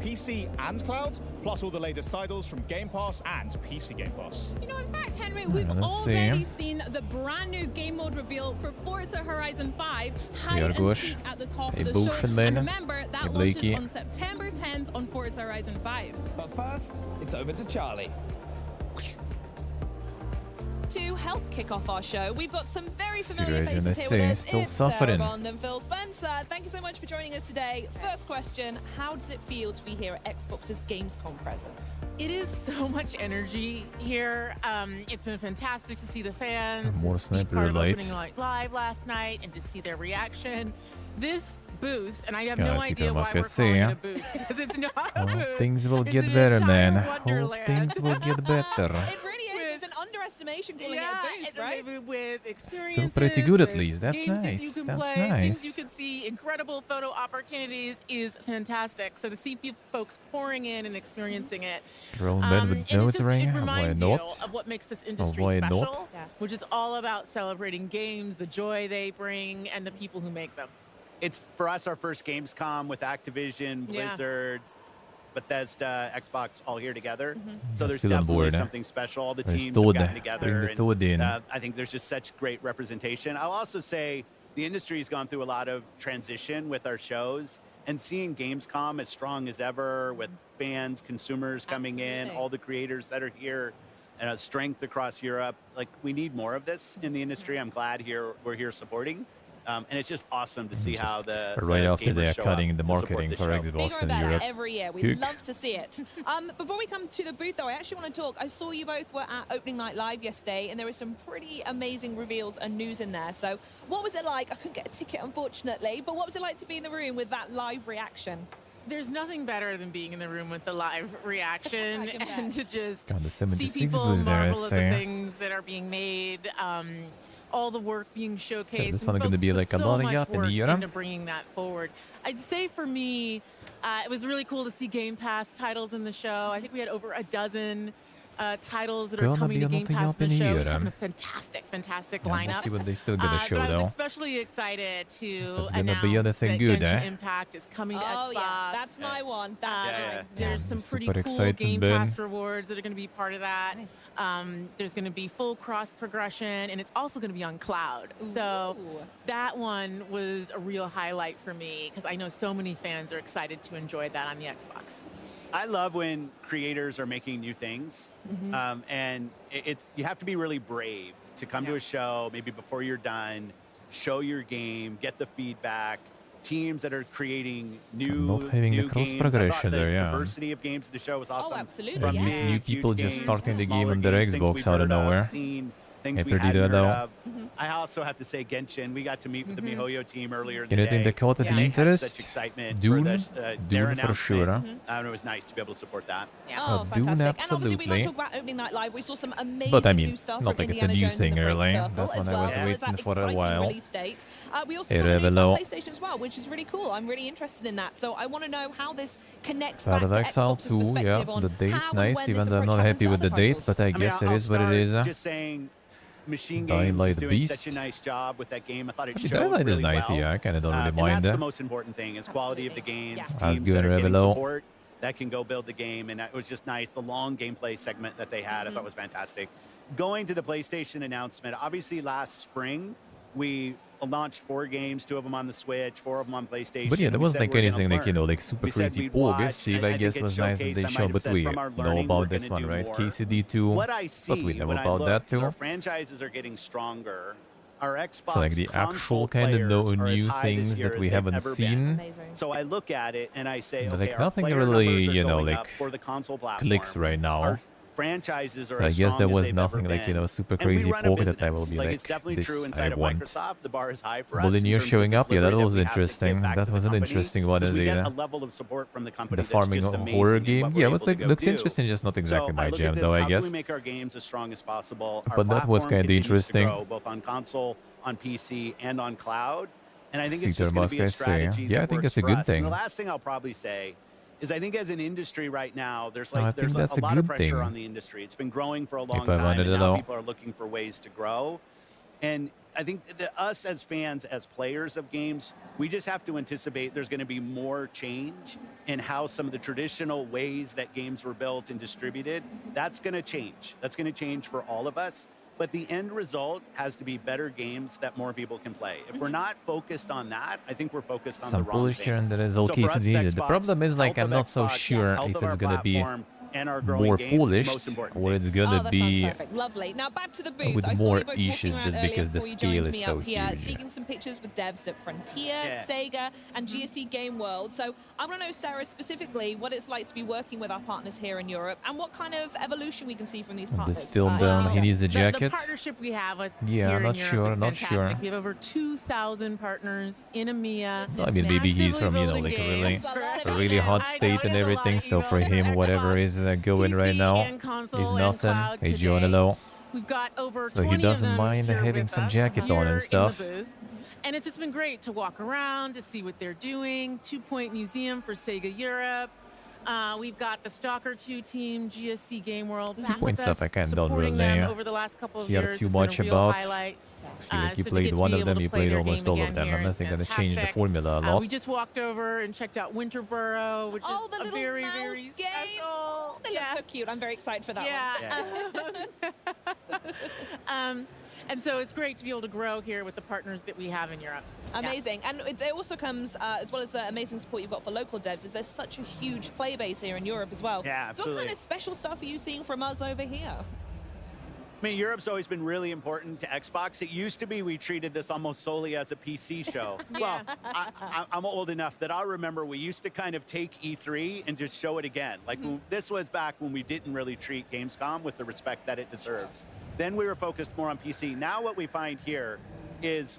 PC and cloud, plus all the latest titles from Game Pass and PC Game Pass. You know, in fact, Henry, we've already seen the brand new game mode reveal for Forza Horizon 5, hide and seek at the top of the show. And remember, that launches on September 10th on Forza Horizon 5. But first, it's over to Charlie. To help kick off our show, we've got some very familiar faces here with us. Still it's suffering. Sarah Bond and Phil Spencer. Thank you so much for joining us today. First question, how does it feel to be here at Xbox's Gamescom presence? It is so much energy here. It's been fantastic to see the fans. More sniper light. Opening live last night and to see their reaction. This booth, and I have no idea why we're calling it a booth, because it's not a booth. Things will get better, man. Things will get better. It really is. It's an underestimation calling it a booth, right? With experiences, still pretty good at least. That's nice. That's play, nice. You can see incredible photo opportunities is fantastic. So to see folks pouring in and experiencing it, Roll bed with notes ring. it reminds Why you not? of what makes this industry Why special, not? which is all about celebrating games, the joy they bring, and the people who make them. It's, for us, our first Gamescom with Activision, Blizzard, Bethesda, Xbox all here together. So there's definitely something special. All the teams have gotten together. And, I think there's just such great representation. I'll also say the industry has gone through a lot of transition with our shows, and seeing Gamescom as strong as ever with fans, consumers coming in, all the creators that are here, and strength across Europe. Like, we need more of this in the industry. I'm glad we're here supporting. And it's just awesome to see how right after they're cutting the marketing for Xbox in Europe. Every year, we love to see it. Before we come to the booth, though, I actually want to talk. I saw you both were at Opening Night Live yesterday, and there were some pretty amazing reveals and news in there. So, what was it like? I couldn't get a ticket, unfortunately, but what was it like to be in the room with that live reaction? There's nothing better than being in the room with the live reaction and to just see 76 people booth there, marvel at the things that are being made. All the work being showcased. This one going to be like a loading up in the Europe. Into bringing that forward. I'd say for me, it was really cool to see Game Pass titles in the show. I think we had over a dozen titles that are coming to Game Pass in the show. It's a fantastic lineup. We'll see what they still gonna show, but though. I was especially excited to That's gonna announce be anything that good, Genshin Impact is coming to Xbox. Yeah, that's my one. There's some pretty cool Game Pass rewards that are going to be part of that. There's going to be full cross progression, and it's also going to be on cloud. So that one was a real highlight for me because I know so many fans are excited to enjoy that on the Xbox. I love when creators are making new things, and you have to be really brave to come to a show maybe before you're done, show your game, get the feedback. Teams that are creating new games. Progression the there, diversity of games at the show was awesome. Oh, absolutely. New people just starting the game on their Xbox out of nowhere. Things we hadn't heard of. I also have to say Genshin. We got to meet with the MiHoYo team earlier in the day. Anything that caught the interest? Such excitement Dune, for their for sure. And it was nice to be able to support that. Oh, Dune, fantastic. absolutely. And obviously, we talk about Opening Night Live. We saw some amazing But I mean, new stuff not from like it's a Indiana new Jones thing, and the really. Great That Circle one as I was well. waiting for a Exciting while. release date. We also saw news about PlayStation as well, which is really cool. I'm really interested in that. So I want to know how this connects back to Xbox's perspective on the date, how nice, and when even this though I'm not approach happy with the happens date, to but I guess it is what it is. Just saying, Machine Games is doing such a nice job with that game. I thought it showed Daylight really is nice, well. yeah. I kind of don't really And mind that's it. the most important thing is quality of the games. That's Teams good, that are getting Revelo. support that can go build the game, and it was just nice. The long gameplay segment that they had, I thought was fantastic. Going to the PlayStation announcement, obviously last spring we launched 4 games, 2 of them on the Switch, 4 of them on PlayStation. But yeah, there wasn't like anything like, you know, like super crazy progressive, I guess was nice that they showed, but we know about this one, right? KCD2, but we know about that too. Our franchises are getting stronger. Our Xbox So like the actual kind of new things that we haven't seen. So I look at it and I say, But okay, like our nothing player really, numbers are you know, going like up for the console platform. clicks right now. Our franchises are So I as guess strong there as was they've nothing ever like, you been. know, super And we crazy run a poke that I will business. be Like, like, it's definitely this true I inside of want. Microsoft. The bar is high for us. Molyneux in terms of showing up, yeah, that delivery was that we have to give interesting. back That to the was an company. interesting one Because we get a indeed. level of support from the company The that's farming just amazing horror in game, what yeah, we're it was able to like go looked do. interesting, just not exactly So my I look jam at this, though, I how can guess. we make our games as strong as possible? Our But that was platform kind of continues to interesting. grow, both on console, on PC, and on cloud. And I think it's Cedar just going to be a Musk, I say. strategy Yeah, that I think works it's a for good us. thing. And the last thing I'll probably say is I think as an industry right now, there's No, I like think there's that's a a lot of good pressure thing. on the industry. It's been growing for a long If I time, wanted and it now all. people are looking for ways to grow. And I think that us as fans, as players of games, we just have to anticipate there's going to be more change in how some of the traditional ways that games were built and distributed. That's going to change. That's going to change for all of us. But the end result has to be better games that more people can play. If we're not focused on that, I think we're focused on the wrong things. And the result is needed. The problem is, like, I'm not so sure if it's going to be more polished or it's gonna be lovely. Now back to the booth. with more issues just because the scale is so huge. Sneaking some pictures with devs at Frontier, Sega, and GSC Game World. So I want to know, Sarah, specifically what it's like to be working with our partners here in Europe and what kind of evolution we can see from these partners. Still down. He needs a jacket. The partnership we have with here in Europe is fantastic. We have over 2,000 partners in EMEA. I mean, maybe he's from, you know, like a really hot state and everything. So for him, whatever is going right now is nothing. Hey, Jonalo. We've got over so he doesn't mind having some jacket on and stuff. And it's just been great to walk around, to see what they're doing. 2 Point Museum for Sega Europe. We've got the Stalker 2 team, GSC Game World. 2 Point stuff I kind of don't really over the last couple of years. Too much about. I feel like you played one of them, you played almost all of them, unless they're going to change the formula a lot. We just walked over and checked out Winterboro, which is the a very, very game. special. They look so cute. I'm very excited for that one. And so it's great to be able to grow here with the partners that we have in Europe. Amazing. And it also comes, as well as the amazing support you've got for local devs, is there's such a huge play base here in Europe as well. Yeah, absolutely. So what kind of special stuff are you seeing from us over here? I mean, Europe's always been really important to Xbox. It used to be we treated this almost solely as a PC show. Well, I'm old enough that I remember we used to kind of take E3 and just show it again. Like, this was back when we didn't really treat Gamescom with the respect that it deserves. Then we were focused more on PC. Now what we find here is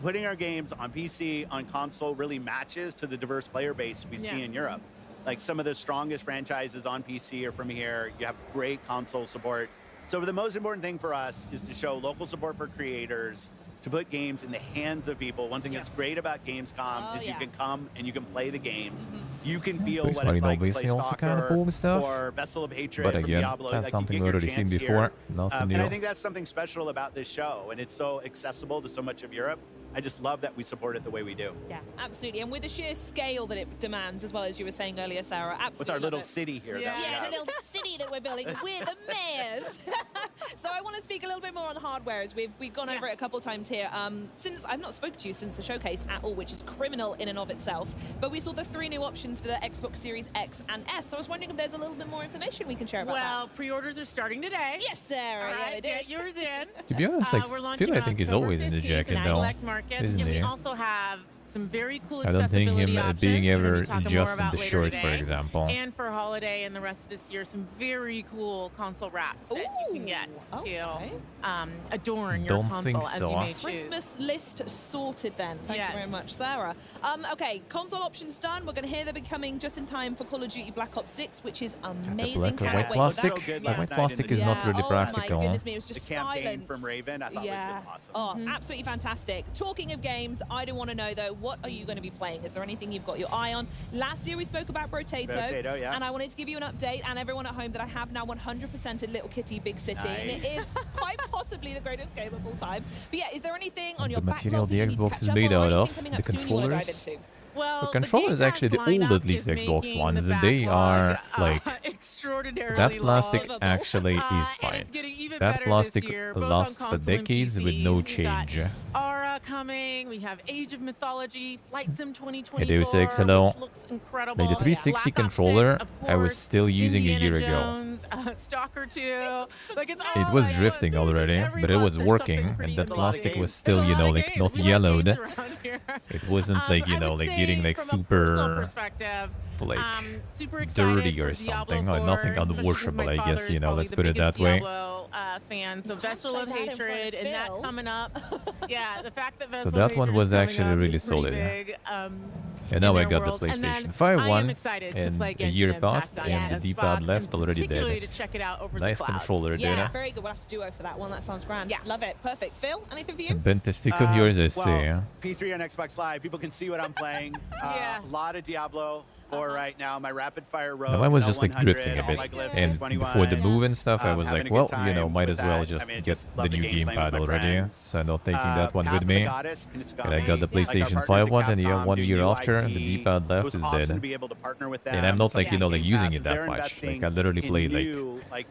putting our games on PC, on console, really matches to the diverse player base we see in Europe. Like, some of the strongest franchises on PC are from here. You have great console support. So the most important thing for us is to show local support for creators, to put games in the hands of people. One thing that's great about Gamescom is you can come and you can play the games. You can feel what it's like to play Stalker or Vessel of Hatred but again, from Diablo. That's like, something we've already seen before. Nothing new. And I think that's something special about this show, and it's so accessible to so much of Europe. I just love that we support it the way we do. Yeah, absolutely. And with the sheer scale that it demands, as well as you were saying earlier, Sarah, absolutely. With our little city here. Yeah, the little city that we're building. We're the mayors. So I want to speak a little bit more on hardware, as we've gone over it a couple of times here. Since I've not spoken to you since the showcase at all, which is criminal in and of itself, but we saw the 3 new options for the Xbox Series X and S. So I was wondering if there's a little bit more information we can share about that. Well, pre-orders are starting today. Yes, Sarah. All right, get yours in. To be honest, I think he's always in the jacket now, isn't he? We also have some very cool I don't think him being ever just in the short, for example. And for holiday and the rest of this year, some very cool console wraps that you can get to adorn your console as you may choose. Christmas list sorted then. Thank you very much, Sarah. Okay, console options done. We're going to hear they'll be coming just in time for Call of Duty Black Ops 6, which is amazing. The white plastic, white plastic is not really practical. Oh my goodness me, it was just the campaign from Raven, I thought was just awesome. Oh, absolutely fantastic. Talking of games, I do want to know though, what are you going to be playing? Is there anything you've got your eye on? Last year we spoke about Brotato, and I wanted to give you an update, and everyone at home, that I have now 100%ed Little Kitty Big City, and it is quite possibly the greatest game of all time. But yeah, is there anything on your material backlog the Xbox is made out of, the controllers? Well, the controller is actually the old, at least, Xbox Ones, and they are like that plastic actually is fine. That plastic lasts for decades with no change. Aura coming, we have Age of Mythology, Flight Sim 2024, Deus Ex Hello. looks incredible. Like the 360 controller, I was still using a year ago. Stalker 2, like it was drifting already, but it was working, and that plastic was still, you know, like not yellowed. It wasn't like, you know, like getting like super like dirty or something, or nothing unwashable, I guess, you know, let's put it that way. Fan, so Vessel of Hatred, and that coming up. Yeah, the fact that Vessel so that one was actually really solid. And now I got the PlayStation 5 one, and a year passed, and the D-pad left already dead. Nice controller, yeah, very good. We'll have to duo for that one. That sounds grand. Yeah, love it. Perfect. Phil, anything for you? Bent to stick on yours, I see. P3 on Xbox Live. People can see what I'm playing. A lot of Diablo. 4 right now. My rapid fire rogue. I was just like drifting a bit, and before the move and stuff, I was like, well, you know, might as well just get the new gamepad already. So I'm not taking that one with me. And I got the PlayStation 5 one, and yeah, 1 year after, the D-pad left is dead. And I'm not like, you know, like using it that much. Like I literally played like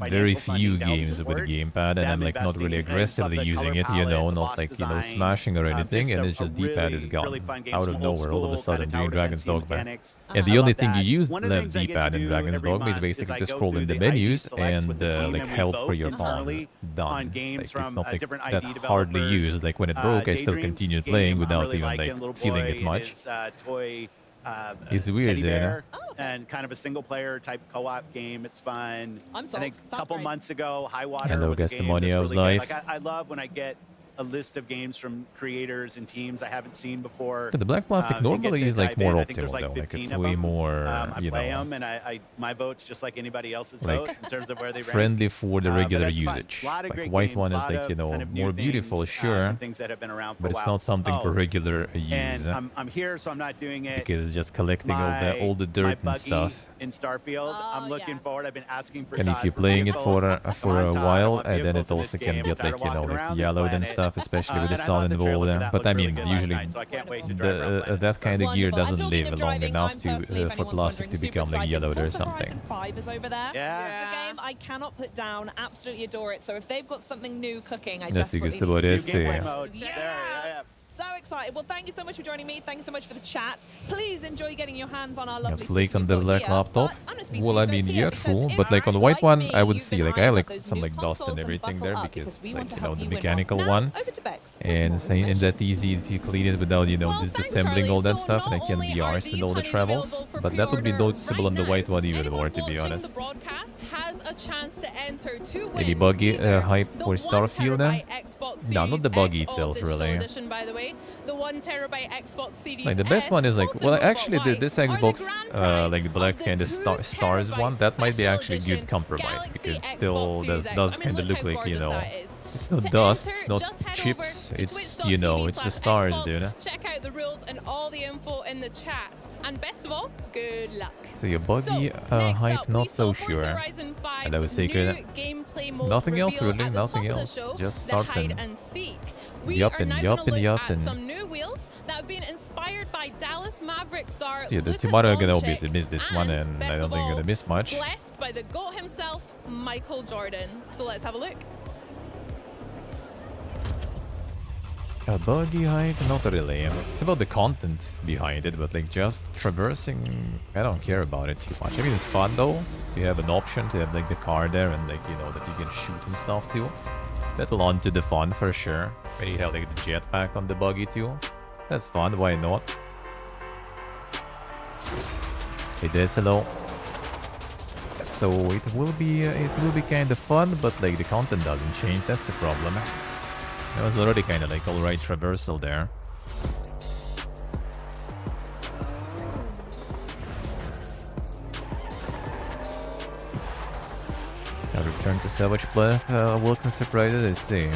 very few games with a gamepad, and I'm like not really aggressively using it, you know, not like, you know, smashing or anything, and it's just D-pad is gone out of nowhere all of a sudden during Dragon's Dogma. And the only thing you use left D-pad in Dragon's Dogma is basically to scroll in the menus and like help for your pawn. Done. Like, it's not like that hardly used. Like when it broke, I still continued playing without even like feeling it much. It's weird, yeah. And kind of a single-player type co-op game. It's fun. I think a couple months ago, High Water Hello, was a game Gastamoni, that's how's really life? good. Like I love when I get a list of games from creators and teams I haven't seen before. The black plastic normally is like more optimal like though. Like it's 15 of way them. more, I you play know, them, and my vote's just like anybody else's like vote in terms of where they rank. friendly for the regular But that's fun. usage. Lot of Like great white games, one is lot like, you of know, kind of new more beautiful, things, sure, things that have been around for but a it's while. not something for regular use. And I'm here, so I'm not doing it. Because it's just collecting all the dirt and stuff. In Starfield, I'm looking forward. I've been asking for. And if you're playing it for a while, then it also can get like, you know, like yellowed and stuff, especially with the sun involved. But I mean, usually that kind of gear doesn't live long enough for plastic to become like yellowed or something. 5 is over there. Yeah. The game I cannot put down. Absolutely adore it. So if they've got something new cooking, I That's desperately what need it to is. see it. Yeah. So excited. Well, thank you so much for joining me. Thank you so much for the chat. Please enjoy getting your hands on our lovely Flake on the City black here. laptop. But Undisputed Well, I goes mean, here yeah, because true. if But like on the you, white one, me, I would you've see been like eyeing I up like those some new like dust consoles, and then everything buckle there up because we it's want like, to you know, help the you win mechanical now, one. over to Bex. And saying that easy to clean it without, you know, disassembling all that stuff, and I can be arsed with all the travels. But that would be noticeable on the white one even more, to be honest. Any buggy hype for Starfield then? No, not the buggy itself, really. Like the best one is like, well, actually this Xbox, like the black kind of stars one, that might be actually good compromise because it still does kind of look like, you know, it's not dust, it's not chips, it's, you know, it's the stars, dude. Check out the rules and all the info in the chat. And best of all, good luck. So your buggy hype, not so sure. And I would say nothing else really, nothing else. Just start them. Yupping. Some new wheels that have been inspired by Dallas Maverick star. Yeah, tomorrow I'm gonna obviously miss this one, and I don't think I'm gonna miss much. Blessed by the GOAT himself, Michael Jordan. So let's have a look. A buggy hype? Not really. It's about the content behind it, but like just traversing, I don't care about it too much. I mean, it's fun though to have an option to have like the car there and like, you know, that you can shoot and stuff too. That will add to the fun for sure. When you have like the jetpack on the buggy too. That's fun, why not? Hey, Des, hello. So it will be kind of fun, but like the content doesn't change. That's the problem. That was already kind of like alright traversal there. Now return to Savage Breath. Welcome separated, I see.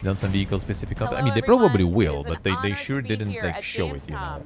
Done some vehicle specific content. I mean, they probably will, but they sure didn't like show it, you know.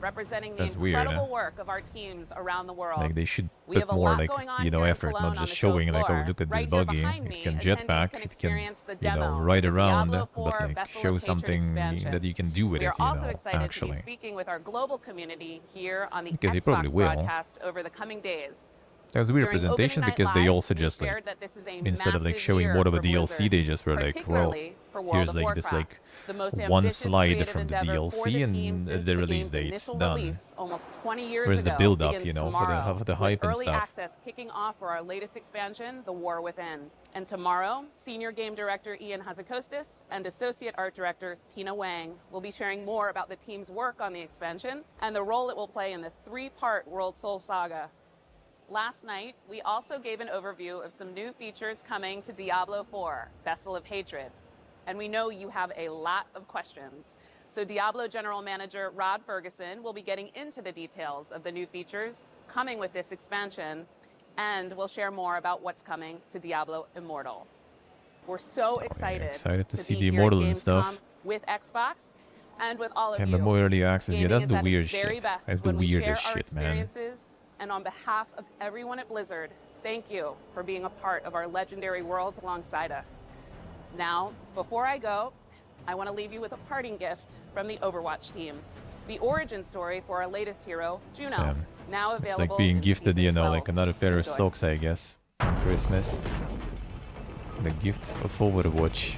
That's weird. Work of our teams around the world. Like they should put more like, you know, effort, not just showing like, oh, look at this buggy, it can jetpack, it can, you know, ride around, but like show something that you can do with it, you know, also excited to be actually. speaking with our global community here on the Because they probably Xbox will. broadcast over the coming days. That was a weird During presentation Opening because Night they Live, also we just like, shared that this is a instead of like massive showing year more of a for DLC, Blizzard, they just were like, well, particularly for World here's of like this Warcraft, like the most one ambitious slide creative from the endeavor for DLC team and since the the release game's date initial done. release almost 20 years Where's the ago build up, begins you know, tomorrow, for the hype with and early stuff. access kicking off for our latest expansion, The War Within. And tomorrow, Senior Game Director Ian Hazakostas and Associate Art Director Tina Wang will be sharing more about the team's work on the expansion and the role it will play in the 3-part World Soul Saga. Last night, we also gave an overview of some new features coming to Diablo 4, Vessel of Hatred. And we know you have a lot of questions. So Diablo General Manager Rod Ferguson will be getting into the details of the new features coming with this expansion, and we'll share more about what's coming to Diablo Immortal. We're so excited to see be the here at Immortal and Gamescom stuff. with Xbox. And with all of Yeah, you, more early access. Yeah, gaming that's is the at weird its very shit. best That's the when we share weirdest our shit, man. experiences. And on behalf of everyone at Blizzard, thank you for being a part of our legendary worlds alongside us. Now, before I go, I want to leave you with a parting gift from the Overwatch team. The origin story for our latest hero, Juno, Damn. now It's available like being in gifted, Season you know, 12. like another pair of Enjoy. socks, I guess, on Christmas. The gift of Overwatch.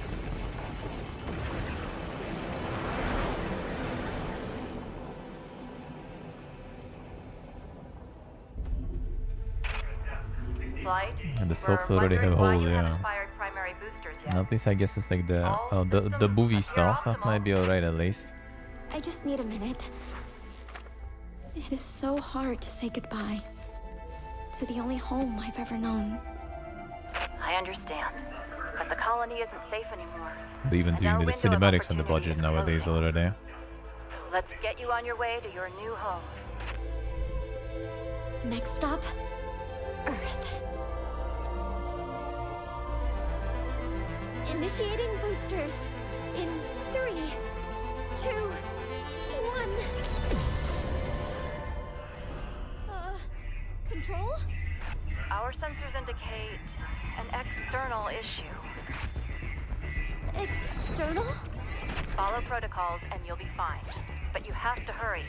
And the socks already have holes, yeah. At least I guess it's like the movie stuff. That might be alright at least. I just need a minute. It is so hard to say goodbye to the only home I've ever known. I understand, but the colony isn't safe anymore. They even doing the cinematics on the budget nowadays already. So let's get you on your way to your new home. Next stop, Earth. Initiating boosters in 3, 2, 1. Control? Our sensors indicate an external issue. External? Follow protocols and you'll be fine. But you have to hurry.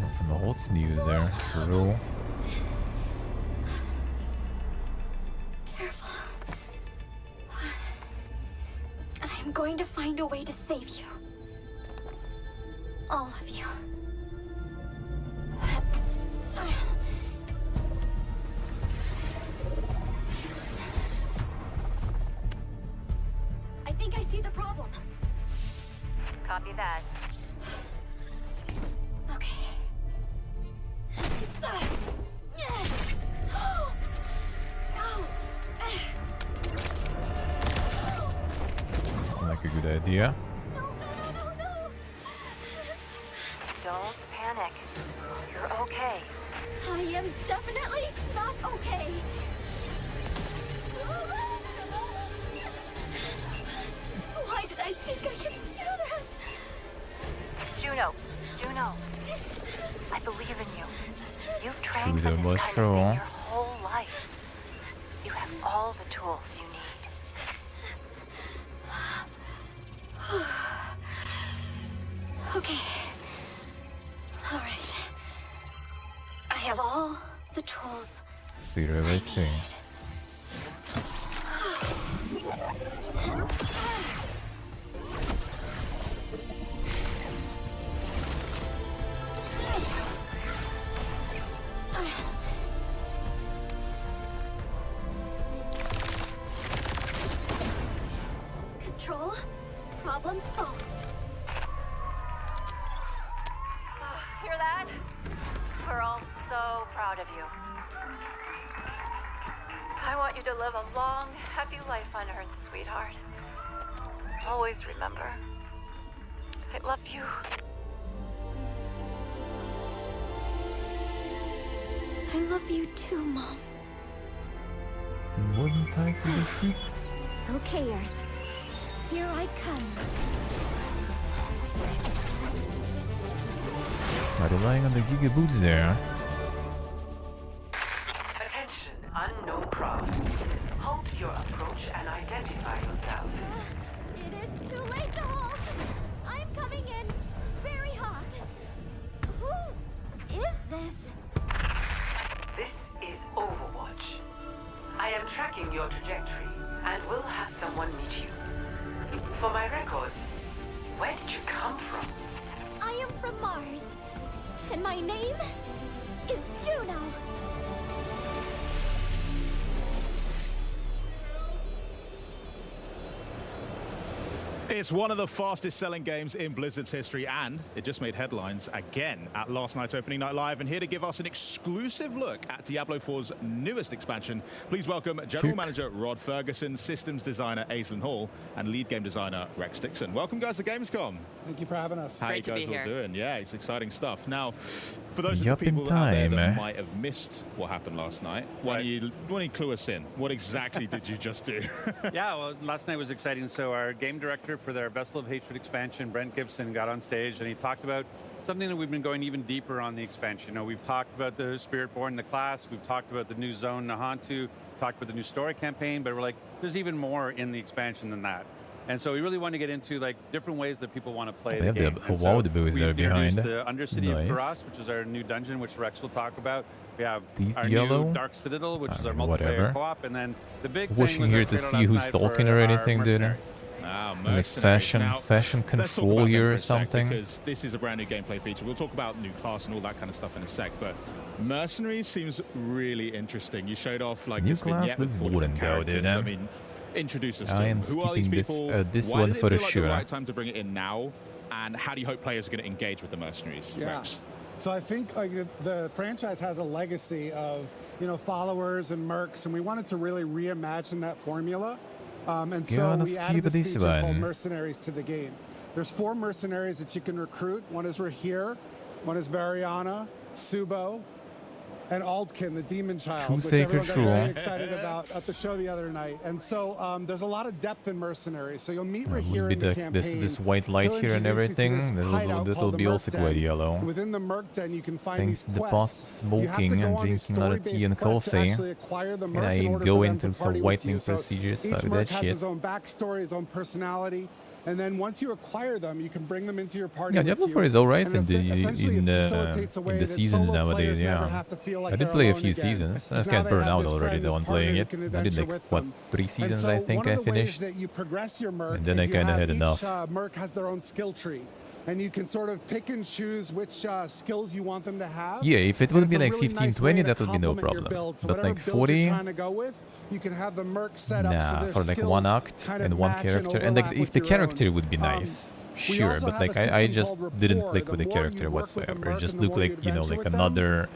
That's some old news there, for real. Careful. I'm going to find a way to save you. All of you. I think I see the problem. Copy that. Okay. Sounds like a good idea. No. Don't panic. You're okay. I am definitely not okay. Why did I think I could do this? Juno, I believe in you. You've trained Juno for was this kind of strong. thing your whole life. You have all the tools you need. Okay. All right. I have all the tools. Zero racing. Control. Problem solved. Hear that? We're all so proud of you. I want you to live a long, happy life on Earth, sweetheart. Always remember, I love you. I love you too, Mom. Wasn't time for the ship. Okay, Earth. Here I come. Not relying on the Giga Boots there. Attention, unknown craft. Halt your approach and identify yourself. It is too late to halt. I'm coming in very hot. Who is this? This is Overwatch. I am tracking your trajectory and will have someone meet you. For my records, where did you come from? I am from Mars, and my name is Juno. It's one of the fastest selling games in Blizzard's history, and it just made headlines again at last night's opening night live. And here to give us an exclusive look at Diablo 4's newest expansion, please welcome General Manager Rod Ferguson, Systems Designer Aislinn Hall, and Lead Game Designer Rex Dixon. Welcome, guys, to Gamescom. Thank you for having us. How Great you guys to be all here. doing? Yeah, it's exciting stuff. Now, for those of the people out there that might have missed what happened last night, why don't you clue us in? What exactly did you just do? Yeah, well, last night was exciting. So our game director for their Vessel of Hatred expansion, Brent Gibson, got on stage and he talked about something that we've been going even deeper on the expansion. You know, we've talked about the Spiritborn, the class, we've talked about the new zone, Nahantu, talked about the new story campaign, but we're like, there's even more in the expansion than that. And so we really want to get into like different ways that people want to play the game. They have a WoD booth there behind. The Undercity of Kuras, which is our new dungeon, which Rex will talk about. We have our Yellow? new Dark Citadel, which is our multiplayer co-op, and then the big thing Wishing here to see who's talking or anything, dude. Like fashion control here or something. Because this is a brand new gameplay feature. We'll talk about new class and all that kind of stuff in a sec, but Mercenaries seems really interesting. You showed off like this vignette with 4 different characters. I mean, introduce us to them. Who are these people? This Why one does it for feel the like sure. the right time to bring it in now? And how do you hope players are going to engage with the Mercenaries? Yeah. Rex? So I think the franchise has a legacy of followers and mercs, and we wanted to really reimagine that formula. And so we added this feature called Mercenaries to the game. There's 4 mercenaries that you can recruit. One is Rahir, one is Variana, Subo, and Aldkin, the demon child, which everyone got very excited about at the show the other night. And so there's a lot of depth in mercenaries. So you'll meet Rahir in the campaign. This white light here and everything. That will be also quite yellow. Within the Merc Den, you can find Thanks these to the past smoking and drinking a lot of tea and coffee. And I ain't going through some whitening procedures for that shit. Each Merc has his own backstory, his own personality. And then once you acquire them, you can bring them into your party. Yeah, Diablo 4 is alright in the seasons nowadays. Yeah, I did play a few seasons. I was kind of burned out already though on playing it. I did like what 3 seasons I think I finished, and then I kind of had enough. Each Merc has their own skill tree. And you can sort of pick and choose which skills you want them to have. Yeah, if it would be like 15, 20, that would be no problem. But like 40, you can have the Merc set up nah, for like 1 act and 1 character. And like if the character would be nice, sure, but like I just didn't click with the character whatsoever. It just looked like, like another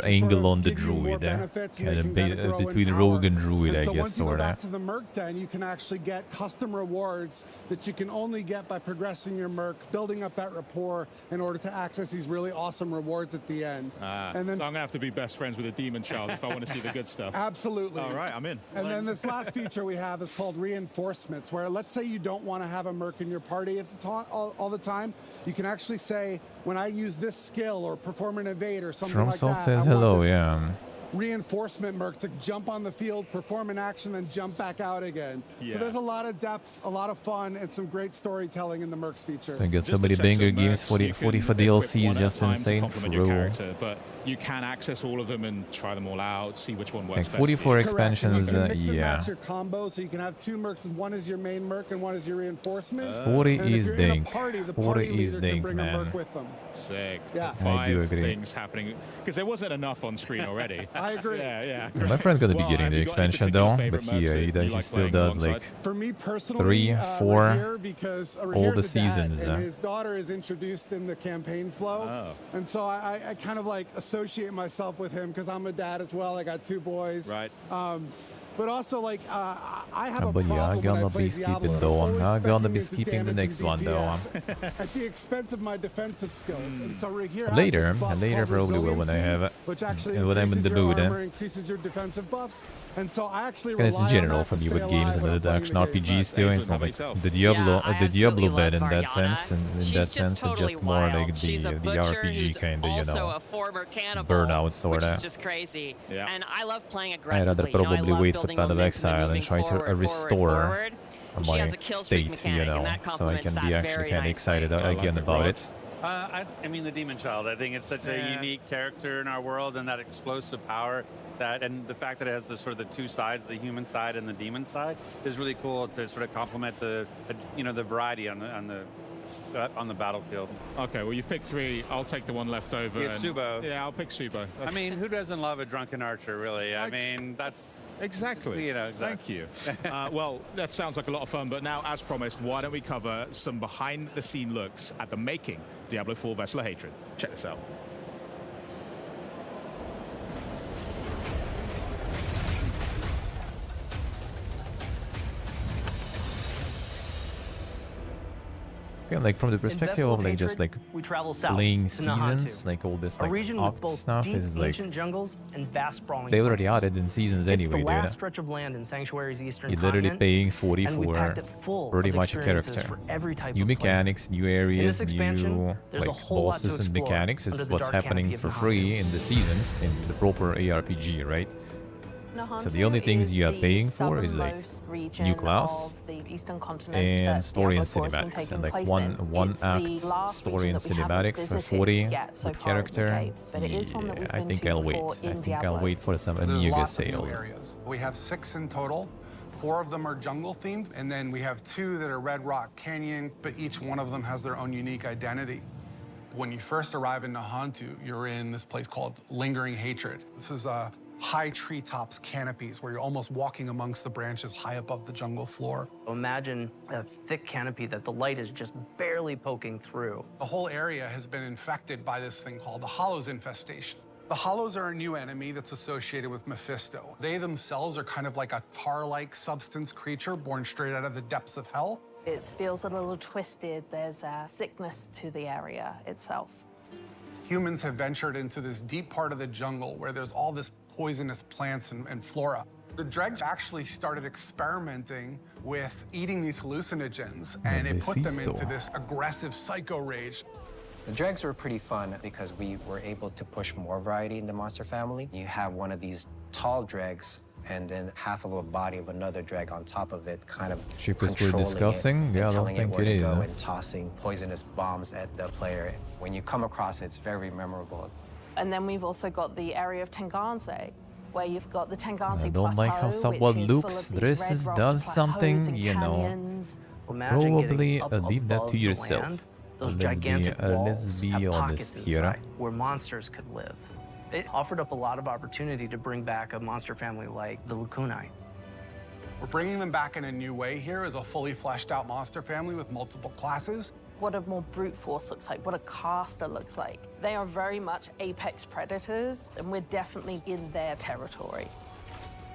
angle on the druid, kind of between rogue and druid, I guess, sort of. Back to the Merc Den, you can actually get custom rewards that you can only get by progressing your Merc, building up that rapport in order to access these really awesome rewards at the end. And then, so I'm gonna have to be best friends with a demon child if I want to see the good stuff. Absolutely. All right, I'm in. And then this last feature we have is called reinforcements, where let's say you don't want to have a Merc in your party all the time, you can actually say, when I use this skill or perform an evade or something like that, says hello, yeah. Reinforcement Merc to jump on the field, perform an action, and jump back out again. Yeah. So there's a lot of depth, a lot of fun, and some great storytelling in the Mercs feature. I guess somebody banger games 40 for DLC is just insane. But you can access all of them and try them all out, see which one works like 44 expansions, yeah. Mix and match your combo, so you can have 2 Mercs, and one is your main Merc and one is your reinforcement. 40 is dank. 40 is dank, man. Sick. Yeah. 5 things happening, because there wasn't enough on screen already. I agree. Yeah. My friend's gonna be getting the expansion though, but he still does like for me personally, 3, 4, because all the seasons. And his daughter is introduced in the campaign flow, and so I kind of like associate myself with him because I'm a dad as well. I got 2 boys. Right. But also, like, I have a but problem yeah, I'm gonna be skipping though. I'm gonna be skipping the next one though. At the expense of my defensive skills. And so here later probably will when I have it. Which actually when I'm in the mood. Increases your defensive buffs. And so I actually and it's in general for me with games and the action RPGs too. It's not like the Diablo bed in that sense. And in that sense, it's just more like the RPG kind of, burnout sort of. Which is just crazy. Yeah. And I love playing I'd rather probably wait for Path of Exile and try to restore my state, so I can be actually kind of excited again about it. I mean, the Demon Child. I think it's such a unique character in our world, and that explosive power, and the fact that it has the sort of the 2 sides, the human side and the demon side, is really cool to sort of complement the variety on the battlefield. Okay, well you've picked 3. I'll take the one left over. Subo. Yeah, I'll pick Subo. I mean, who doesn't love a drunken archer, really? I mean, that's Exactly. You know, Thank you. Well, that sounds like a lot of fun, but now, as promised, why don't we cover some behind-the-scene looks at the making Diablo 4 Vessel of Hatred. Check this out. Yeah, like from the perspective of like just like we travel south playing seasons, like all this like Oct stuff is like jungles and vast sprawling they already added in seasons anyway, it's the last dude. stretch of land in Sanctuary's eastern You're literally paying 40 and we for packed it full pretty of much a experiences character. for every type New of mechanics, new areas, new there's a like whole lot to bosses and explore mechanics under is the what's dark happening canopy for of free in the seasons in the proper ARPG, right? So the only things you are paying for is like new class and story and cinematics, and like one act story and cinematics for 40 with character. Yeah, I think I'll wait. I think I'll wait for some Amiga sale. Areas. We have 6 in total. 4 of them are jungle themed, and then we have 2 that are Red Rock Canyon, but each one of them has their own unique identity. When you first arrive in Nahantu, you're in this place called Lingering Hatred. This is a high treetops canopies where you're almost walking amongst the branches high above the jungle floor. Imagine a thick canopy that the light is just barely poking through. The whole area has been infected by this thing called the Hollows infestation. The Hollows are a new enemy that's associated with Mephisto. They themselves are kind of like a tar-like substance creature born straight out of the depths of hell. It feels a little twisted. There's a sickness to the area itself. Humans have ventured into this deep part of the jungle where there's all this poisonous plants and flora. The dregs actually started experimenting with eating these hallucinogens, and it put them into this aggressive psycho rage. The dregs were pretty fun because we were able to push more variety in the monster family. You have one of these tall dregs and then half of a body of another dreg on top of it, kind of Cheapest we're discussing? Yeah, I don't think it is. And tossing poisonous bombs at the player. When you come across it, it's very memorable. And then we've also got the area of Tenganse, where you've got the Tenganse I don't like how someone looks, dresses, does something, you know. Probably leave that to yourself. Those gigantic walls let's be have honest pockets here. inside where monsters could live. It offered up a lot of opportunity to bring back a monster family like the Lucunai. We're bringing them back in a new way here as a fully fleshed out monster family with multiple classes. What a more brute force looks like, what a caster looks like. They are very much apex predators, and we're definitely in their territory.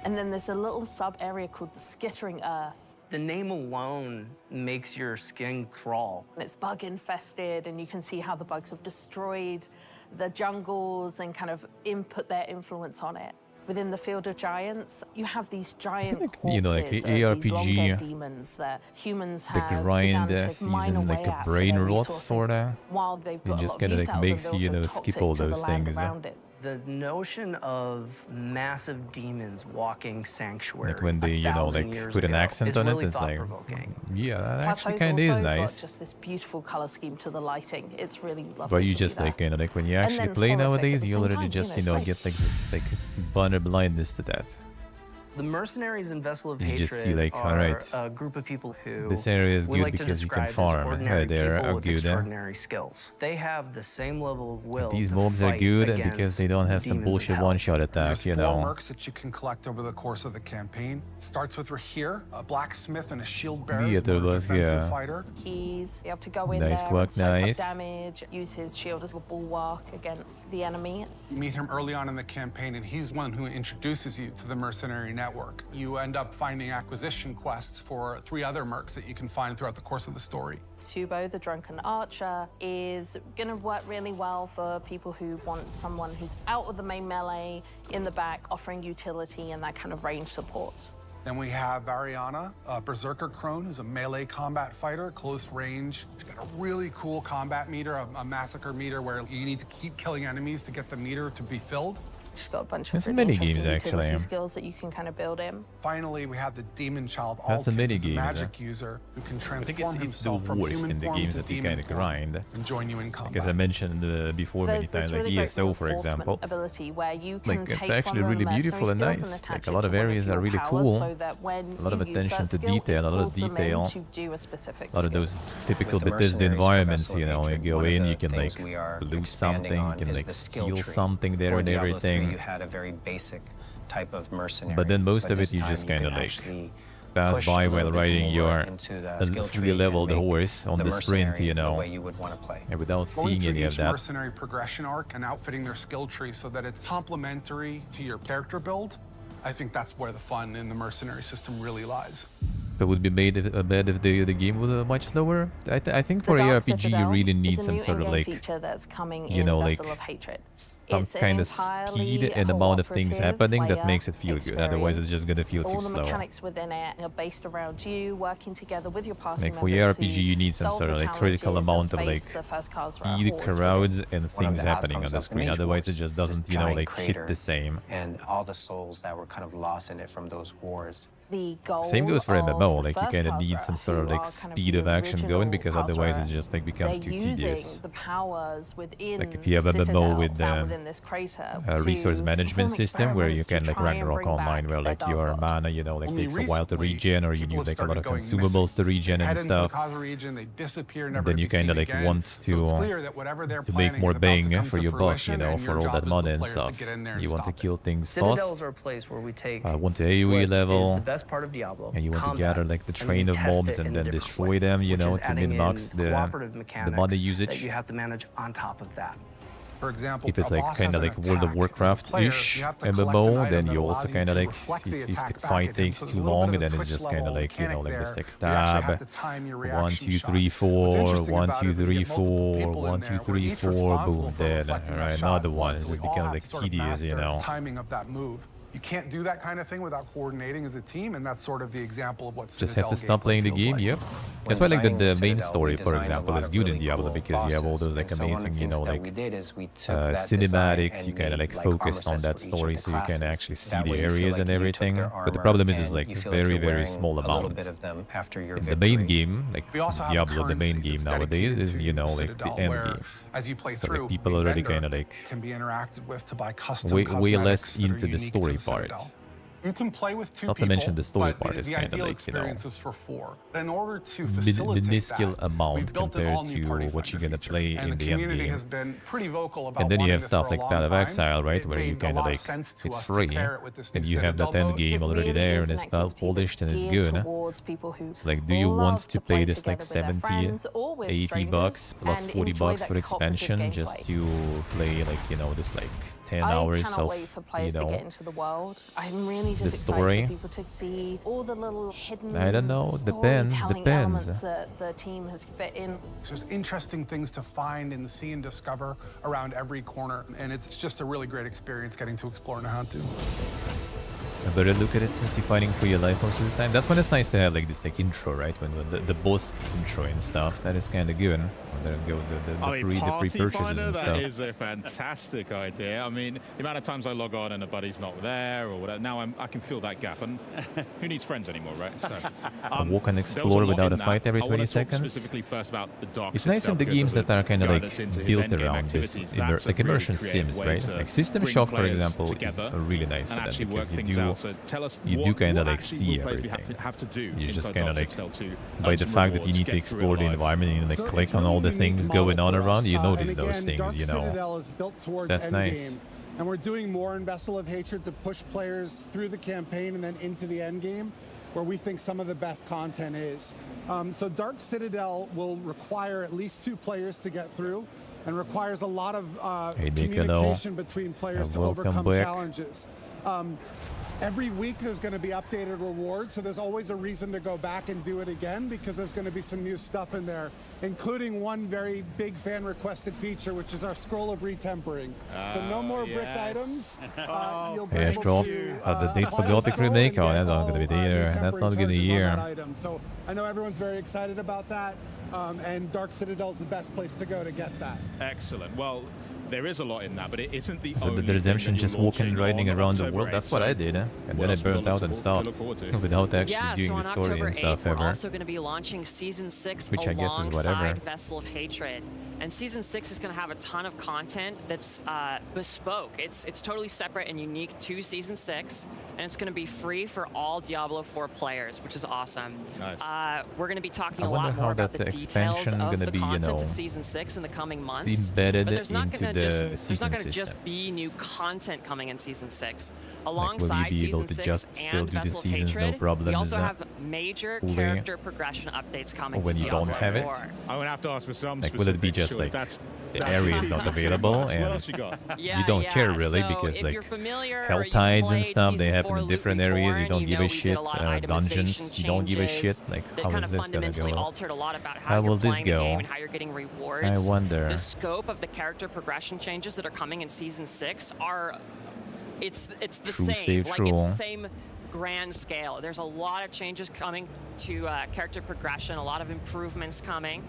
And then there's a little sub-area called the Skittering Earth. The name alone makes your skin crawl. It's bug infested, and you can see how the bugs have destroyed the jungles and kind of input their influence on it. Within the Field of Giants, you have these giant corpses, you know, like of ARPG, these long-dead demons that humans the have grind begun to mine season, away like a at for brain their rot, resources. sorta. While they've got It a just lot of kinda use like out of them, makes they're you, you also know, toxic skip all to the those land things. around it. The notion of massive demons walking sanctuary, Like when they, you know, like put an accent on it, it's like, yeah, that actually kind of is Plateau's also nice. got just this beautiful color scheme to the lighting. It's really lovely. But you to just be like, there. you know, like when you And actually then play horrific at nowadays, the you same already time, just, you know, you know, it's get like this like bunner blindness to that. The mercenaries in Vessel of You Hatred just see like, are alright, a group of people who this area is we good like to because you can describe as farm. ordinary They're people with good. extraordinary skills. They have the same level of will. These to mobs are fight good against because they don't have some demons of bullshit hell. one-shot attack, There's you 4 know. mercs that you can collect over the course of the campaign. Starts with Rahir, a blacksmith and a shield bearer, Yeah, who's more of a was, defensive yeah. fighter. He's able to go in Nice there work, and soak up nice. damage, use his shield as a bulwark against the enemy. You meet him early on in the campaign, and he's one who introduces you to the mercenary network. You end up finding acquisition quests for 3 other mercs that you can find throughout the course of the story. Subo, the drunken archer, is gonna work really well for people who want someone who's out of the main melee, in the back, offering utility and that kind of range support. Then we have Ariana, a berserker crone, who's a melee combat fighter, close range. She's got a really cool combat meter, a massacre meter, where you need to keep killing enemies to get the meter to be filled. She's got a bunch of There's some really mini-games, interesting utility actually. skills that you can kind of build in. Finally, we have the demon child, That's a Alkin, who's mini-game, magic user who can I think transform it's the himself from worst human in the form games to that you demon kind of form grind. and join you in combat. Because I mentioned before many There's this times, like really great ESO, for reinforcement example. ability where you can Like, it's take actually one of the really beautiful and mercenary skills nice. attach Like, a it lot to of one areas are your really powers cool. So that when A lot of you use attention that to skill, detail, it a lot of pulls them in detail. to do a specific A lot of skill. those typical With the Bethesda mercenaries for environments, Vessel you know, you Hatred, go one of in, the you can like things we are loot expanding something, on you can is like the skill steal tree. something there For and Diablo everything. 3, you had a very basic type of mercenary. But then most of it you just kind of like pass by while riding your fully leveled horse on the sprint, you know, and without seeing any of that. Mercenary progression arc and outfitting their skill tree so that it's complementary to your character build. I think that's where the fun in the mercenary system really lies. That would be made bad if the game was much slower. I think for ARPG you really need some sort of like, you know, like some kind of speed and amount of things happening that makes it feel good. Otherwise, it's just gonna feel too slow. All the mechanics within it are based around you working together with your party like for ARPG, you need some sort of like critical amount of like speed, crowds, and things happening on the screen. Otherwise, it just doesn't, you know, like hit the same. And all the souls that were kind of lost in it from those wars. Same goes for MMO, like you kind of need some sort of like speed of action going, because otherwise it just like becomes too tedious. Like if you have MMO with the resource management system where you can like Ragnarok Online, where like your mana, you know, like takes a while to regen, or you need like a lot of consumables to regen and stuff, and then you kind of like want to make more bang for your buck, you know, for all that mana and stuff. You want to kill things fast, want to AoE level, part of Diablo, and you want to gather like the train of mobs and then destroy them, you know, to min-max the mana usage. That you have to manage on top of that. For example, if it's like kind of like World of Warcraft-ish MMO, then you also kind of like, if the fight takes too long, then it's just kind of like, you know, like this like tab, 1, 2, 3, 4, 1, 2, 3, 4, 1, 2, 3, 4, boom, dead. Alright, another one. It just becomes like tedious, you know. Timing of that move. You can't do that kind of thing without coordinating as a team, and that's sort of the example of what just have to stop playing the game. Yep. That's why like the main story, for example, is good in Diablo, because you have all those like amazing, you know, like cinematics. You kind of like focus on that story, so you can actually see the areas and everything. But the problem is like very, very small amount. In the main game, like Diablo, the main game nowadays is, you know, like the end game. So like people already kind of like way less into the story part. You can play with two Not to mention the story part is kind of like, you know, minuscule amount compared to what you're gonna play in the end game. And then you have stuff like Path of Exile, right, where you kind of like, it's free, and you have that end game already there, and it's well polished and it's good. So like, do you want to play this like 70, 80 bucks plus 40 bucks for expansion just to play like, you know, this like 10 hours of, you know, the story? To see all the little hidden I don't know, depends. That the team has fit in. There's interesting things to find and see and discover around every corner, and it's just a really great experience getting to explore Nahantu. I better look at it since you're fighting for your life most of the time. That's when it's nice to have like this like intro, right? When the boss intro and stuff. That is kind of good. There goes the pre-purchases and stuff. That is a fantastic idea. I mean, the amount of times I log on and a buddy's not there or whatever, now I can fill that gap. And who needs friends anymore, right? So, walk and explore without a fight every 20 seconds. Specifically first about the dark it's nice in the games that are kind of like built around this, like immersion sims, right? Like System Shock, for example, is really nice for that, because you do kind of like see everything. You just kind of like, by the fact that you need to explore the environment and like click on all the things going on around, you notice those things, you know. That's nice. And we're doing more in Vessel of Hatred to push players through the campaign and then into the end game, where we think some of the best content is. So Dark Citadel will require at least 2 players to get through, and requires a lot of communication between players to overcome challenges. Every week there's going to be updated rewards, so there's always a reason to go back and do it again, because there's going to be some new stuff in there, including one very big fan requested feature, which is our Scroll of Retempering. So no more bricked items. You'll be able to the date for Gothic remake. Oh, that's not going to be there. That's not going to be here. So I know everyone's very excited about that, and Dark Citadel is the best place to go to get that. Excellent. Well, there is a lot in that, but it isn't the only the redemption just walking and riding around the world. That's what I did, and then I burnt out and stopped without actually doing the story and stuff ever. We're also going to be launching Season 6 which I guess is whatever. Vessel of Hatred. And Season 6 is going to have a ton of content that's bespoke. It's totally separate and unique to Season 6, and it's going to be free for all Diablo 4 players, which is awesome. Nice. We're going to be talking a lot more about the details of the content of Season 6 in the coming months. Embedded but there's not into going the to season just be new content coming in Season 6. Like, Alongside will you be able Season to 6 just still and do the Vessel of seasons, no Hatred, problem? we also have major character progression updates coming when to you Diablo don't have 4. it? I'm going to have to ask for some Like, will it be just like the area is not available and what else you got? you don't care really, so because if like you're familiar hell or you've tides and played stuff, they Season happen 4 in Loot different areas, you Reborn, don't give know a we did shit. a lot of Dungeons, itemization you don't give a shit. changes Like, that how kind is of this gonna fundamentally go? altered a lot about How how you're will this playing the go? game and how you're getting rewards. I wonder. The scope of the character progression changes that are coming in Season 6 are it's the True, same. save, Like true. it's the same grand scale. There's a lot of changes coming to character progression, a lot of improvements coming.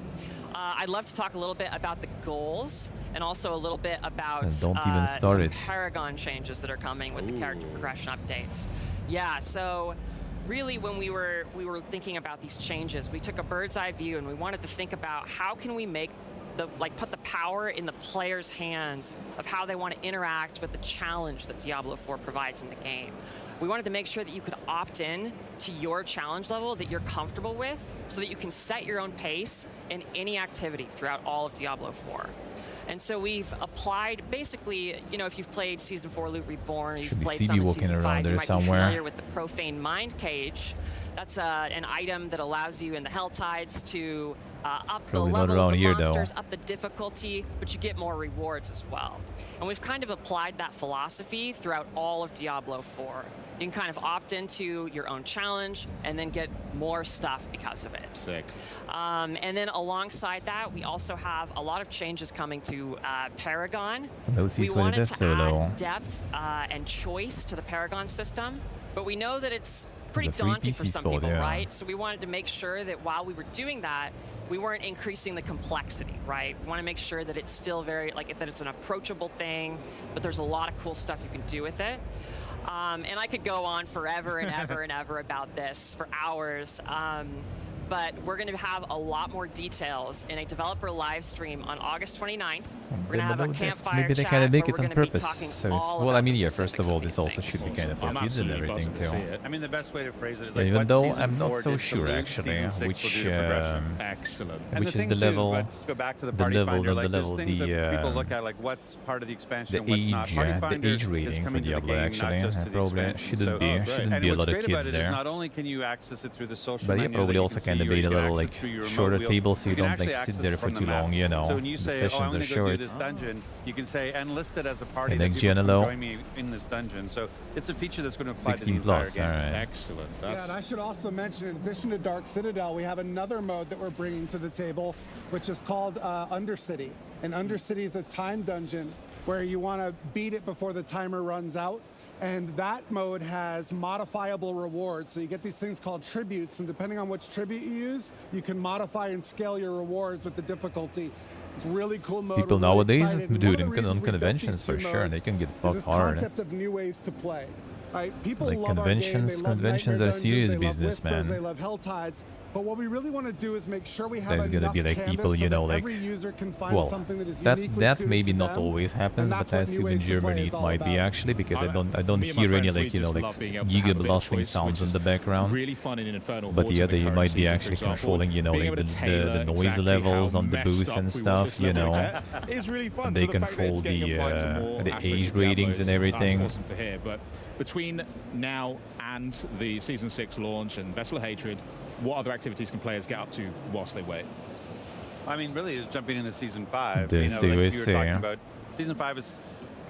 I'd love to talk a little bit about the goals and also a little bit about Don't even start some it. Paragon changes that are coming with the character progression updates. Yeah, so really when we were thinking about these changes, we took a bird's eye view and we wanted to think about how can we make put the power in the player's hands of how they want to interact with the challenge that Diablo 4 provides in the game. We wanted to make sure that you could opt in to your challenge level that you're comfortable with so that you can set your own pace in any activity throughout all of Diablo 4. And so we've applied, basically, you know, if you've played Season 4 Loot Reborn, or you've played some in Season 5, you might be familiar with the Profane Mind Cage. That's an item that allows you in the Hell Tides to up Probably the not level of around the here, monsters, though. up the difficulty, but you get more rewards as well. And we've kind of applied that philosophy throughout all of Diablo 4. You can kind of opt into your own challenge and then get more stuff because of it. Sick. And then alongside that, we also have a lot of changes coming to Paragon. We wanted to add depth and choice to the Paragon system, but we know that it's pretty daunting for some people, right? So we wanted to make sure that while we were doing that, we weren't increasing the complexity, right? We want to make sure that it's still very, like, that it's an approachable thing, but there's a lot of cool stuff you can do with it. And I could go on forever and ever and ever about this for hours. But we're going to have a lot more details in a developer live stream on August 29th. We're going to have a campfire maybe they chat kind of make where it we're on going to be purpose. talking So it's, all well, I about mean, the yeah, first of specifics all, of this these also things. should be kind of for I'm kids and absolutely everything buzzing to too. see it. I mean, the best way to phrase it is Yeah, like even what though Season I'm not 4 so did to sure Loot, actually Season 6 will which do to progression. Excellent. And which the is thing the too, level, right, just go back to the the Party level, Finder, not like the there's level, things the that people look at, like what's part of the expansion, the what's age, not. Party the Finder age is rating for coming to the Diablo game, actually. not just to the Probably expansion. shouldn't be And a lot what's of great about kids it is there. not only can you access it through the social But yeah, menu probably that you also can kind of see, or made you a can little access like through your remote shorter wheel. table so you can don't actually like sit access there it for from the too map. long, you know. So when you The say, oh, sessions I'm are going to go short. do this dungeon, you can say, and list it as a party And that then people can Genelo. join me in this dungeon. So it's a feature that's going to apply to the 16 entire plus, game. all right. Excellent. Yeah, and I should also mention, in addition to Dark Citadel, we have another mode that we're bringing to the table, which is called Undercity. And Undercity is a time dungeon where you want to beat it before the timer runs out. And that mode has modifiable rewards. So you get these things called tributes, and depending on which tribute you use, you can modify and scale your rewards with the difficulty. It's a really cool mode. People We're really nowadays, excited. And dude, one of the on reasons we built conventions these for two sure, modes they can get is fucked this hard. concept of new ways to play. Right? People Like love our game, conventions, they love conventions Nightmare are Dungeons, serious they love business, Whispers, man. They love Hell Tides. But what we really want to do is make sure we have There's gonna enough be like canvas people, so you know, that like, every user can find well, something that is that uniquely maybe suited to not them. always happens, And but that's what I New assume in Ways to Play Germany is it all might be about. actually, because I don't Me and my hear any friends, like, we you know, just like love being able to have a giga bit of blasting choice, sounds which in the is background. really fun in Infernal But Hordes yeah, in the they current might be season, for actually example. controlling, you know, Being like able to tailor the noise exactly levels how on the messed booths up and we want stuff, this you level to know. get is really fun. And So they the fact that it's control getting applied to more the aspects age of Diablo ratings and is- everything. That's awesome to hear. But between now and the Season 6 launch and Vessel of Hatred, what other activities can players get up to whilst they wait? I mean, really, it's jumping into Season 5. They You know, say like we you were say, talking yeah. about, Season 5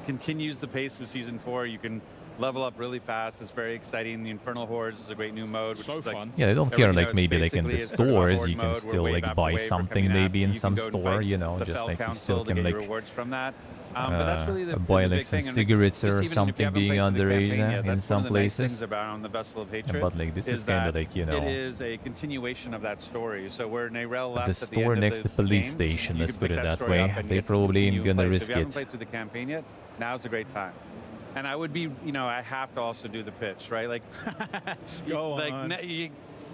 continues the pace of Season 4. You can level up really fast. It's very exciting. The Infernal Hordes is a great new mode. Which is like, fun. Yeah, they don't care, you know, like, maybe like in the basically it's sort of a stores horde you can mode still where wave like after buy wave are something coming at maybe you. in You can some go and store, fight you know, the just Fell like you Council still to can get like your rewards from that. But that's really the buy big like some thing. And cigarettes just or even if you something haven't being played through the underage campaign yet, in that's some one of the nice places. things about on the Vessel of Hatred But like this is that kind of like, you know, it is a continuation of that story. So where Nayrel the left at the store end next of to the police game, station, you let's can put pick it that that story up way. and They get to probably continue ain't gonna play. So risk if you haven't it. played through the campaign yet, now's a great time. And I would be, you know, I have to also do the pitch, right? Like, Go like on.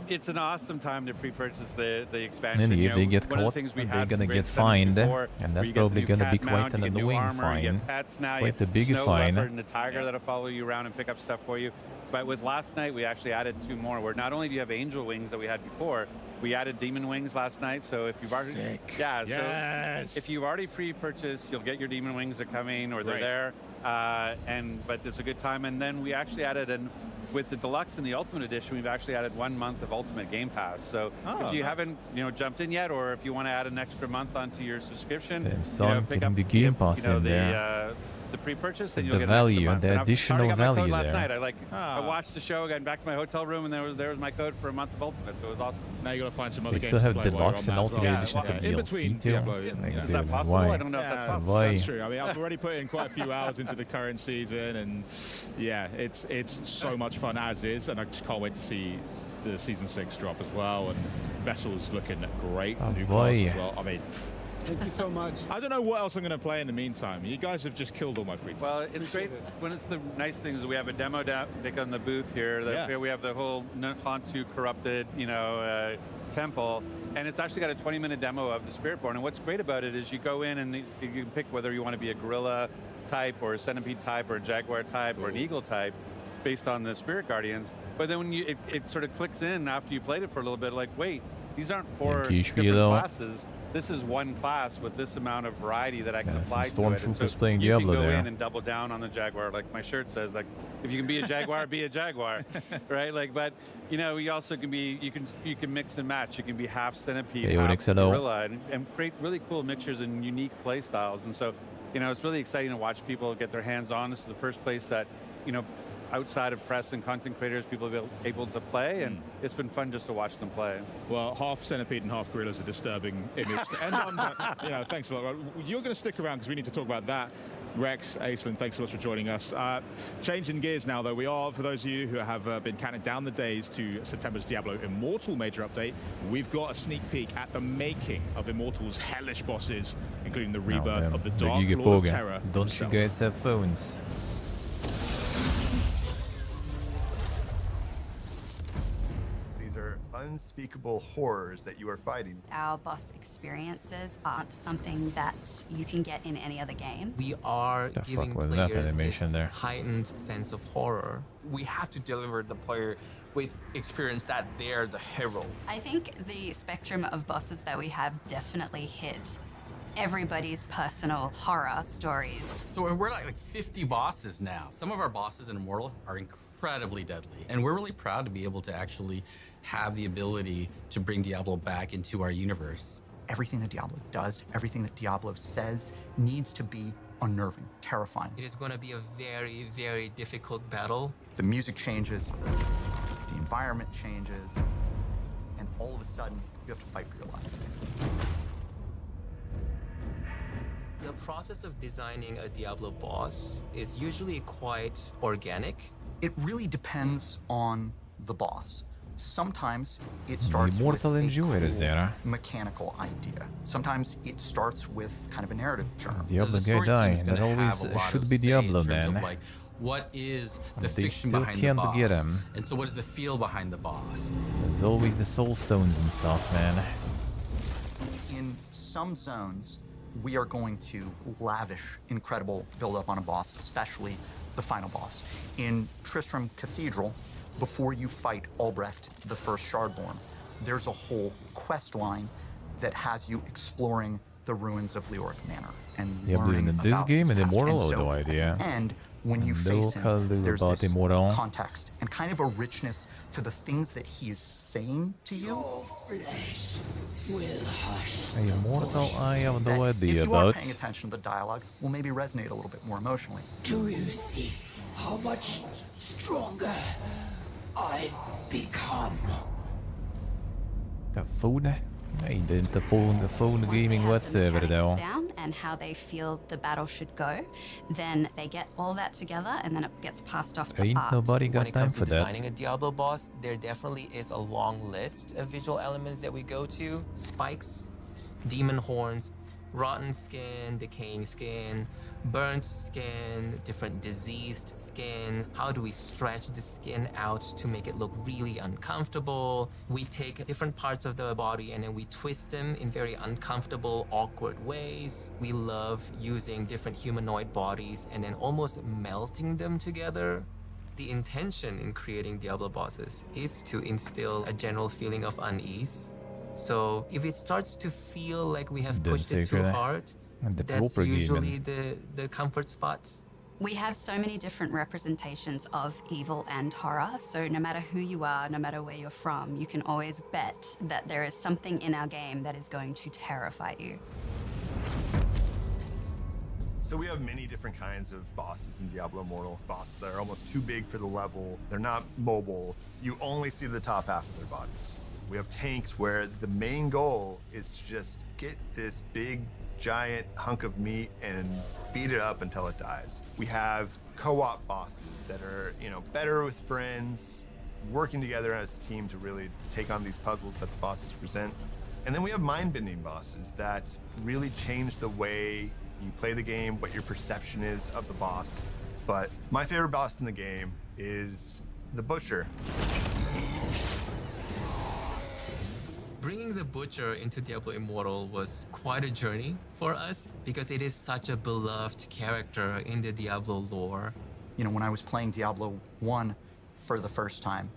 It's an awesome time to pre-purchase the expansion. And if they get caught, they're gonna get fined, and that's probably gonna be quite an annoying fine. Quite a big fine. And the tiger that'll follow you around and pick up stuff for you. But with last night, we actually added 2 more. Where not only do you have angel wings that we had before, we added demon wings last night. So if you've already, so if you've already pre-purchased, you'll get your demon wings. They're coming or they're there. But it's a good time. And then we actually added with the deluxe and the ultimate edition, we've actually added 1 month of ultimate game pass. So if you haven't jumped in yet, or if you want to add an extra month onto your subscription, pick up the game pass in there. The pre-purchase, and you'll the get value, an the additional value last there. night. I watched the show, got back to my hotel room, and there was my code for a month of ultimate. So it was awesome. Now you got to find some other they games. Still have deluxe and ultimate edition for DLC too. Is that possible? Why? I don't know if that's possible. Why? That's true. I mean, I've already put in quite a few hours into the current season, and yeah, it's so much fun as is, and I just can't wait to see the season 6 drop as well. And Vessel's looking great. New class as well. I mean. Thank you so much. I don't know what else I'm going to play in the meantime. You guys have just killed all my free time. Well, it's great. When it's the nice thing is we have a demo deck on the booth here. Here we have the whole Hantu corrupted, temple, and it's actually got a 20-minute demo of the Spiritborn. And what's great about it is you go in and you can pick whether you want to be a gorilla type or a centipede type or a jaguar type or an eagle type based on the Spirit Guardians. But then when it sort of clicks in after you played it for a little bit, like, wait, these aren't 4 different classes. This is one class with this amount of variety that I can apply to it. Stormtroopers so playing you Diablo can go there. in and double down on the Jaguar, like my shirt says. Like, if you can be a Jaguar, be a Jaguar, right? Like, but you also can be. You can mix and match. You can be half centipede, half gorilla, and create really cool mixtures and unique play styles. And so, it's really exciting to watch people get their hands on. This is the first place that, outside of press and content creators, people have been able to play, and it's been fun just to watch them play. Well, half centipede and half gorilla is a disturbing image to end on, but, thanks a lot. You're going to stick around because we need to talk about that. Rex, Aislinn, thanks so much for joining us. Changing gears now, though, we are, for those of you who have been counting down the days to September's Diablo Immortal major update, we've got a sneak peek at the making of Immortal's hellish bosses, including the rebirth of the Dark Lord of Terror. Don't you guys have phones? Unspeakable horrors that you are fighting. Our boss experiences aren't something that you can get in any other game. We are giving players this heightened sense of horror. We have to deliver the player with experience that they're the hero. I think the spectrum of bosses that we have definitely hit everybody's personal horror stories. So we're like 50 bosses now. Some of our bosses in Immortal are incredibly deadly, and we're really proud to be able to actually have the ability to bring Diablo back into our universe. Everything that Diablo does, everything that Diablo says needs to be unnerving, terrifying. It is going to be a very, very difficult battle. The music changes, the environment changes, and all of a sudden, you have to fight for your life. The process of designing a Diablo boss is usually quite organic. It really depends on the boss. Sometimes it starts with a mechanical idea. Sometimes it starts with kind of a narrative charm. Diablo guy died. That always should be Diablo, man. Like, what is the fiction behind the boss? Get him. And so what is the feel behind the boss? There's always the soul stones and stuff, man. In some zones, we are going to lavish incredible build-up on a boss, especially the final boss. In Tristram Cathedral, before you fight Albrecht, the first Shardborn, there's a whole quest line that has you exploring the ruins of Leoric Manor and learning about this game and Immortal, and so no idea. At the end, when you face him, there's this context and kind of a richness to the things that he is saying to you. Immortal, I have no idea about. If you are paying attention to the dialogue, will maybe resonate a little bit more emotionally. Do you see how much stronger I become? The phone? Nej, det är inte på phone gaming whatsoever though. Down and how they feel the battle should go, then they get all that together and then it gets passed off to art. Nobody got when it time comes to for that. designing a Diablo boss, there definitely is a long list of visual elements that we go to. Spikes, demon horns, rotten skin, decaying skin, burnt skin, different diseased skin. How do we stretch the skin out to make it look really uncomfortable? We take different parts of the body and then we twist them in very uncomfortable, awkward ways. We love using different humanoid bodies and then almost melting them together. The intention in creating Diablo bosses is to instill a general feeling of unease. So if it starts to feel like we have pushed it too hard, that's usually the comfort spots. We have so many different representations of evil and horror, so no matter who you are, no matter where you're from, you can always bet that there is something in our game that is going to terrify you. So we have many different kinds of bosses in Diablo Immortal. Bosses that are almost too big for the level. They're not mobile. You only see the top half of their bodies. We have tanks where the main goal is to just get this big, giant hunk of meat and beat it up until it dies. We have co-op bosses that are, better with friends, working together as a team to really take on these puzzles that the bosses present. And then we have mind-bending bosses that really change the way you play the game, what your perception is of the boss. But my favorite boss in the game is the Butcher. Bringing the Butcher into Diablo Immortal was quite a journey for us because it is such a beloved character in the Diablo lore. When I was playing Diablo 1 for the first time,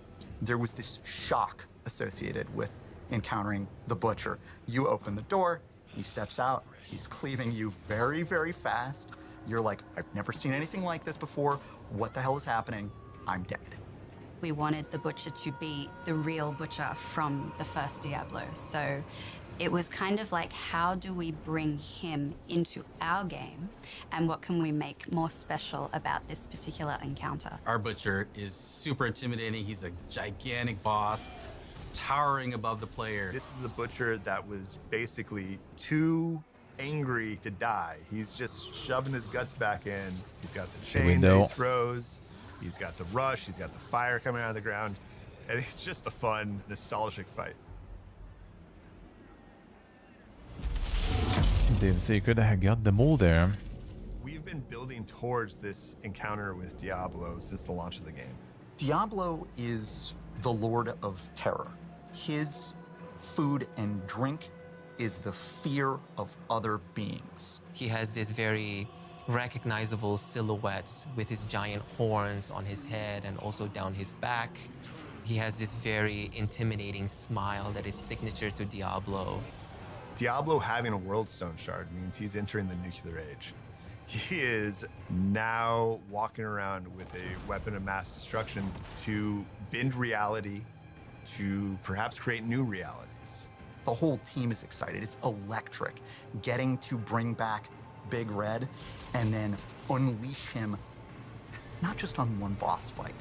there was this shock associated with encountering the Butcher. You open the door, he steps out, he's cleaving you very, very fast. You're like, I've never seen anything like this before. What the hell is happening? I'm dead. We wanted the Butcher to be the real Butcher from the first Diablo. So it was kind of like, how do we bring him into our game? And what can we make more special about this particular encounter? Our Butcher is super intimidating. He's a gigantic boss, towering above the player. This is a Butcher that was basically too angry to die. He's just shoving his guts back in. He's got the chain that he throws. He's got the rush. He's got the fire coming out of the ground. And it's just a fun, nostalgic fight. Didn't see you could have got them all there. We've been building towards this encounter with Diablo since the launch of the game. Diablo is the Lord of Terror. His food and drink is the fear of other beings. He has this very recognizable silhouettes with his giant horns on his head and also down his back. He has this very intimidating smile that is signature to Diablo. Diablo having a World Stone Shard means he's entering the nuclear age. He is now walking around with a weapon of mass destruction to bend reality, to perhaps create new realities. The whole team is excited. It's electric. Getting to bring back Big Red and then unleash him not just on one boss fight,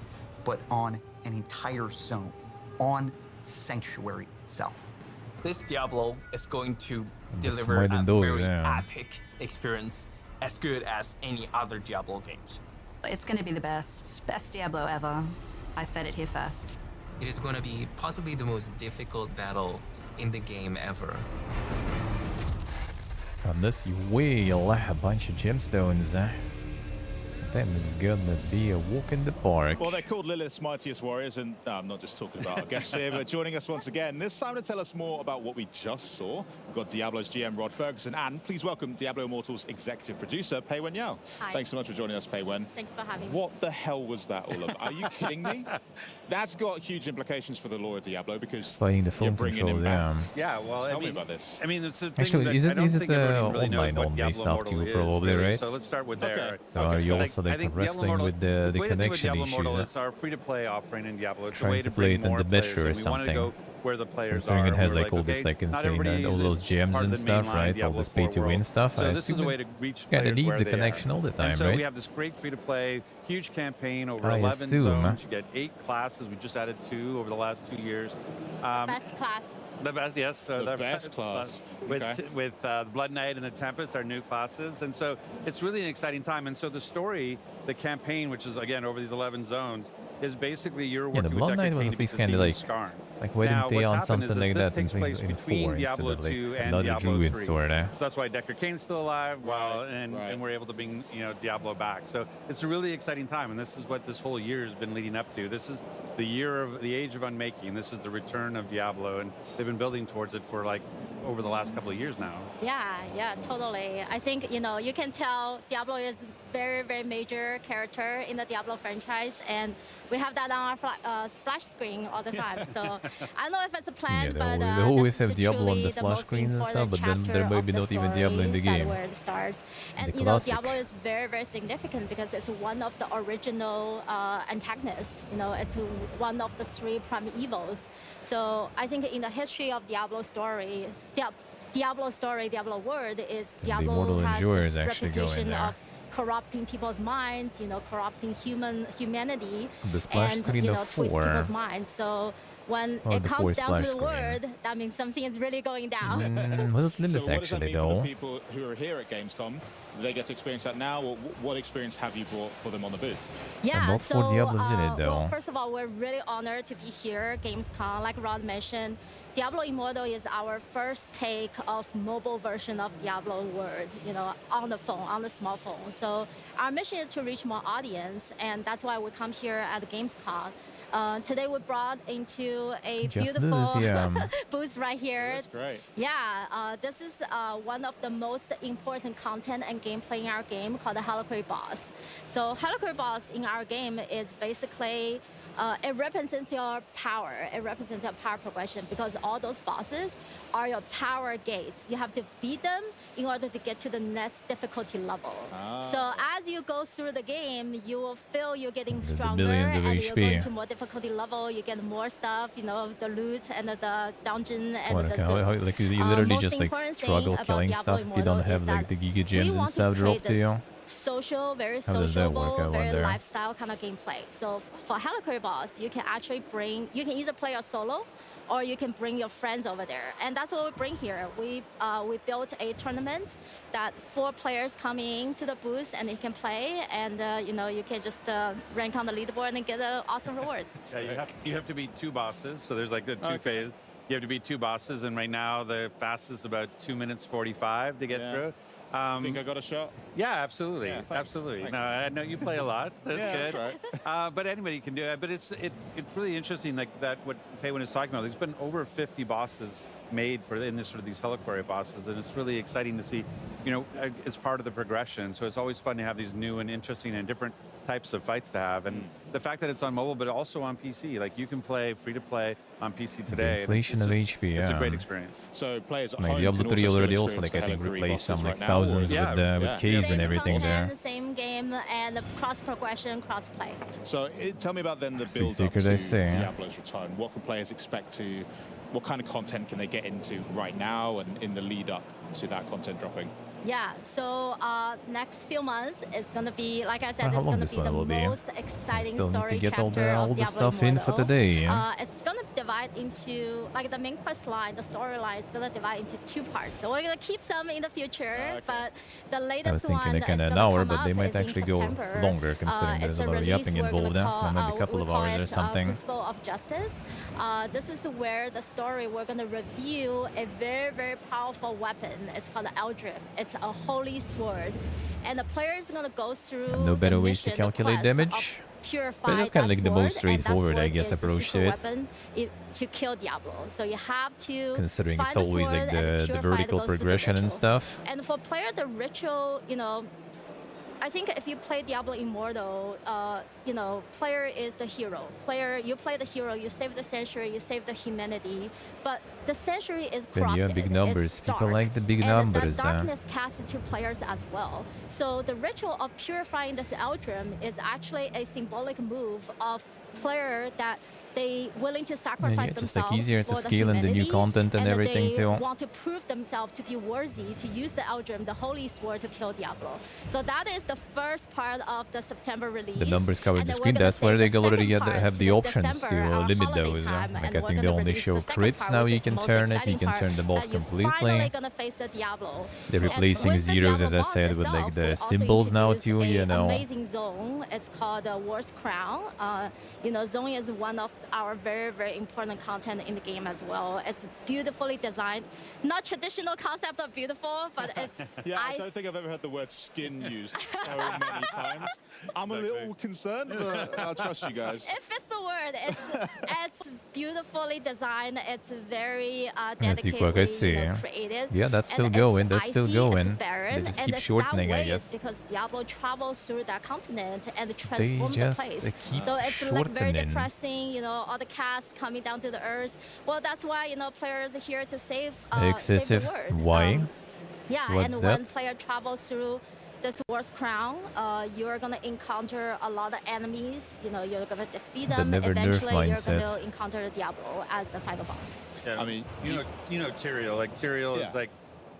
but on an entire zone, on Sanctuary itself. This Diablo is going to deliver a very epic experience, as good as any other Diablo games. It's going to be the best Diablo ever. I said it here first. It is going to be possibly the most difficult battle in the game ever. Unless you will a bunch of gemstones, then it's gonna be a walk in the park. Well, they're called Lilith's Mightiest Warriors, and I'm not just talking about our guests here, but joining us once again, this time to tell us more about what we just saw. We've got Diablo's GM, Rod Ferguson, and please welcome Diablo Immortal's executive producer, Pei Wen Yao. Hi. Thanks so much for joining us, Pei Wen. Thanks for having me. What the hell was that all about? Are you kidding me? That's got huge implications for the lore of Diablo, because Playing the film you're bringing control, him back. Yeah, well, Tell me about this. I mean, it's a thing Actually, that is I it don't think the everybody really knows online what only Diablo stuff Immortal too, is, probably, really. right? So let's start with there. So are you also like think wrestling Diablo with the way to think connection Diablo issues? Immortal, it's our free-to-play offering in Diablo. It's a Trying way to to play bring it in more the players Metro in. or We want to something. go where the players Considering are. it has We're like all this okay, like not insane everybody all is those gems part of and the stuff, mainline right? All Diablo this 4 pay to win world. stuff. So I this is assume a way it to reach kind of players needs where a they connection are. all the time, And so right? we have this great free-to-play, huge campaign over I 11 assume. zones. You get 8 classes. We just added 2 over the last 2 years. Best class. The best, yes. So The best class. With, Okay. with the Blood Knight and the Tempest, our new classes. And so it's really an exciting time. And so the story, the campaign, which is, again, over these 11 zones, is basically you're Yeah, the working Blood with Knight Deckard was Cain at to beat least this kind of demon like, Skarn. why Now, didn't they on what's happened something is like this that takes place in between 4 instead Diablo of like 2 and another Diablo druid 3. sword, eh? So that's why Deckard Cain's still alive, and we're able to bring Diablo back. So it's a really exciting time, and this is what this whole year has been leading up to. This is the year of the Age of Unmaking. This is the return of Diablo, and they've been building towards it for like over the last couple of years now. Yeah, totally. I think you can tell Diablo is very, very major character in the Diablo franchise, and we have that on our splash screen all the time. So I don't know if it's a plan, but they always have Diablo on the splash screen and stuff, but then there might be not even Diablo in the game. Where it starts, and Diablo is very, very significant because it's one of the original antagonists. It's one of the 3 prime evils. So I think in the history of Diablo story, Diablo world is Diablo has this reputation of corrupting people's minds, corrupting humanity, the splash and screen of twist 4. people's minds. So when it comes down to the word, that means something is really going down. Well, Lilith so what actually, does that mean for though. the people who are here at Gamescom? Do they get to experience that now, or what experience have you brought for them on the booth? Yeah, not so for Diablo's in it, though. well, first of all, we're really honored to be here, Gamescom. Like Rod mentioned, Diablo Immortal is our first take of mobile version of Diablo World, on the phone, on the smartphone. So our mission is to reach more audience, and that's why we come here at Gamescom. Today we brought into a beautiful booth right here. That's great. Yeah, this is one of the most important content and gameplay in our game called the Heliquary Boss. So Heliquary Boss in our game is basically it represents your power. It represents your power progression because all those bosses are your power gates. You have to beat them in order to get to the next difficulty level. So as you go through the game, you will feel you're getting stronger, and you go into more difficulty level. You get more stuff, the loot and the dungeon and the you literally just like struggle killing stuff if you don't have like the Giga Gems and stuff dropped to you. Social, very sociable, very lifestyle kind of gameplay. So for Heliquary Boss, you can actually you can either play a solo, or you can bring your friends over there. And that's what we bring here. We built a tournament that 4 players come in to the booth and they can play, and you can just rank on the leaderboard and get awesome rewards. Yeah, you have to beat 2 bosses, so there's like the 2 phases. You have to beat 2 bosses, and right now the fastest is about 2 minutes 45 to get through. Think I got a shot? Yeah, absolutely. Yeah, absolutely. Thanks. No, I know you play a lot. That's yeah, good. That's right. But anybody can do it. But it's really interesting, like that what Paywan is talking about. There's been over 50 bosses made in this sort of these Heliquary bosses, and it's really exciting to see. It's part of the progression. So it's always fun to have these new and interesting and different types of fights to have. And the fact that it's on mobile, but also on PC. Like you can play free to play on PC today. The inflation of HP, It's a great experience. So players at like home Diablo can 3 also already still also like I think experience replaced some like right now, thousands with keys and everything there. The same game and cross progression, cross play. So tell me about then the That's the build up secret to I say. Diablo's return. What can players expect to? What kind of content can they get into right now and in the lead up to that content dropping? Yeah, so next few months is gonna be, like I said, it's gonna be the most exciting still story need to get chapter all the Diablo stuff in for Immortal. today. It's gonna divide into, like the main quest line, the storyline is gonna divide into 2 parts. So we're gonna keep some in the future, but the latest I was thinking like an hour, but they might actually go longer considering there's a lot of yapping involved there. Maybe a couple of hours or something. Crucible of Justice. This is where the story, we're gonna review a very, very powerful weapon. It's called the Eldrim. It's a holy sword, and the player is gonna go through no better ways to calculate damage. But that's kind of like the most straightforward, I guess, approach to it. To kill Diablo, so you have to. Considering it's always like the vertical progression and stuff. And for player, the ritual, I think if you play Diablo Immortal, player is the hero. You play the hero, you save the sanctuary, you save the humanity, but the sanctuary is corrupted. When you have big numbers, people like the big numbers. And darkness casts into players as well. So the ritual of purifying this Eldrim is actually a symbolic move of player that they willing to sacrifice just themselves like easier to for the scale in the new humanity, content and everything they too. want to prove themselves to be worthy to use the Eldrim, the holy sword, to kill Diablo. So that is the first part of the September release. The numbers covering the And then screen, we're gonna that's where save they the already second part have to the options December, to our limit holiday those. time, Like and I we're think they gonna only release show the second crits part, now. which You is the can most turn it. You exciting can part, turn them off that you're completely. finally gonna face the Diablo. They're And replacing with the zeros, Diablo as I boss said, with like itself, the we also symbols now introduced too. You an know. amazing zone. It's called the War's Crown. You know, zone is one of our very, very important content in the game as well. It's beautifully designed. Not traditional concept of beautiful, but it's... Yeah, I don't think I've ever heard the word skin used so many times. I'm a little concerned, but I'll trust you guys. It fits the word. It's beautifully designed. It's very I see, Quirk, I see. created. Yeah, that's still And going. it's They're still icy, going. It's barren, They just and keep it's shortening, that I way guess. because Diablo travels through that continent and transforms the just place. keep So it's like very shortening. depressing, you know, all the cast coming down to the earth. Well, that's why, you know, players are here to save Excessive. the world. Why? Yeah, What's and that? when player travels through this War's Crown, you're gonna encounter a lot of enemies. You know, you're gonna defeat The them. never nerf Eventually, you're mindset. gonna encounter the Diablo as the final boss. Yeah, I mean, you know Tyrael. Like Tyrael Yeah. is like,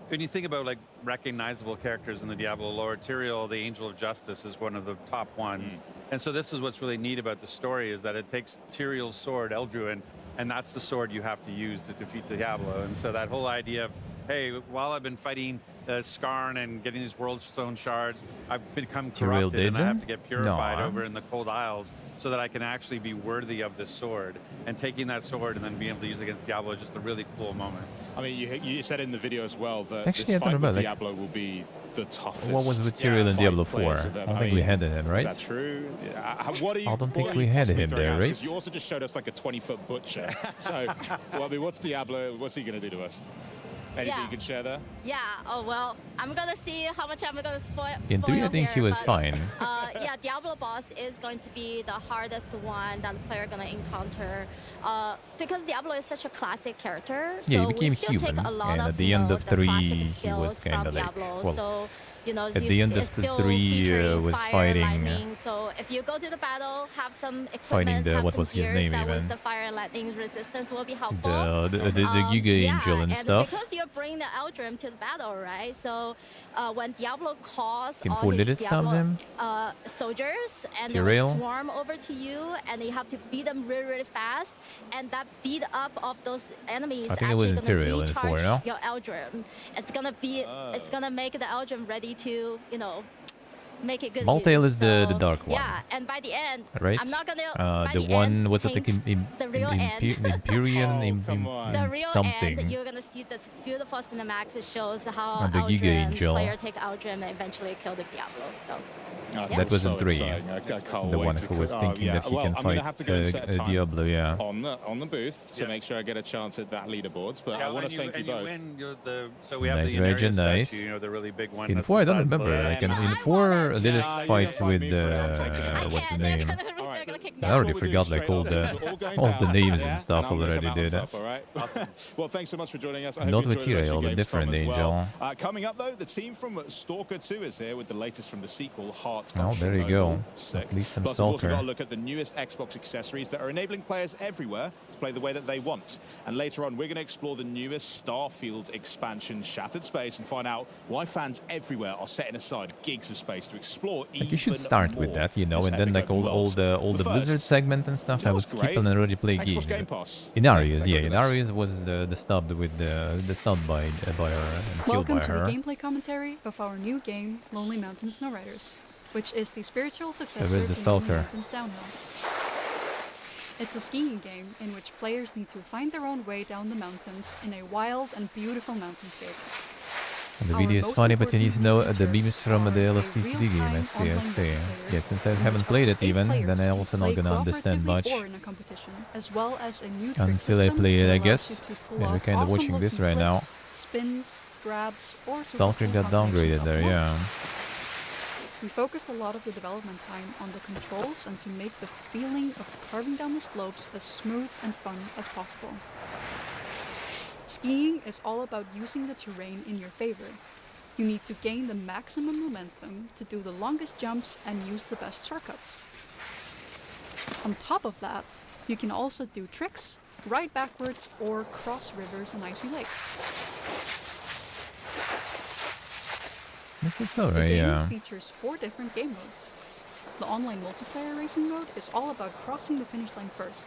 when you think about like recognizable characters in the Diablo lore, Tyrael, the Angel of Justice, is one of the top ones. And so this is what's really neat about the story, is that it takes Tyrael's sword, Eldruin, and that's the sword you have to use to defeat the Diablo. And so that whole idea of, hey, while I've been fighting Skarn and getting these World Stone shards, I've become Tyrael corrupted and I did? have to get purified No. over in the Cold Isles so that I can actually be worthy of this sword. And taking that sword and then being able to use it against Diablo is just a really cool moment. I mean, you said in the video as well that Actually, this I don't fight remember, with like, Diablo will be the toughest. What was with Tyrael in fight Diablo 4? players I have don't ever- think we had it, right? Is that true? What are you, I don't think what are we you had possibly him throwing there, at us? right? 'Cause you also just showed us like a 20-foot butcher. So, well, I mean, what's Diablo? What's he going to do to us? Anything Yeah. you can share there? Yeah. Oh well, I'm gonna see how much I'm gonna spoil. In 3, I think he here, was but, fine. Yeah, Diablo boss is going to be the hardest one that the player gonna encounter, because Diablo is such a classic character. So Yeah, he became we still human, take a lot and of at the end of the 3, classic he skills was kind from of like, Diablo. well, So, you know, at the end of it's the still 3 featuring was fire, fighting, lightning. So if you go to the battle, have some equipment, fighting the- have what some was his gears name that was even? the fire and lightning resistance will be helpful. the Giga Angel and stuff. Because you're bringing the Eldrim to the battle, right? So when Diablo calls Can all 4 his Lidit stop Diablo them? soldiers, and they Tyrael? will swarm over to you, and you have to beat them really, really fast. And that beat up of those enemies I think it actually was gonna Tyrael in 4, recharge no? your Eldrim. It's gonna be, it's gonna make the Eldrim ready to, you know, make it good. Maltail use. is the So, dark one. Yeah, and by the end, Right? I'm not gonna. By the the one, end, what's it, like, paint the real end. Empyrean, The real something. end, you're gonna see this beautiful cinematics. It shows how The Giga Eldrim, Angel. player take Eldrim and eventually kill the Diablo. So. That was in 3. exciting. I can't The wait one to who was co- thinking yeah. that he Well, can I'm gonna fight have to go and set a time Diablo, yeah. on the booth to make sure I get a chance at that leaderboards. But I want to thank you both. So we have Nice, the Virgin, Inaria nice. statue, you know, the really big one. In that's 4, I the don't size of the remember. land. Like in 4, Lilith fights with what's the name? I already forgot like all the names and stuff already, dude. All right. Well, thanks so much for joining us. I Not hope you with enjoyed the rest of Tyrael, but Gamescom different as well. Angel. Coming up though, the team from Stalker 2 is here with the latest from the sequel, Heart Oh, of there you Chernobyl. go. Sick. At least some Plus, we've also Stalker. got a look at the newest Xbox accessories that are enabling players everywhere to play the way that they want. And later on, we're going to explore the newest Starfield expansion, Shattered Space, and find out why fans everywhere are setting aside gigs of space to explore even Like you should start with more that, you know, this and then epic like all open the world. But Blizzard first, segment and stuff, I would what's skip great? and already play Xbox games. Game Pass. Inarius, Yeah, yeah, take a look at Inarius was the stub with the stub by her and killed Welcome by to her. the gameplay commentary of our new game, Lonely Mountain Snowriders, which is the spiritual successor There is the to Lonely Stalker. Mountains Downhill. It's a skiing game in which players need to find their own way down the mountains in a wild and beautiful mountainscape. The Our video is most funny, but you need to know the important beams from the LSPCD game. I see, I see. Yeah, since I haven't played it even, then I also not gonna understand much Or in a competition, as well as a new trick until I system play it, that I allows guess. you to pull Yeah, we're off kind of watching awesome this looking right now. flips, spins, grabs, or Stalker super got cool downgraded combinations there, of them. yeah. We focused a lot of the development time on the controls and to make the feeling of carving down the slopes as smooth and fun as possible. Skiing is all about using the terrain in your favor. You need to gain the maximum momentum to do the longest jumps and use the best shortcuts. On top of that, You can also do tricks, ride backwards, or cross rivers and icy lakes. This looks alright, The game yeah. features 4 different game modes. The online multiplayer racing mode is all about crossing the finish line first.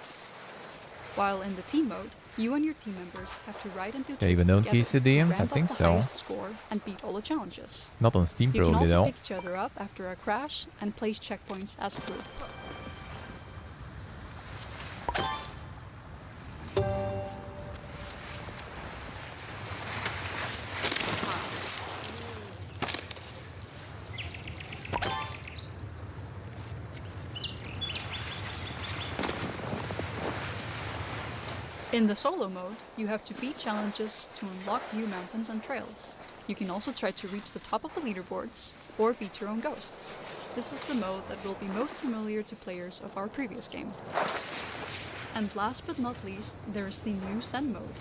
While in the team mode, you and your team members have to ride and do tricks Even though together KCD, to I ramp think up the so. highest score and beat all the challenges. Not on Steam You can probably also though. pick each other up after a crash and place checkpoints as a group. In the solo mode, you have to beat challenges to unlock new mountains and trails. You can also try to reach the top of the leaderboards, or beat your own ghosts. This is the mode that will be most familiar to players of our previous game. And last but not least, there is the new Zen mode.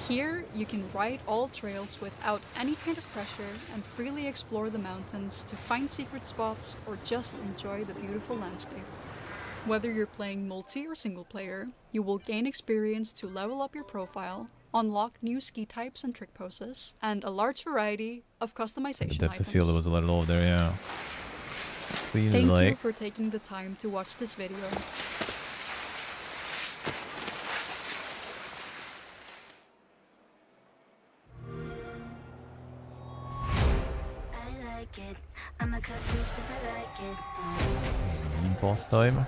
Here, you can ride all trails without any kind of pressure and freely explore the mountains to find secret spots or just enjoy the beautiful landscape. Whether you're playing multi or single player, you will gain experience to level up your profile, unlock new ski types and trick poses, and a large variety of customization The depth of items. field was a little low there, yeah. Please Thank like. you for taking the time to watch this video. Boss time.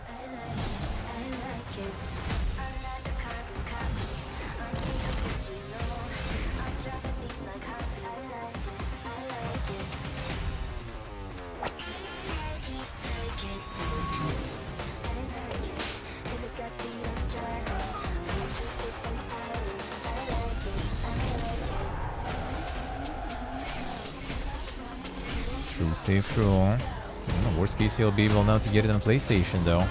True, save, true. Worst case, he'll be able now to get it on PlayStation, though.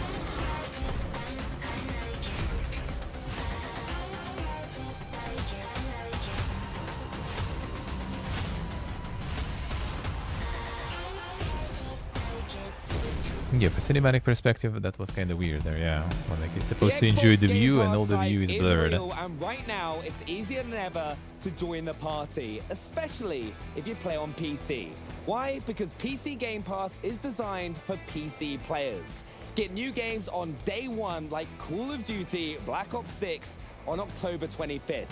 Yeah, for cinematic perspective, that was kind of weird there, yeah. Well, like, you're supposed to enjoy the view, and all the view is blurred. And right now, it's easier than ever to join the party, especially if you play on PC. Why? Because PC Game Pass is designed for PC players. Get new games on day one like Call of Duty Black Ops 6 on October 25th.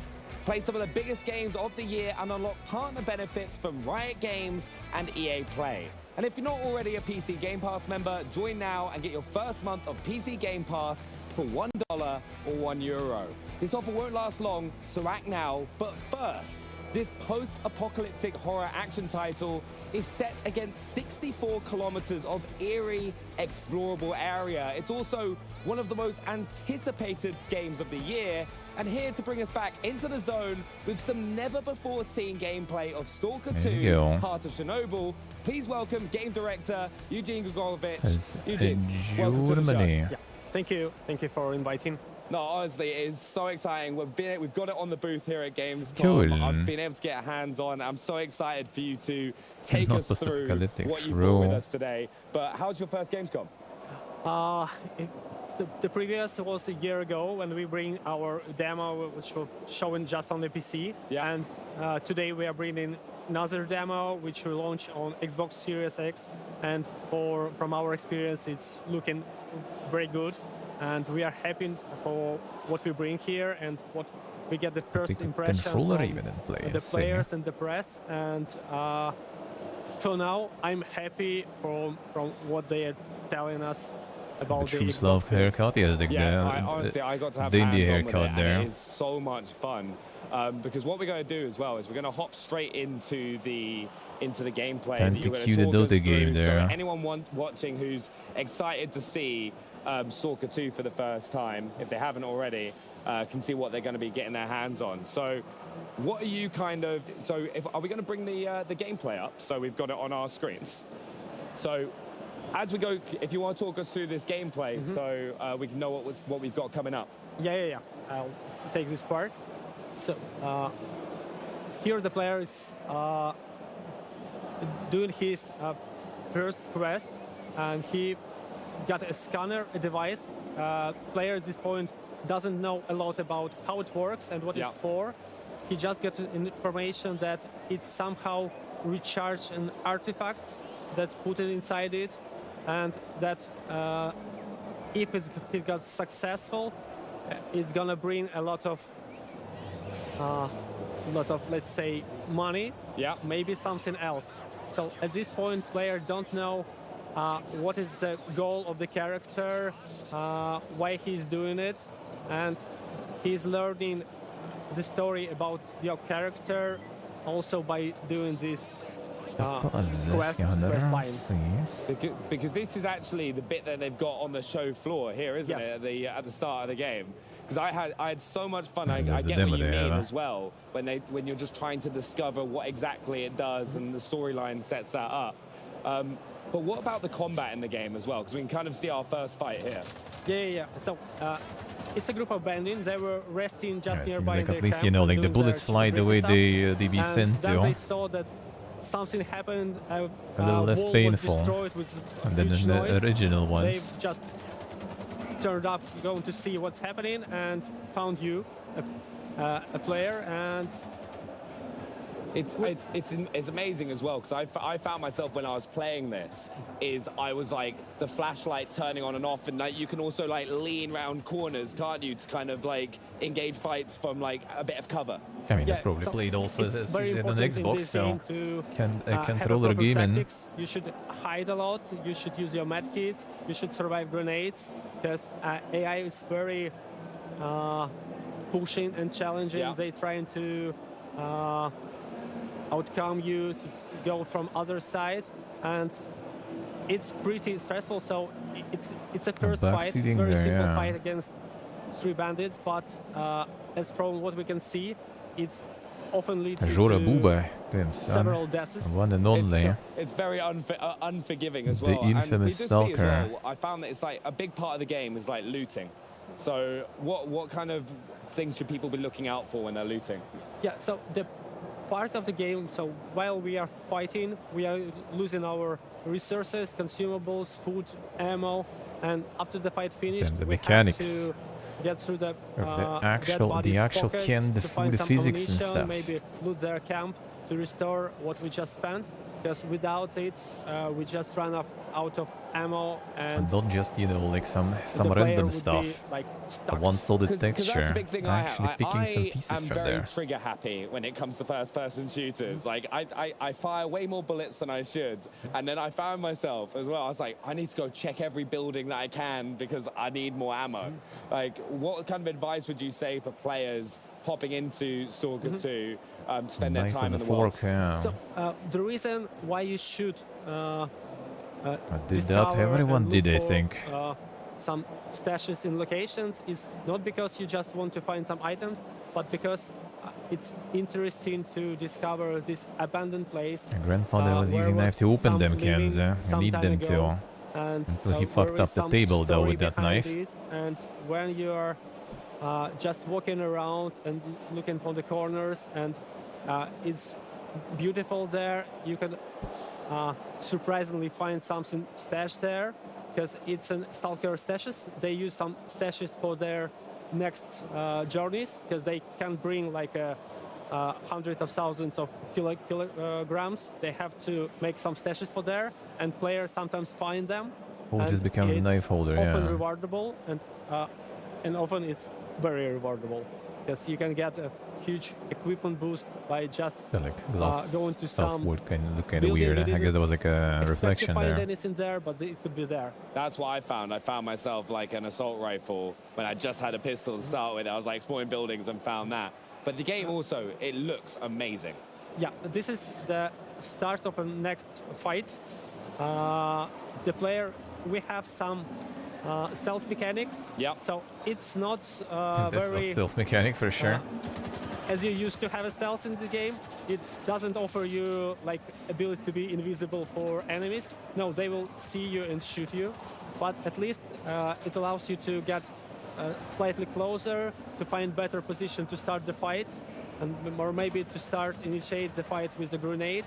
Play some of the biggest games of the year and unlock partner benefits from Riot Games and EA Play. And if you're not already a PC Game Pass member, join now and get your first month of PC Game Pass for $1 or €1. This offer won't last long, so act now. But first, this post-apocalyptic horror action title is set against 64 kilometers of eerie, explorable area. It's also one of the most anticipated games of the year, and here to bring us back into the zone with some never-before-seen gameplay of Stalker 2, Heart of Chernobyl, please welcome game director Eugene Grigorovich. Eugene, welcome to the show. Yeah. Thank you for inviting. No, honestly, it is so exciting. We've got it on the booth here at Gamescom. Cool. I've been able to get hands on. I'm so excited for you to take us through what you've true. brought with us today. But how's your first Gamescom? The previous was a year ago when we bring our demo, which was shown just on the PC. Yeah. And today we are bringing another demo, which we launch on Xbox Series X. And from our experience, it's looking very good. And we are happy for what we bring here and what we get the first impression from the players and the press. And for now, I'm happy from what they are telling us about the true Slav haircut, yeah, like honestly, I got to have the hands indie on haircut with it, there. and it is so much fun. Because what we're going to do as well is we're going to hop straight into the gameplay. Time that to you're going cue the talk us Dota game through. there. So anyone watching who's excited to see Stalker 2 for the first time, if they haven't already, can see what they're going to be getting their hands on. So what are you are we going to bring the gameplay up? So we've got it on our screens. So as we go, if you want to talk us through this gameplay, so we can know what we've got coming up. Yeah. I'll take this part. So here the player is doing his first quest, and he got a scanner, a device. Player at this point doesn't know a lot about how it works and what it's for. He just gets information that it somehow recharge an artifacts that's put it inside it, and that if it got successful, it's gonna bring a lot of let's say money. Maybe something else. So at this point, players don't know what is the goal of the character, why he's doing it, and he's learning the story about your character also by doing this quest line. Because this is actually the bit that they've got on the show floor here, isn't it? At the start of the game. Because I had so much fun. I get what you mean as well when you're just trying to discover what exactly it does, and the storyline sets that up. But what about the combat in the game as well? Because we can kind of see our first fight here. Yeah. So it's a group of bandits. They were resting just nearby like their at least, camp, like the bullets fly the way they be sent then to. they saw that something happened. A little less painful than in the original ones. They just turned up going to see what's happening and found you, a player, and it's amazing as well, because I found myself when I was playing this I was like the flashlight turning on and off, and like you can also like lean round corners, can't you, to kind of like engage fights from like a bit of cover. I mean, that's probably played also this season on Xbox, so can controller game in. You should hide a lot. You should use your medkits. You should survive grenades, because AI is very pushing and challenging. They trying to outcome you, to go from other side, and it's pretty stressful. So it's a first fight. It's very simple fight against 3 bandits, but as from what we can see, it's often leading to several deaths. One and only. It's very unforgiving as well. The infamous stalker. Well, I found that it's like a big part of the game is like looting. So what kind of things should people be looking out for when they're looting? Yeah, so the part of the game, so while we are fighting, we are losing our resources, consumables, food, ammo, and after the fight finished, the we mechanics. have to get through the actual can, the food, the physics and stuff. Maybe loot their camp to restore what we just spent, because without it, we just run out of ammo, and not just like some random stuff. Like a one solid texture. That's the big thing actually picking some I pieces am from very there. trigger happy when it comes to first-person shooters. Like I fire way more bullets than I should, and then I found myself as well. I was like, I need to go check every building that I can because I need more ammo. Like, what kind of advice would you say for players hopping into Stalker 2 to spend their time in the world? So the reason why you should did that? Everyone did, I think. Some stashes in locations is not because you just want to find some items, but because it's interesting to discover this abandoned place. My grandfather was using knife to open them cans. I need them too. Until he fucked up the table though with that knife. And when you are just walking around and looking for the corners, and it's beautiful there, you can surprisingly find something stashed there, because it's an stalker stashes. They use some stashes for their next journeys, because they can bring like hundreds of thousands of kilograms. They have to make some stashes for there, and players sometimes find them. Oh, it just becomes a knife holder, often rewardable, and often it's very rewardable, because you can get a huge equipment boost by just going to some would kind of look kind of weird. I guess there was like a reflection there. there. Anything there, but it could be there. That's what I found. I found myself like an assault rifle when I just had a pistol to start with. I was like exploring buildings and found that. But the game also, it looks amazing. Yeah, this is the start of a next fight. The player, we have some stealth mechanics. Yeah. So it's not That's very a stealth mechanic for sure. As you used to have a stealth in the game, it doesn't offer you like ability to be invisible for enemies. No, they will see you and shoot you. But at least it allows you to get slightly closer, to find better position to start the fight, and or maybe to initiate the fight with a grenade,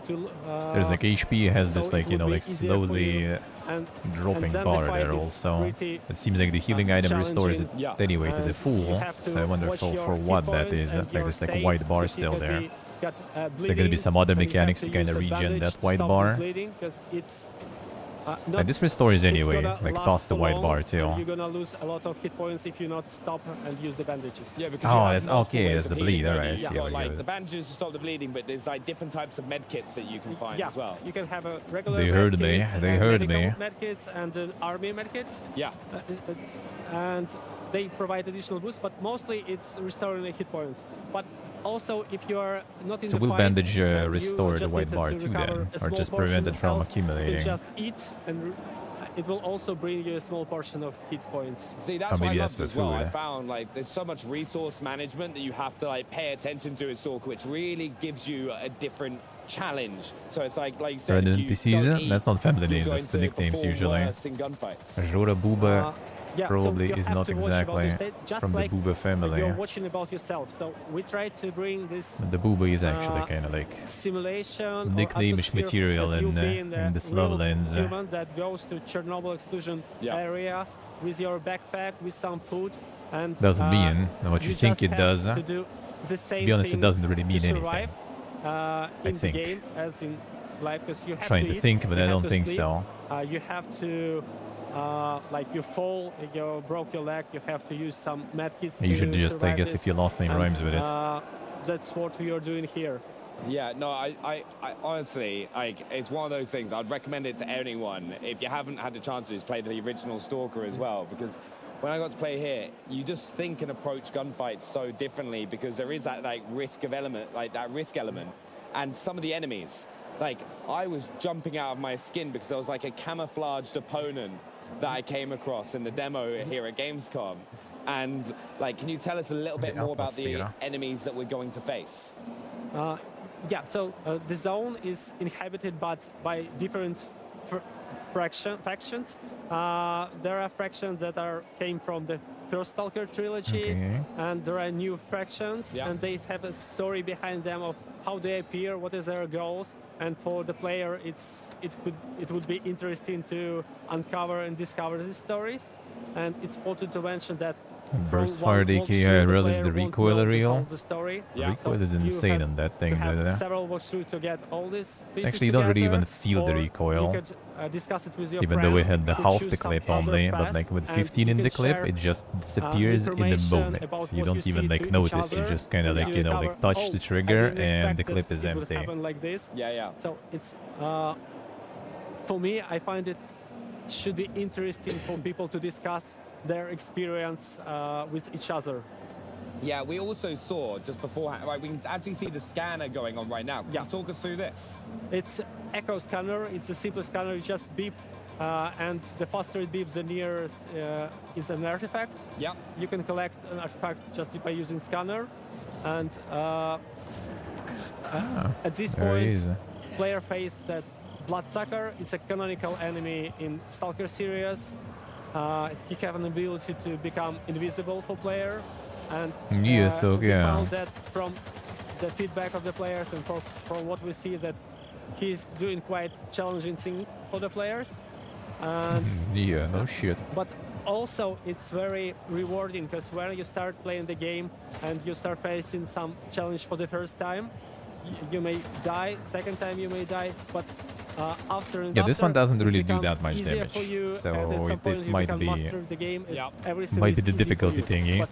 There's like HP has this like, you know, like slowly dropping bar there also. It seems like the healing item restores it anyway to the full. So I wonder for what that is. Like there's like a white bar still there. Is there going to be some other mechanics to kind of regen that white bar? And this restores anyway, like past the white bar too. You're gonna lose a lot of hit points if you not stop and use the bandages. Yeah, because that's okay. That's the bleed. All right, I see. Got, like the bandages to stop the bleeding, but there's like different types of med kits that you can find as well. You can have a regular. They heard me. They heard me. Med kits and an army med kit. Yeah. And they provide additional boosts, but mostly it's restoring the hit points. But also, if you are not in so the will fight, bandage restore the white bar too then, or just prevent it from accumulating? You just eat, and it will also bring you a small portion of hit points. See, that's what I loved as well. I found like there's so much resource management that you have to like pay attention to as Stalker, which really gives you a different challenge. So it's like you said, NPCs, that's not family names, that's the nicknames usually. Jora Booba probably is not exactly from the Booba family. You're watching about yourself, so we try to bring this. But the Booba is actually kind of like simulation, nickname-ish material in the Slavlands. Human that goes to Chernobyl exclusion area with your backpack with some food and doesn't mean what you think it does. To do the same to be honest, it doesn't really mean anything. I think. The game, as in life, because you have trying to think, but I don't think so. You have to. Like you fall, you broke your leg, you have to use some medkits. You should just, I guess, if your last name rhymes with it. That's what we are doing here. Yeah, no, I honestly, like, it's one of those things. I'd recommend it to anyone. If you haven't had the chance to just play the original Stalker as well, because when I got to play here, you just think and approach gunfights so differently because there is that like risk element, and some of the enemies. Like, I was jumping out of my skin because there was like a camouflaged opponent that I came across in the demo here at Gamescom. And, like, can you tell us a little bit more about the enemies that we're going to face? Yeah, so the zone is inhabited by different factions. There are factions that came from the first Stalker trilogy, and there are new factions, and they have a story behind them of how they appear, what is their goals. And for the player, it would be interesting to uncover and discover these stories. And it's important to mention that burst fire DK IRL is the recoil real. The recoil is insane on that thing. Several walkthroughs to get all this. Actually, you don't really even feel the recoil. You could discuss it with your even though we had the half the clip only, but like with 15 in the clip, it just disappears in the moment. You don't even like notice. You just kind of like, you know, like touch the trigger and the clip is empty. Like this. Yeah. So it's for me, I find it should be interesting for people to discuss their experience with each other. Yeah, we also saw just beforehand, right, we can actually see the scanner going on right now. Can you talk us through this? It's echo scanner, it's a simple scanner, you just beep, and the faster it beeps, the nearest is an artifact. Yeah. You can collect an artifact just by using scanner, and at this point, player face that Bloodsucker is a canonical enemy in Stalker series. He has an ability to become invisible for player, and we found that from the feedback of the players and from what we see that he's doing quite challenging thing for the players. And no shit. But also it's very rewarding because when you start playing the game and you start facing some challenge for the first time, you may die, second time you may die, but after this one doesn't really do that much damage, so it might be the difficulty thingy,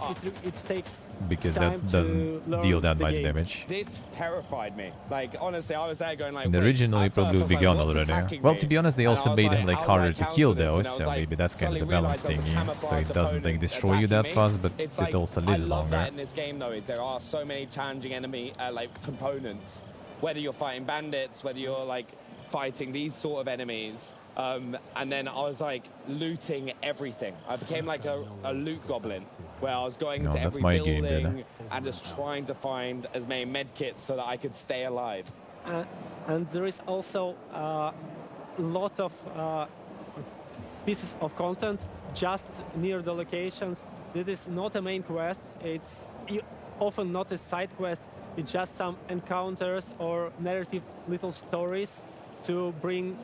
it takes because that doesn't deal that much damage. This terrified me. Like, honestly, I was there going like, and originally probably would be gone already. Well, to be honest, they also made him like harder to kill though, so maybe that's kind of the balance thingy, so it doesn't like destroy you that fast, but it also lives longer. In this game though, there are so many challenging enemy like components, whether you're fighting bandits, whether you're like fighting these sort of enemies, and then I was like looting everything. I became like a loot goblin, where I was going into every building and just trying to find as many med kits so that I could stay alive. And there is also a lot of pieces of content just near the locations. This is not a main quest. It's often not a side quest. It's just some encounters or narrative little stories to bring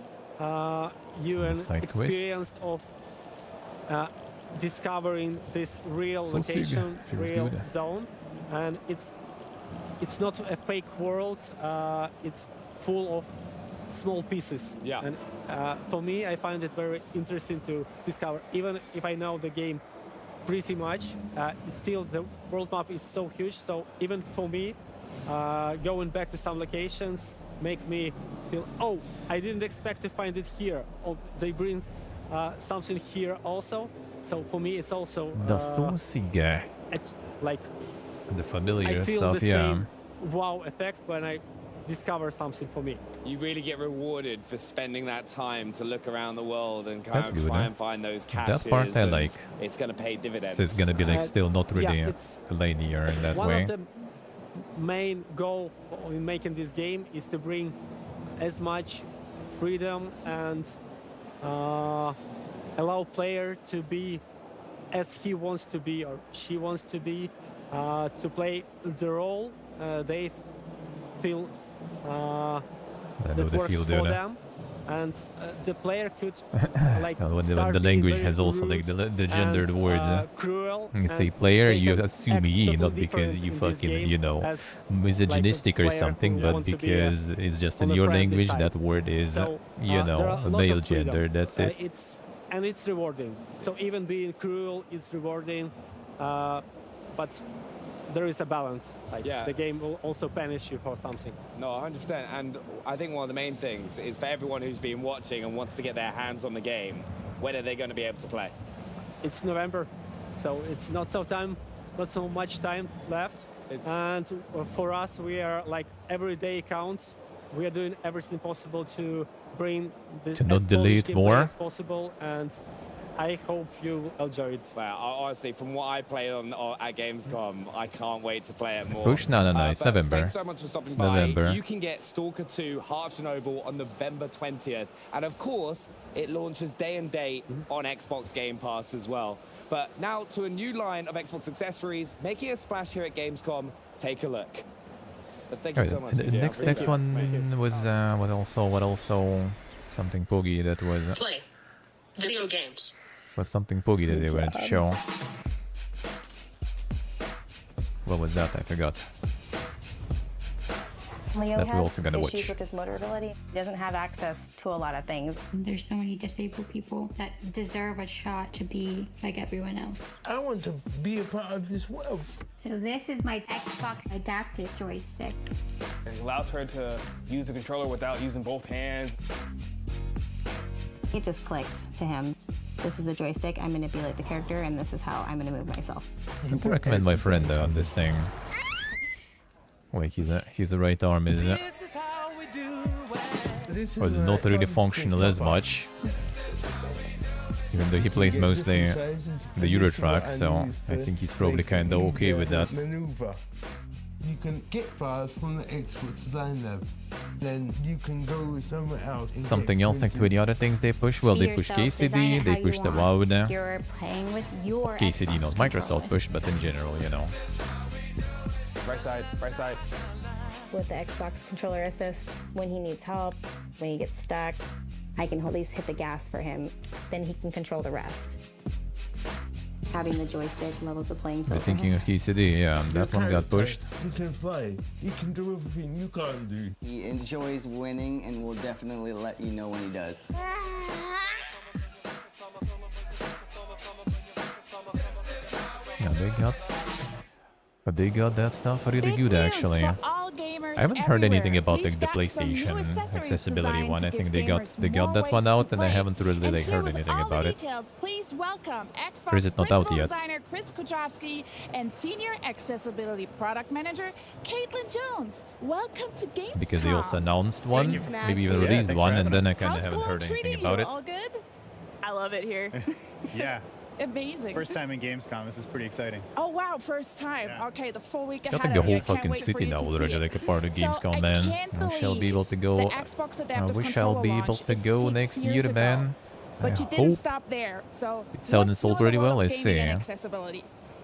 you an experience of discovering this real location, real zone, and it's not a fake world. It's full of small pieces. Yeah. And for me, I find it very interesting to discover. Even if I know the game pretty much, it's still the world map is so huge. So even for me, going back to some locations make me feel, oh, I didn't expect to find it here. Oh, they bring something here also. So for me, it's also like the familiar I feel stuff. the Yeah. same wow effect when I discover something for me. You really get rewarded for spending that time to look around the world and kind of good, try huh? and find those caches. That part I like. It's going to pay dividends. So it's gonna be like still not really it's linear in that one way. of the main goal in making this game is to bring as much freedom and allow player to be as he wants to be or she wants to be, to play the role they feel that works for them, and the player could like when start the being language very has also like rude the gendered and, words. cruel, You say and player, they you can assume act he, totally not because different you in this fucking, game you know, as, misogynistic like, a or player something, who but want to be, because it's just on in the your friendly language side. that word is, So, you there are know, a lot male of freedom. gender. That's it. It's rewarding. So even being cruel is rewarding, but there is a balance. Like the game will also punish you for something. No, 100%. And I think one of the main things is for everyone who's been watching and wants to get their hands on the game, when are they going to be able to play? It's November, so it's not so much time left. And for us, we are like every day counts. We are doing everything possible to bring the To not delay it more? as possible, and I hope you enjoy it. Well, honestly, from what I played on at Gamescom, I can't wait to play it more. Push? No, it's but November. Thanks so much for stopping It's by. November. You can get Stalker 2 Heart of Chernobyl on November 20th. And of course, it launches day and date on Xbox Game Pass as well. But now to a new line of Xbox accessories, making a splash here at Gamescom. Take a look. But thank you so much. The next one was what also something poggy that was video games. Was something poggy that they wanted to show. What was that? I forgot. Leo that we're has also gonna issues watch. with his motor ability. He doesn't have access to a lot of things. There's so many disabled people that deserve a shot to be like everyone else. I want to be a part of this world. So this is my Xbox adaptive joystick. It allows her to use the controller without using both hands. It just clicked to him. This is a joystick, I manipulate the character, and this is how I'm gonna move myself. I have to recommend my friend on this thing. Like his right arm is was not really functional as much. Even though he plays mostly the Euro track, so I think he's probably kinda okay with that. Maneuver. You can get files from the Xbox download. Then you can go somewhere else. and Something get else like 20 other things they push. Well, Be they push yourself, design KCD, it they how you push the want. WoW. You're playing with your KCD, not Xbox Microsoft controller. push, but in general, you know. Right side, right side. With the Xbox controller assist, when he needs help, when he gets stuck, I can at least hit the gas for him. Then he can control the rest. Having the joystick levels the playing But field. thinking of KCD, yeah, that one got pushed. He can fly. He can do everything you can't do. He enjoys winning and will definitely let you know when he does. Yeah, they got that stuff really good actually. I haven't heard anything about like the PlayStation accessibility one. I think they got that one out, and I haven't really like heard anything about it. Please welcome Xbox Or is it not out Principal yet? Designer Chris Kudrowski and Senior Accessibility Product Manager Caitlin Jones. Welcome to Gamescom. Because they also announced one, maybe even released one, and then I kind of haven't heard anything about it. All good? I love it here. Yeah. Amazing. First time in Gamescom. This is pretty exciting. Oh wow, first time. Okay, the full week Got ahead like the of me. whole I can't fucking wait for city you now to see already, it. like a part of So Gamescom, I man. can't I shall be able to go. the Xbox I Adaptive wish I'll be Controller able launch to is go 6 next years year, ago. man. But I you didn't hope stop there. So it sounds what's sold new in pretty the world well. of Let's gaming see. and accessibility?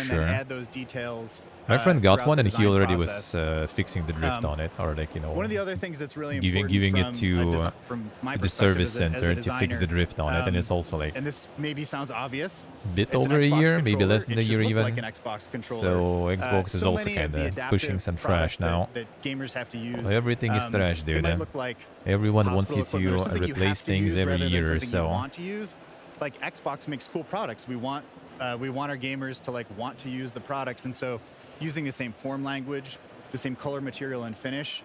and sure. then add those details My friend got throughout one the and he design already process. was fixing the drift on it, or like, you know, One of the other things that's really giving important it from my to the perspective service as a center to designer, fix the drift on it, and it's also like and this maybe sounds obvious. a bit It's an over a Xbox year, maybe controller. less than It a should year look even. like an Xbox controller. So Xbox is so also many of the kind of adaptive pushing some trash products now. that gamers have to use. Everything is trash, they dude. might look like Everyone wants you hospital equipment or to something you have replace to things use every rather than year or something you so. want to use. Like Xbox makes cool products. We want our gamers to like want to use the products, and so using the same form language, the same color, material, and finish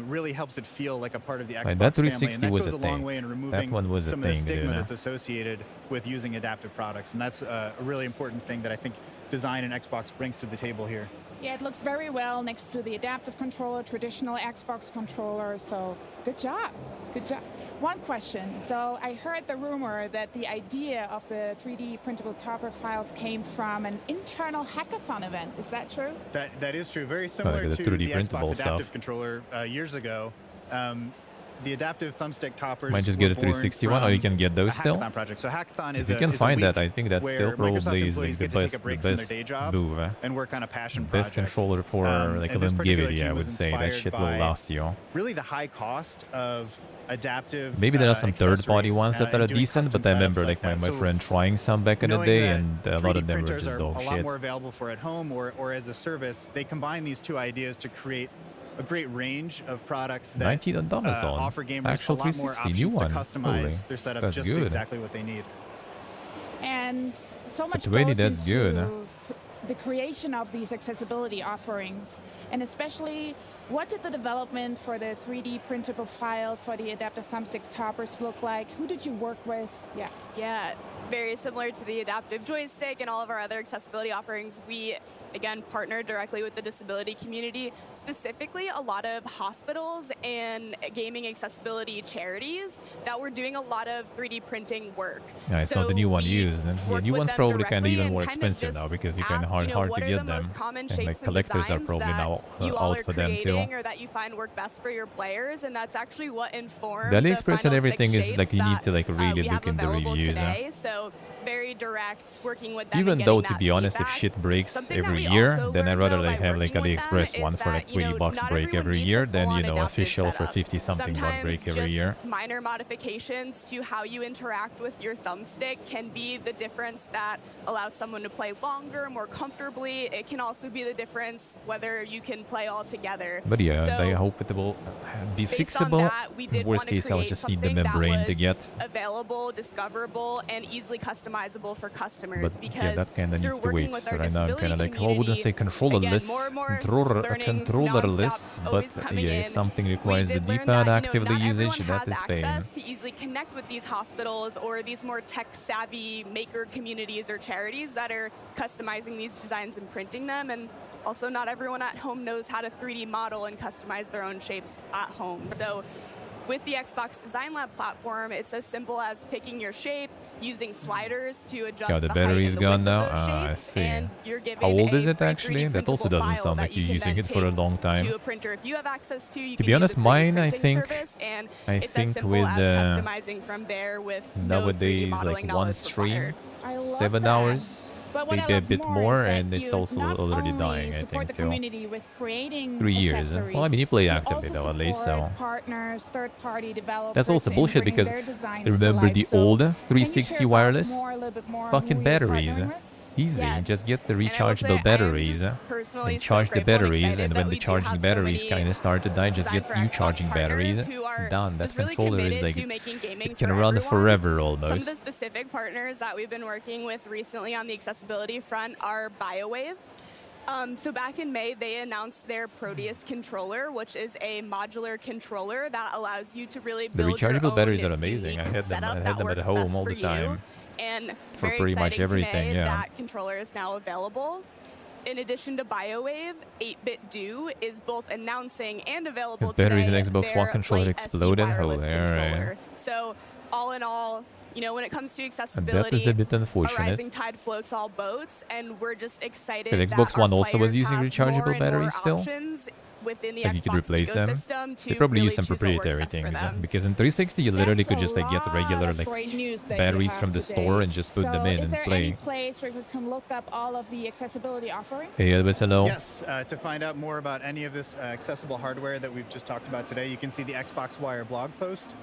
really helps it feel like a part of the Xbox That family, 360 and that was goes a a long thing. way in That removing one was a some of the thing, stigma dude. that's associated with using adaptive products, and that's a really important thing that I think design and Xbox brings to the table here. Yeah, it looks very well next to the adaptive controller, traditional Xbox controller. So good job. Good job. One question. So I heard the rumor that the idea of the 3D printable topper files came from an internal hackathon event. Is that true? That is true. Very similar the to 3D the printable Xbox adaptive stuff. controller years ago. The adaptive thumbstick toppers Might just get a were born 361, or you can get from those a still. hackathon project. So hackathon If is you can is find week that, I think that's where still Microsoft probably is like employees the get to take a best, break from their day job move. and work on a passion Best project. controller for like and this particular longevity, team I was would say. That inspired shit will by last you. Really, the high cost of adaptive. Maybe there are some third-party accessories, ones that and are doing decent, custom but I setups remember like like my that. So friend trying some back in the knowing day, that and a lot 3D of them were printers just are dog a lot shit. more available for at home or as a service. They combine these two ideas to create a great range of products that $19 on Amazon. offer gamers Actual a lot more 360, new options to one. customize Holy, their setup that's just good. to exactly what they need. And so much 20, goes that's into good. the creation of these accessibility offerings, and especially what did the development for the 3D printable files for the adaptive thumbstick toppers look like? Who did you work with? Yeah, very similar to the adaptive joystick and all of our other accessibility offerings. We, again, partner directly with the disability community, specifically a lot of hospitals and gaming accessibility charities that were doing a lot of 3D printing work. Yeah, it's not the new one used. The new one's probably kind of even more expensive now because you kind of hard to get them, and like collectors are probably now out for them too. Or that you find work best for your players, and that's actually what informed The AliExpress and final everything 6 is like you shapes need to like that, really we look have in the available reviews. today. So very direct, working with them. Even and though, getting to be that honest, if feedback. shit breaks Something that every we year, also then I'd learned, rather though, like by have like working with them AliExpress is one for that, like you know, $20 not break everyone every needs year, a than, you full-on know, adaptive official for setup. 50 something one Sometimes break every just year. minor modifications to how you interact with your thumbstick can be the difference that allows someone to play longer, more comfortably. It can also be the difference whether you can play all together. But yeah, So I hope it will be based on fixable. that, we did Worst want to case, I'll create just need the something that membrane to was get. available, discoverable, and easily customizable for customers. But because yeah, that kind of through needs to working wait. with So our right now I'm kind of like, well, I wouldn't say controllerless, controllerless, but yeah, if something requires the D-pad actively usage, that is pain. Access to easily connect with these hospitals or these more tech-savvy maker communities or charities that are customizing these designs and printing them. And also, not everyone at home knows how to 3D model and customize their own shapes at home. So with the Xbox Design Lab platform, it's as simple as picking your shape, using sliders to adjust Yeah, the height battery's and the gone width now. of those I shapes, see. and you're given How old is a it free actually? 3D That also printable doesn't file sound that like you're you can using then it for a take long time. to a printer if you have access to. You To can be use honest, a 3D mine, I printing think, service, and I it's as think simple with as customizing from there with no 3D nowadays modeling like one knowledge stream, required. I love 7 that. hours, But what I maybe a love bit more more, is that and it's you also not already only dying, I support think, the too. community with creating 3 years. Well, I mean, you play you actively also though, at least, so. support partners, third-party developers. That's also in bullshit bringing because their designs remember to the life. So old can you 360 share wireless? a little bit more Fucking who you're batteries. partnering with? Easy, Yes. just get the And I will say, rechargeable I am batteries personally and charge so the grateful and batteries, excited and that when we the do charging have so batteries many kind of start to die, just Design get for new Xbox charging batteries. partners who are Done. That just really controller is committed like, to making gaming it can for run everyone. forever Some of the almost. specific partners that we've been working with recently on the accessibility front are BioWave. So back in May, they announced their Proteus controller, which is a modular controller that allows you to really The build your rechargeable own batteries are amazing. I unique had them setup at that home works all best the for you. time. And For very pretty much exciting everything, today, yeah. that controller is now available. In addition to BioWave, 8-Bit Do is both announcing and available The batteries in today Xbox their One controller Light SC exploded? wireless Oh, alright. controller. So all in all, you know, when it comes to accessibility, is a bit a unfortunate. rising tide floats all boats, and we're just excited The that Xbox our One also was players using have rechargeable more and more batteries still? options within the like you could Xbox replace them. ecosystem to They probably really use some choose what works proprietary best for things them. because in 360 you literally could just like get the regular like Great news that you batteries have from the today. store and just put them in is and there play. any place where we can look up all of the accessibility offerings? Hey, Elvis, hello. Yes, to find out more about any of this accessible hardware that we've just talked about today, you can see the Xbox Wire blog post.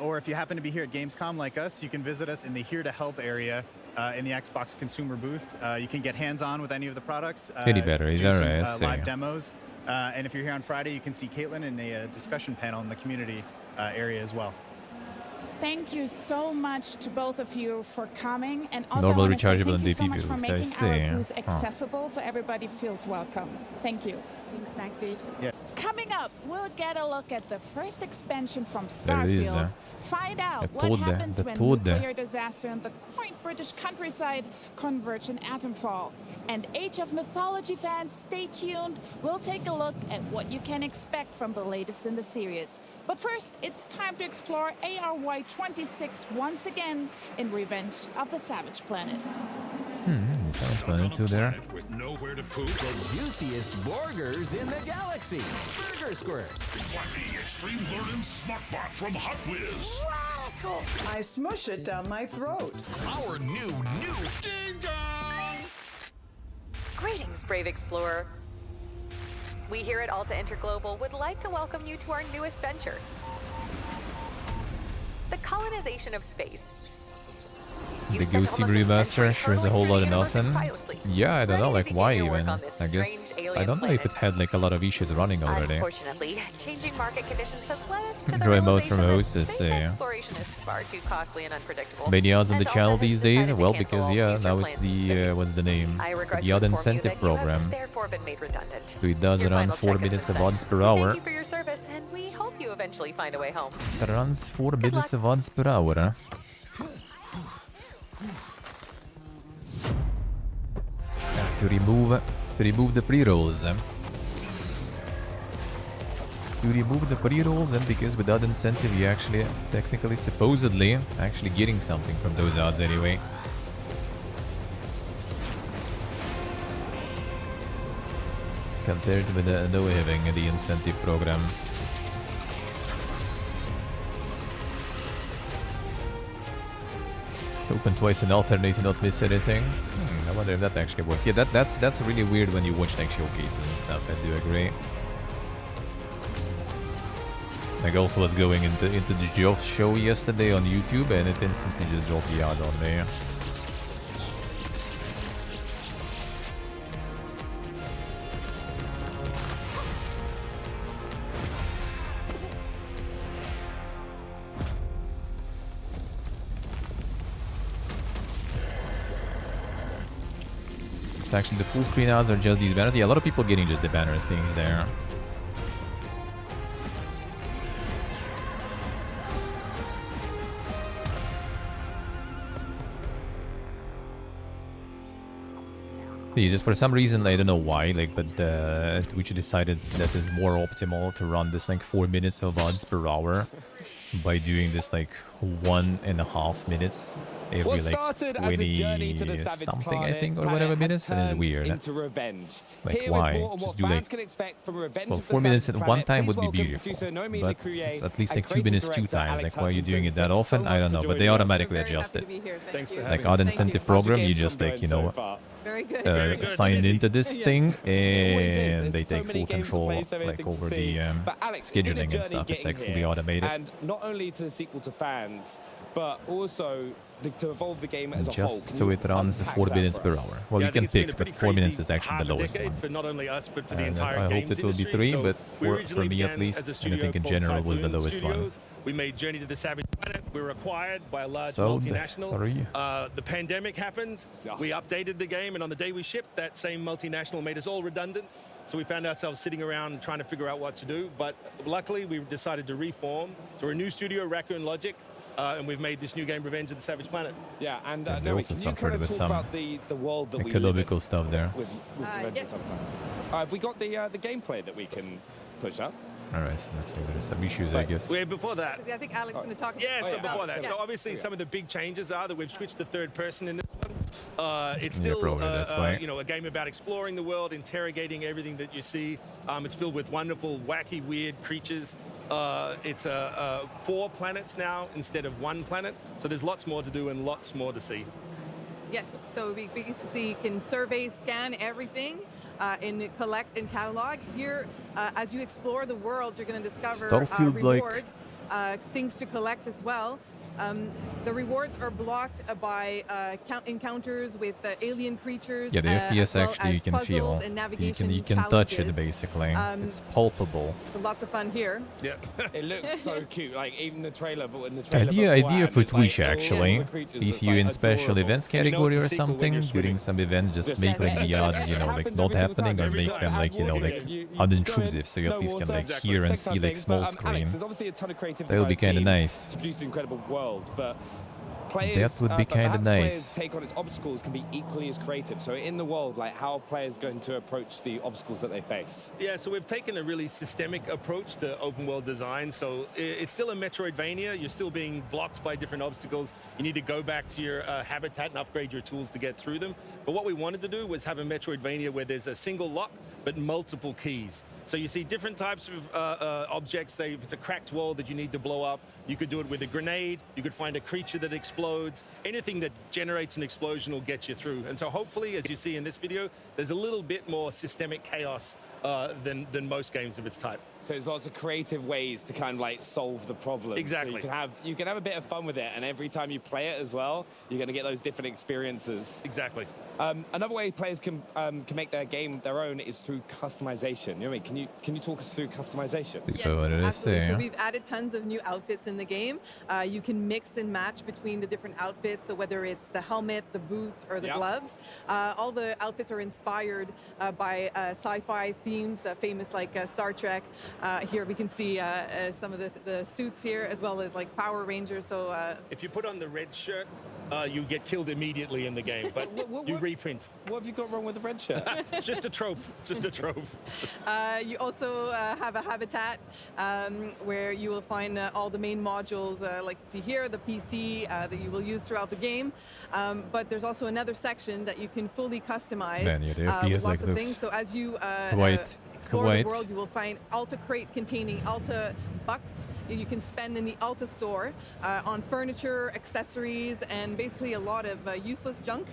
Or if you happen to be here at Gamescom like us, you can visit us in the Here to Help area in the Xbox consumer booth. You can get hands-on with any of the products. Kitty batteries, do some, alright, I see. live demos. And if you're here on Friday, you can see Caitlin in a discussion panel in the community area as well. Thank you so much to both of you for coming, and also Normal I wanna say rechargeable thank you so DP much for booths, I making see. our booth Huh. accessible so everybody feels welcome. Thank you. Thanks, Maxie. Yeah. Coming up, we'll get a look at the first expansion from There it is, Starfield. Find out what told happens the when told. nuclear disaster and the quaint British countryside converge in Atomfall. And Age of Mythology fans, stay tuned. We'll take a look at what you can expect from the latest in the series. But first, it's time to explore ARY-26 once again in Revenge of the Savage Planet. Sounds fun too there. With nowhere to poop. The juiciest burgers in the galaxy. Burger Squirt. Wacky Extreme Learning Smartbot from Hot Whiz. I smush it down my throat. Our new Ding Dong. Greetings, brave explorer. We here at Alta Interglobal would like to welcome you to our newest venture, the colonization of space. The Goosey remaster shows a whole lot of nothing. Yeah, I don't know, like why even? I guess I don't know if it had like a lot of issues running already. Unfortunately, changing market conditions have led us to the Enjoy most from realization hosts, that space exploration is far too costly and unpredictable. Many odds on the and channel Alta has these days? decided to Well, cancel because all yeah, future now it's plans in the space. what's the name? I regret The to odd inform you incentive that you have program. therefore been made redundant. So it does Your around final 4 check has minutes been of sent. odds per We hour. Thank you for your service, and we hope you eventually find a way home. It runs 4 minutes of odds per hour, huh? To remove the pre-rolls. To remove the pre-rolls, and because without incentive you actually technically supposedly actually getting something from those odds anyway. Compared with no having the incentive program. Open twice and alternate to not miss anything. I wonder if that actually works. Yeah, that's really weird when you watch like showcases and stuff. I do agree. Like also was going into the Geoff show yesterday on YouTube, and it instantly just dropped the ad on me. Actually, the full screen ads are just these banners. Yeah, a lot of people getting just the banners things there. Yeah, just for some reason, I don't know why, like, but Twitch decided that it's more optimal to run this like 4 minutes of odds per hour by doing this like 1.5 minutes every like 20 something I think, or whatever minutes, and it's weird. Into revenge. Like Here why? is more on Just what do fans like can expect from Revenge well, of the 4 minutes at Savage one Planet. time Please would be welcome beautiful, producer Nomi, but the creator, at least and like 2 creative minutes 2 director times. Alex Like why are you Hutchinson. doing it that Thanks so often? I much don't for know, but joining they us. automatically So very adjust happy it. to be here. Thanks for Like having odd us. incentive How's your program, you Gamescom just like going so far? Very good. Very good. sign Busy. into this Yeah. thing, Always is. and There's they so take many full games to control play, so like everything to over see. the But Alex, it's been a scheduling and journey stuff. It's getting like fully here. automated. And not only to the sequel to fans, but also to evolve the game as a whole. Just Can so you it runs unpack 4 that minutes for per us? hour. Well, Yeah, you I think can it's been pick, a but pretty 4 minutes crazy is actually half the a lowest decade one. for not only us, but for the And entire I hope games it will be industry. 3, So but we for originally me at began least, as a and I studio think in called general was the Typhoon lowest one. Studios. We made Journey to the Savage Planet. We were acquired by a large Sold multinational. 3. The pandemic happened. We updated the game, and on the day we shipped, that same multinational made us all redundant. So we found ourselves sitting around trying to figure out what to do. But luckily, we decided to reform. So we're a new studio, Raccoon Logic. And we've made this new game, Revenge of the Savage Planet. Yeah, and they Nomi, also can you suffered kind of with talk some about the world that we live in economical stuff there. with Revenge yes. of the Savage Planet? Have we got the gameplay that we can push up? Alright, so let's see, there's some issues, I guess. We're before that. I think Alex is going to talk Yeah, so about before that. Yeah. So obviously some of the big changes are that we've switched to third person in this one. It's still way. you know, a game about exploring the world, interrogating everything that you see. It's filled with wonderful, wacky, weird creatures. It's 4 planets now instead of 1 planet, so there's lots more to do and lots more to see. Yes, so we basically can survey, scan everything, and collect and catalog. Here, as you explore the world, you're going to discover rewards, things to collect as well. The rewards are blocked by encounters with alien creatures. Yeah, the FPS well actually you can feel. You can touch it basically. It's palpable. So lots of fun here. Yeah, it looks so cute. Like even the trailer, but in the trailer. Idea for Twitch actually. If you in special events category or something during some event, just make like the odds, you know, like not happening, or make them like, you know, like unintrusive, so you at least can like hear and see like small screen. There's obviously a ton of creativity. That would be kind of nice. To produce an incredible world, but players, that would be kind of nice. Players' take on its obstacles can be equally as creative. So in the world, like how are players going to approach the obstacles that they face? Yeah, so we've taken a really systemic approach to open world design. So it's still a Metroidvania. You're still being blocked by different obstacles. You need to go back to your habitat and upgrade your tools to get through them. But what we wanted to do was have a Metroidvania where there's a single lock, but multiple keys. So you see different types of objects. Say if it's a cracked wall that you need to blow up, you could do it with a grenade. You could find a creature that explodes. Anything that generates an explosion will get you through. And so hopefully, as you see in this video, there's a little bit more systemic chaos than most games of its type. So there's lots of creative ways to kind of like solve the problem. Exactly. So you can have a bit of fun with it, and every time you play it as well, you're going to get those different experiences. Exactly. Another way players can make their game their own is through customization. You know what I mean? Can you talk us through customization? Yes, absolutely. So we've added tons of new outfits in the game. You can mix and match between the different outfits. So whether it's the helmet, the boots, or the gloves, all the outfits are inspired by sci-fi themes, famous like Star Trek. Here we can see some of the suits here, as well as like Power Rangers. So if you put on the red shirt, you get killed immediately in the game, but you reprint. What have you got wrong with the red shirt? It's just a trope. It's just a trope. You also have a habitat where you will find all the main modules, like you see here, the PC that you will use throughout the game. But there's also another section that you can fully customize with lots of things. So as you explore the world, you will find Alta crate containing Alta bucks that you can spend in the Alta store on furniture, accessories, and basically a lot of useless junk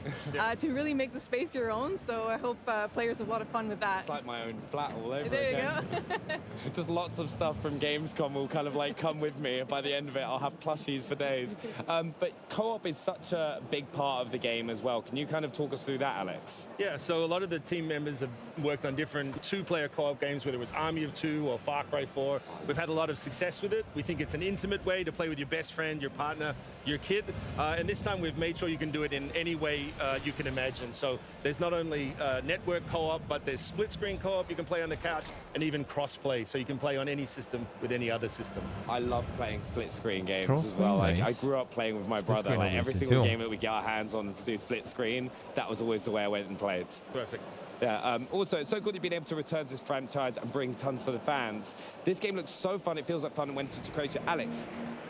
to really make the space your own. So I hope players have a lot of fun with that. It's like my own flat all over there again. You go. Just lots of stuff from Gamescom will kind of like come with me. By the end of it, I'll have plushies for days. But co-op is such a big part of the game as well. Can you kind of talk us through that, Alex? Yeah, so a lot of the team members have worked on different 2-player co-op games, whether it was Army of Two or Far Cry 4. We've had a lot of success with it. We think it's an intimate way to play with your best friend, your partner, your kid. And this time we've made sure you can do it in any way you can imagine. So there's not only network co-op, but there's split screen co-op you can play on the couch, and even cross-play, so you can play on any system with any other system. I love playing split screen games as well. Like, I grew up playing with my brother. Like every single game that we get our hands on to do split screen, that was always the way I went and played. Perfect. Yeah, also, it's so good you've been able to return to this franchise and bring tons to the fans. This game looks so fun, it feels like fun, and went to create it. Alex,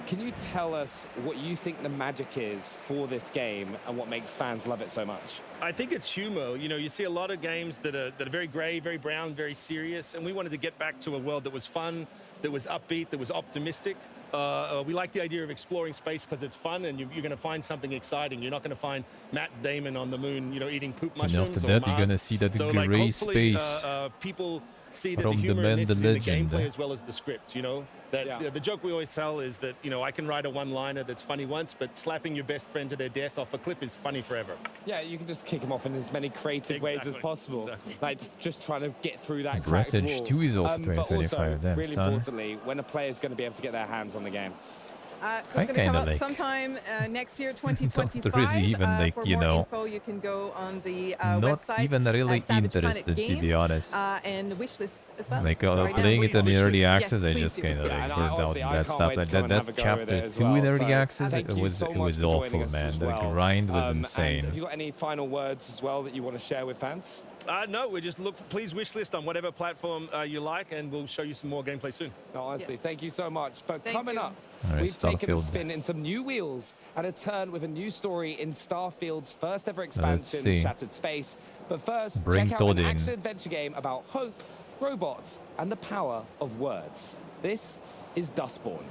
can you tell us what you think the magic is for this game and what makes fans love it so much? I think it's humor. You know, you see a lot of games that are very gray, very brown, very serious, and we wanted to get back to a world that was fun, that was upbeat, that was optimistic. We like the idea of exploring space because it's fun, and you're going to find something exciting. You're not going to find Matt Damon on the moon, you know, eating poop mushrooms. And after that, you're going to see that gray space. People see that the humor in this is in the gameplay as well as the script, you know. That the joke we always tell is that, you know, I can write a one-liner that's funny once, but slapping your best friend to their death off a cliff is funny forever. Yeah, you can just kick them off in as many creative ways as possible. Exactly. Like just trying to get through that Breath cracked Edge wall. 2 is also 2025 but also, then, really son. importantly, when a player's going to be able to get their hands on the game. So it's going to come out sometime next year, 2025. Not really even like, for you more know, info, you can go on the not website. even really interested, to be honest. And wishlist as well. Like right playing now. it in early access, Yes, I just kind of like heard out that stuff. wait Like to come and have a that go with it chapter as 2 well. in early So, access, thank it you was so much for awful, joining us man. as The well. grind was And insane. have you got any final words as well that you want to share with fans? No, we just please wishlist on whatever platform you like, and we'll show you some more gameplay soon. No, honestly, thank you so much. But coming up, Alright, We've taken a Starfield. spin in some new wheels and a turn with a new story in Starfield's first ever Let's expansion, see. Shattered Space. But first, Bring check out Todd an in. action-adventure game about hope, robots, and the power of words. This is Dustborn.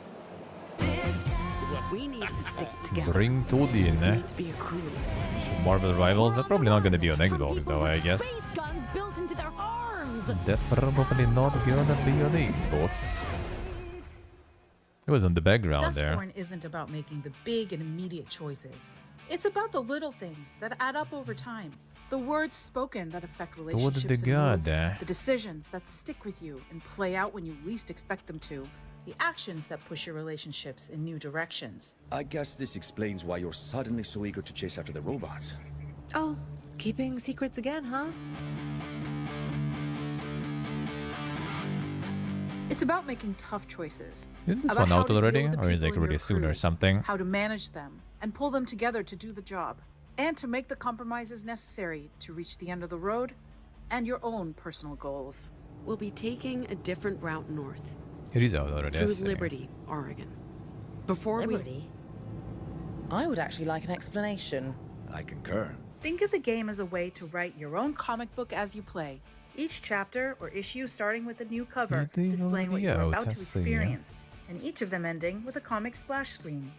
We need to stick together. Bring Todd in. We need to be a crew. Marvel Rivals. That's probably not going to be on Xbox though, I guess. Space guns built into their arms. That's probably not gonna be on Xbox. It was on the background there. Dustborn isn't about making the big and immediate choices. It's about the little things that add up over time. The words spoken that affect relationships and moods, the decisions that stick with you and play out when you least expect them to, the actions that push your relationships in new directions. I guess this explains why you're suddenly so eager to chase after the robots. Oh, keeping secrets again, huh? It's about making tough choices. Isn't this about one how out to deal already? with the Or is it people like in your really soon or crew, something? How to manage them and pull them together to do the job, and to make the compromises necessary to reach the end of the road and your own personal goals. We'll be taking a different route north. It is out already. I Through see. Liberty, Oregon. Before Liberty? I would actually like an explanation. I concur. Think of the game as a way to write your own comic book as you play. Each chapter or issue starting with a new cover, It is displaying what already you're out, about to I see. experience, and each of them ending with a comic splash screen.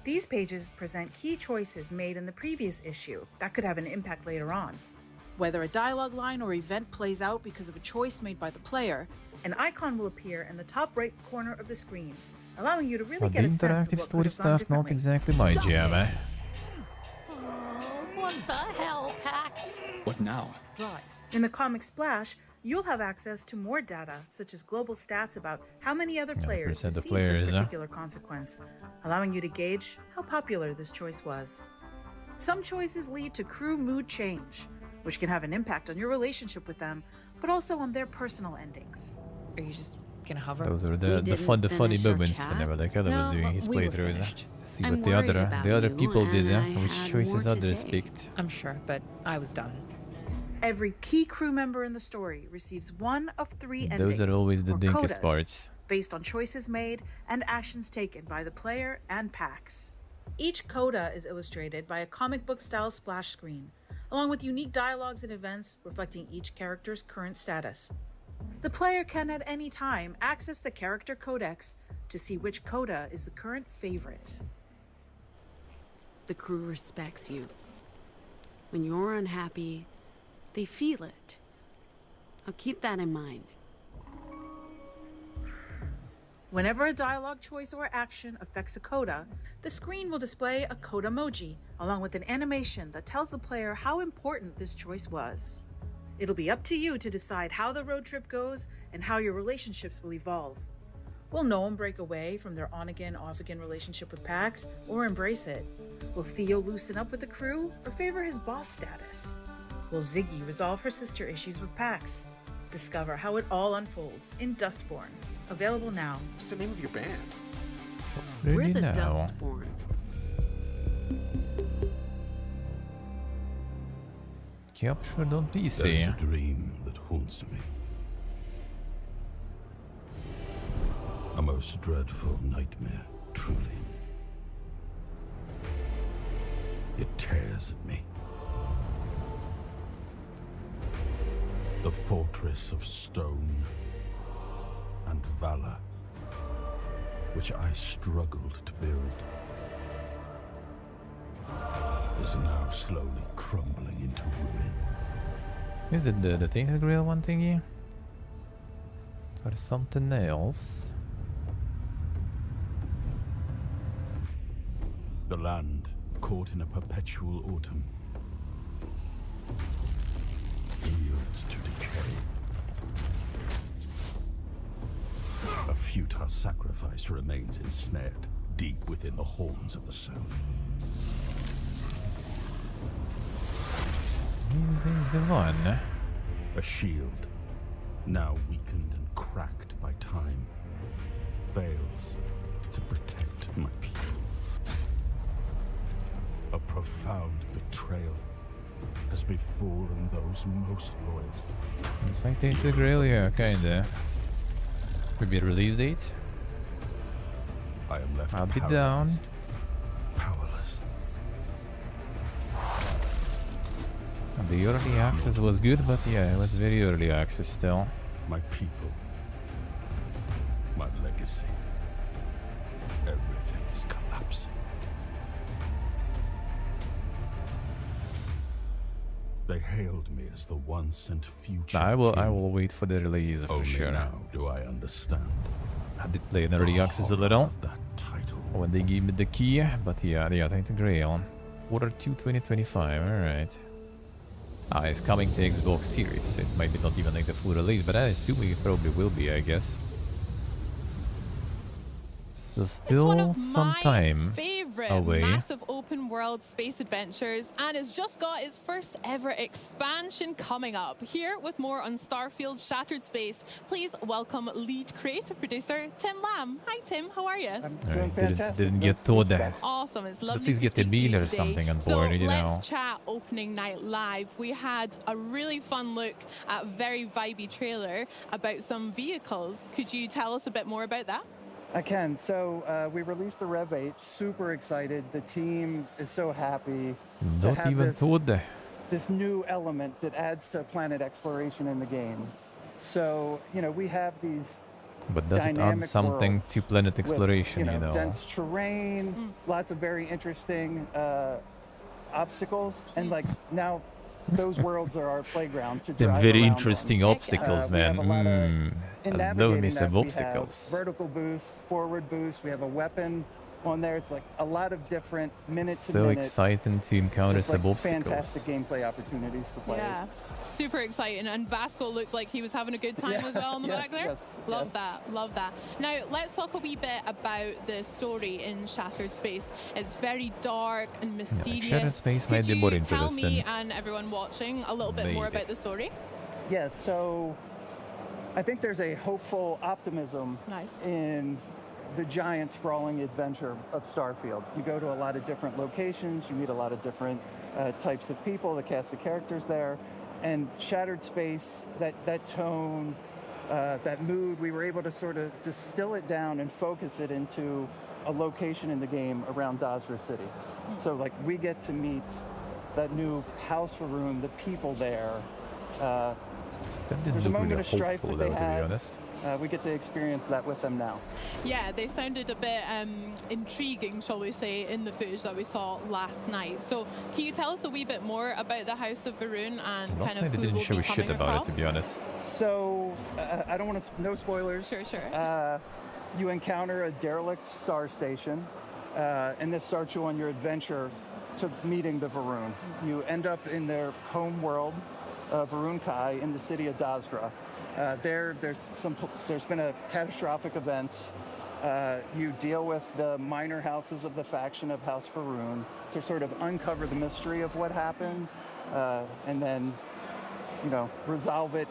These pages present key choices made in the previous issue that could have an impact later on. Whether a dialogue line or event plays out because of a choice made by the player, an icon will appear in the top right corner of the screen, allowing you to really But the get a sense of interactive what could story have gone stuff not differently. exactly my jam, eh? What the hell, Pax? What now? In the comic splash, you'll have access to more data, such as global stats about how many other players percent of received players, this huh? particular consequence, allowing you to gauge how popular this choice was. Some choices lead to crew mood change, which can have an impact on your relationship with them, but also on their personal endings. Are you just gonna hover? Those were the funny finish our moments chat? whenever the Keller was No, doing his we were playthroughs. finished. To see I'm what the worried other about you, people did, and I which had choices more to others say. picked. I'm sure, but I was done. Every key crew member in the story receives one of 3 endings, Those are always the or dinkest codas, parts. based on choices made and actions taken by the player and PAX. Each coda is illustrated by a comic book style splash screen, along with unique dialogues and events reflecting each character's current status. The player can at any time access the character codex to see which coda is the current favorite. The crew respects you. When you're unhappy, they feel it. I'll keep that in mind. Whenever a dialogue choice or action affects a coda, the screen will display a coda emoji, along with an animation that tells the player how important this choice was. It'll be up to you to decide how the road trip goes and how your relationships will evolve. Will Noam break away from their on-again, off-again relationship with Pax, or embrace it? Will Theo loosen up with the crew, or favor his boss status? Will Ziggy resolve her sister issues with Pax? Discover how it all unfolds in Dustborn. Available now. What's the name of your band? We're the now. Dustborn. Captured on PC. There is a dream that haunts me. A most dreadful nightmare, truly. It tears at me. The fortress of stone and valor, which I struggled to build, is now slowly crumbling into ruin. Is it the Tainted Grail one thingy? Or something else? The land, caught in a perpetual autumn, yields to decay. A futile sacrifice remains ensnared deep within the horns of the South. Is this the one? A shield, now weakened and cracked by time, fails to protect my people. A profound betrayal has befallen those most loyal. It's like Tainted Grail, yeah, kinda. Could be a release date? I am left I'll be down. Powerless. The early access was good, but yeah, it was very early access still. My people. My legacy. Everything is collapsing. They hailed me as the once and future. I will wait for the release for Only sure. now do I understand. I did play in early access a little when they gave me the key, but yeah, Titan Grail. Quarter 2 2025, alright. It's coming to Xbox Series, so it might be not even like the full release, but I assume it probably will be, I guess. So still some time away. Massive open world space adventures, and it's just got its first ever expansion coming up. Here with more on Starfield Shattered Space, please welcome lead creative producer Tim Lamb. Hi Tim, how are you? I'm doing fantastic. Didn't get told that. Awesome, it's lovely. At least to get the speak to you meal or today. something on So board, you know. let's chat opening night live. We had a really fun look at a very vibey trailer about some vehicles. Could you tell us a bit more about that? I can. So we released the Rev 8. Super excited. The team is so happy to Not have even told. this new element that adds to planet exploration in the game. So, you know, we have these But does it add something to planet exploration, with, you know? dense terrain, lots of very interesting obstacles, and like now those worlds are our playground to drive Very around interesting on. obstacles, We have a lot man. in I love navigating me that, some we obstacles. have vertical boost, forward boost. We have a weapon on there. It's like a lot of different minute to So minute. exciting to encounter just some like obstacles. fantastic gameplay opportunities for players. Yeah, super exciting. And Vasco looked like he was having a good time Yeah, as well in the yes, back there. yes, Love that, love that. Now, let's talk a wee bit about the story in Shattered Space. It's very dark and mysterious. Shattered Space Could might be you more tell me interesting. and everyone watching a little bit more Maybe. about the story? Yeah, so I think there's a hopeful optimism in the giant sprawling adventure of Starfield. You go to a lot of different locations, you meet a lot of different types of people, the cast of characters there, and Shattered Space, that tone, that mood, we were able to sort of distill it down and focus it into a location in the game around Dazra City. So like we get to meet that new house room, the people there. That didn't There's a look moment really of strife hopeful, that they though, to be had. honest. We get to experience that with them now. Yeah, they sounded a bit intriguing, shall we say, in the footage that we saw last night. So can you tell us a wee bit more about the House of Varun and Last kind night of they who didn't will show be a shit coming about across? it, to be honest. So I don't want to, no spoilers. Sure. You encounter a derelict star station, and this starts you on your adventure to meeting the Varun. You end up in their home world, Varun Kai, in the city of Dazra. There's been a catastrophic event. You deal with the minor houses of the faction of House Varun to sort of uncover the mystery of what happened, and then, you know, resolve it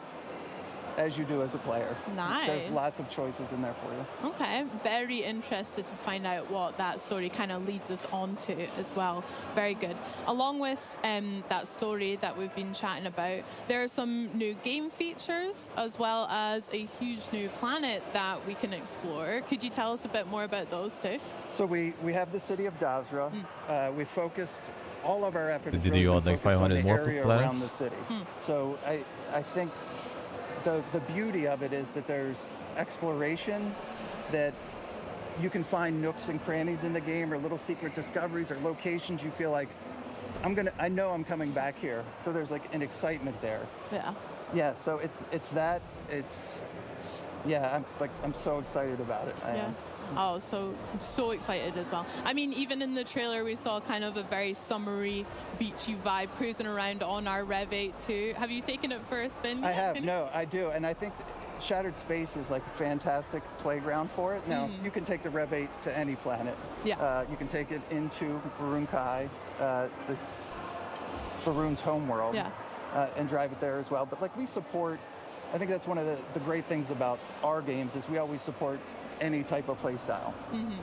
as you do as a player. Nice. There's lots of choices in there for you. Okay, very interested to find out what that story kind of leads us on to as well. Very good. Along with that story that we've been chatting about, there are some new game features as well as a huge new planet that we can explore. Could you tell us a bit more about those too? So we have the city of Dazra. We focused all of our effort. Did you add like 500 more around planets? the city. So I think the beauty of it is that there's exploration, that you can find nooks and crannies in the game or little secret discoveries or locations you feel like I know I'm coming back here. So there's like an excitement there. Yeah. Yeah, so I'm so excited about it. Yeah. Oh, I'm so excited as well. I mean, even in the trailer, we saw kind of a very summery, beachy vibe cruising around on our Rev 8 too. Have you taken it for a spin? I have, no, I do. And I think Shattered Space is like a fantastic playground for it. Now, you can take the Rev 8 to any planet. Yeah. You can take it into Varun Kai, Varun's homeworld, and drive it there as well. But like we support, I think that's one of the great things about our games is we always support any type of play style.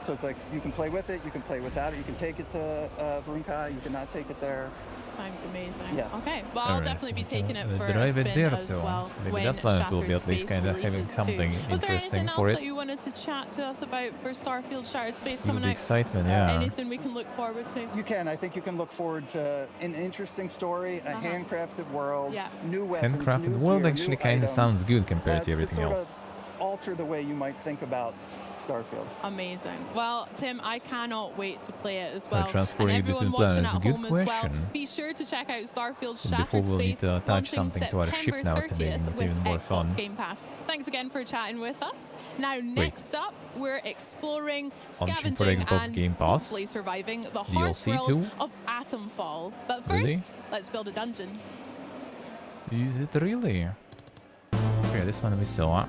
So it's like you can play with it, you can play without it, you can take it to Vrunka, you cannot take it there. Sounds amazing. Yeah. Okay, well, I'll definitely be taking it for a drive it spin there as too. well. Maybe when that planet will be at Shattered least Space kind of having releases something too. Was there interesting anything for else it. that you wanted to chat to us about for Starfield Shattered Space Feel coming the out? excitement, yeah. Anything we can look forward to? You can. I think you can look forward to an interesting story, a handcrafted world, new weapons, Handcrafted new world gear, actually new kind of items sounds good compared that to everything sort else. of alter the way you might think about Starfield. Amazing. Well, Tim, I cannot wait to play it as well. And transporting everyone between watching planets, at good home as well, question. be sure to check out Starfield And before Shattered we'll need Space, to attach launching something to our ship September now to make 30th it with even more Xbox fun. Game Pass. Thanks again for chatting with us. Now, next up, we're exploring, Launching for scavenging, Xbox and Game Pass. hopefully surviving the harsh DLC world too? of Atomfall. But first, Really? let's build a dungeon. Is it really? Okay, this one we saw.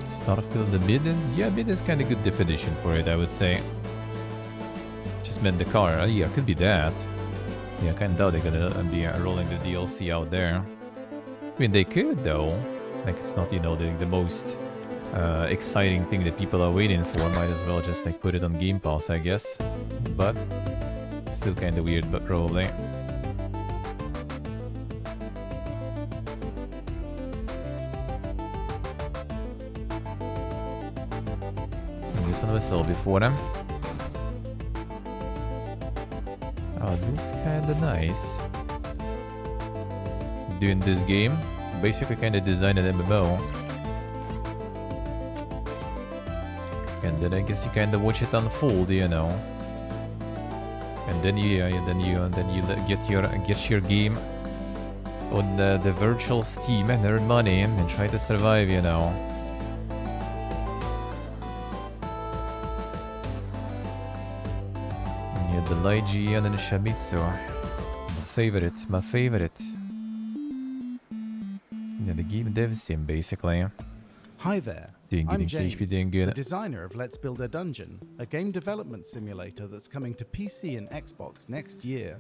Starfield the mid? Yeah, mid is kind of good definition for it, I would say. Just meant the car. Yeah, could be that. Yeah, I kind of doubt they're gonna be rolling the DLC out there. I mean, they could though. Like, it's not, you know, the most exciting thing that people are waiting for. Might as well just like put it on Game Pass, I guess. But still kind of weird, but probably. And this one was sold before them. Oh, it looks kind of nice. Doing this game, basically kind of designed an MMO. And then I guess you kind of watch it unfold, you know. And then you get your game on the virtual Steam and earn money and try to survive, you know. And you had the Ligian and the Shamitsu. My favorite. Yeah, the game dev sim basically. Hi there, Doing good I'm in James, PHP, doing good. the designer of Let's Build a Dungeon, a game development simulator that's coming to PC and Xbox next year.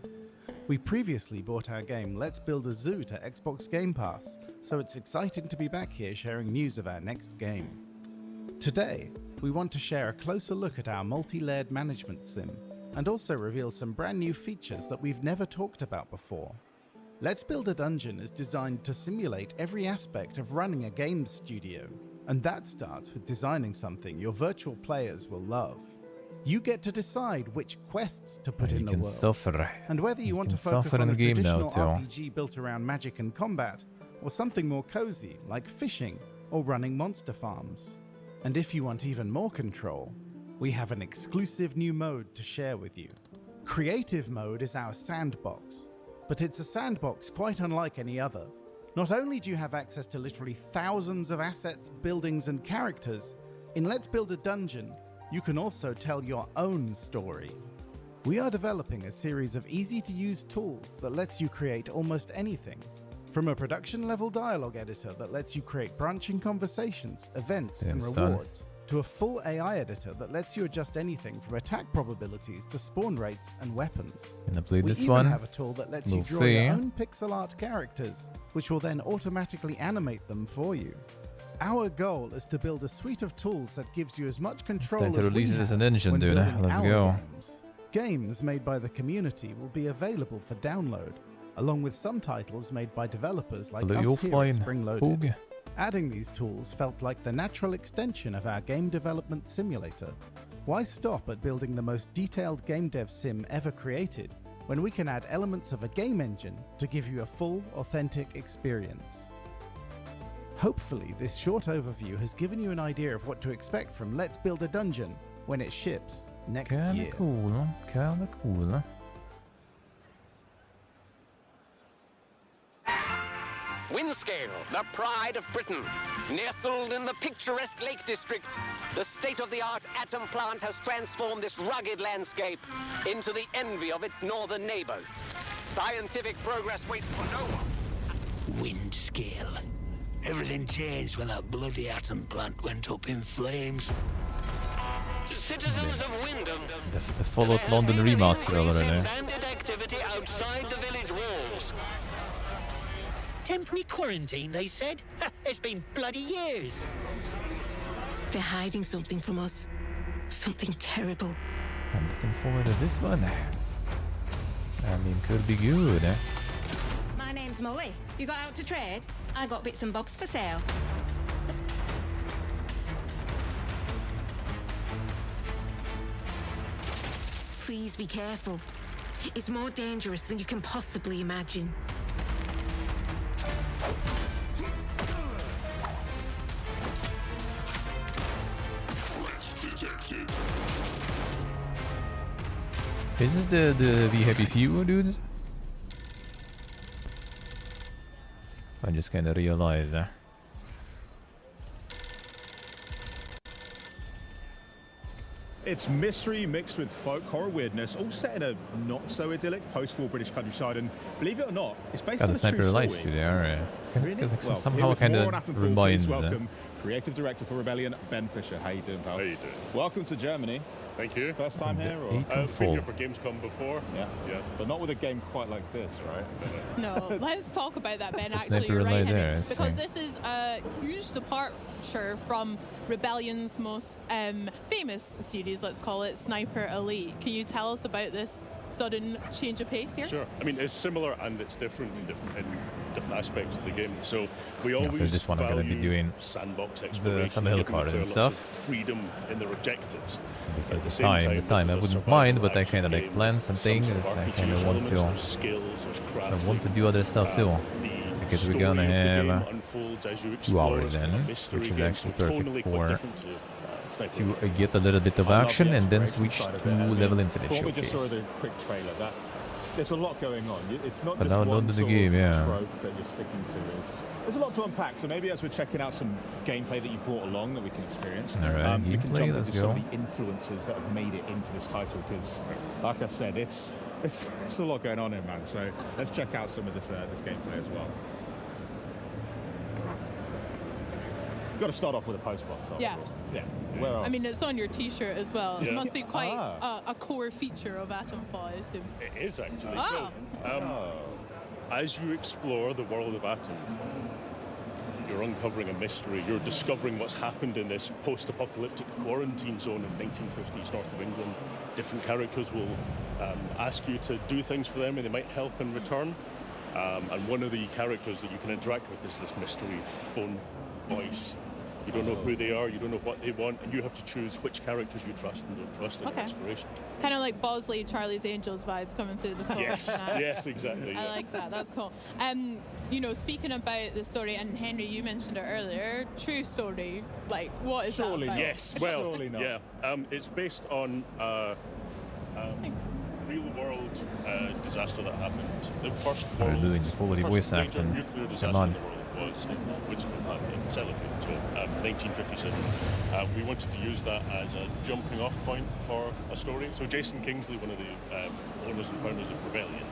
We previously bought our game Let's Build a Zoo to Xbox Game Pass, so it's exciting to be back here sharing news of our next game. Today, we want to share a closer look at our multi-layered management sim, and also reveal some brand new features that we've never talked about before. Let's Build a Dungeon is designed to simulate every aspect of running a games studio, and that starts with designing something your virtual players will love. You get to decide which quests to put in the world, Suffer. and whether you want to can focus suffer on in a the game now, traditional too. RPG built around magic and combat, or something more cozy like fishing or running monster farms. And if you want even more control, we have an exclusive new mode to share with you. Creative mode is our sandbox, but it's a sandbox quite unlike any other. Not only do you have access to literally thousands of assets, buildings, and characters, in Let's Build a Dungeon, you can also tell your own story. We are developing a series of easy-to-use tools that lets you create almost anything, from a production-level dialogue editor that lets you create branching conversations, events, and rewards, to a full AI editor that lets you adjust anything from attack probabilities to spawn rates and weapons. Gonna play We this even one. have a tool that lets you draw your own pixel art characters, which will then automatically animate them for you. Our goal is to build a suite of tools that gives you as much control Time to as release we it as have an engine, when dude. building Let's our go. Games. Games made by the community will be available for download, along with some titles made by developers like Hello, us here fine. at Spring Loaded. Hoog. Adding these tools felt like the natural extension of our game development simulator. Why stop at building the most detailed game dev sim ever created when we can add elements of a game engine to give you a full, authentic experience? Hopefully, this short overview has given you an idea of what to expect from Let's Build a Dungeon when it ships next year. Kinda cool. Windscale, the pride of Britain. Nestled in the picturesque Lake District, the state-of-the-art atom plant has transformed this rugged landscape into the envy of its northern neighbors. Scientific progress waits for no one. Windscale. Everything changed when that bloody atom plant went up in flames. Citizens of Wyndham, The Fallout London remaster already. bandit activity outside the village walls. Temporary quarantine, they said? It's been bloody years. They're hiding something from us. Something terrible. I'm looking forward to this one. I mean, could be good. My name's Molly. You got out to trade? I got bits and bobs for sale. Please be careful. It's more dangerous than you can possibly imagine. Is this the Be Happy Few dudes? I just kind of realized that. It's mystery mixed with folk horror weirdness, all set in a not-so-idyllic post-war British countryside, and believe it or not, it's based on a Sniper true Lights story. there. Really? Well, Somehow kind of reminds. Welcome, Creative Director for Rebellion, Ben Fisher. How you doing, pal? How you doing? Welcome to Germany. Thank you. First time here, or? I've been here for Gamescom before. Yeah. But not with a game quite like this, right? No, let's talk about that, Ben. That's a Actually, sniper you're right, right Henry, there, because this is a huge departure from Rebellion's most famous series, let's call it Sniper Elite. Can you tell us about this sudden change of pace here? Sure. I mean, it's similar and it's different in different aspects of the game. So we always for this one I'm going to be doing sandbox exploration, some hill giving card and lots of stuff. freedom in their objectives. Because At the same time I this is a wouldn't mind, but I survival kind of action like plan some things. with some sort I of kind of RPG want elements, there's skills, there's to. I crafting. want to do other stuff too. Because we're gonna have 2 hours then, which is actually perfect for to get a little bit of action and then switch to level infinite We just saw showcase. the quick trailer. There's a lot going on. It's not But just now one not the sort game, of yeah. trope that you're sticking to. There's a lot to unpack. So maybe as we're checking out some gameplay that you brought along that we can experience, All right, we can gameplay, jump let's into some go. of the influences that have made it into this title. Because, like I said, it's a lot going on here, man. So let's check out some of this gameplay as well. Got to start off with a post box. Yeah. Yeah. Where else? I mean, it's on your T-shirt as well. Yeah. It must be quite a core feature of Atomfall, I assume. It is actually. Ah. So, as you explore the world of Atom, you're uncovering a mystery. You're discovering what's happened in this post-apocalyptic quarantine zone in 1950s north of England. Different characters will ask you to do things for them, and they might help in return. And one of the characters that you can interact with is this mystery phone voice. You don't know who they are, you don't know what they want, and you have to choose which characters you trust and don't trust in your exploration. Kind of like Bosley, Charlie's Angels vibes coming through the phone. Yes, yes, exactly. I like that. That's cool. You know, speaking about the story, and Henry, you mentioned it earlier. True story. Like, what is that about? Yes. Well, yeah. It's based on real-world disaster that happened. The first world, doing quality voice major acting. nuclear disaster Come on. in the world was Windscombe plant in Sellafield, so 1957. We wanted to use that as a jumping-off point for a story. So Jason Kingsley, one of the owners and founders of Rebellion,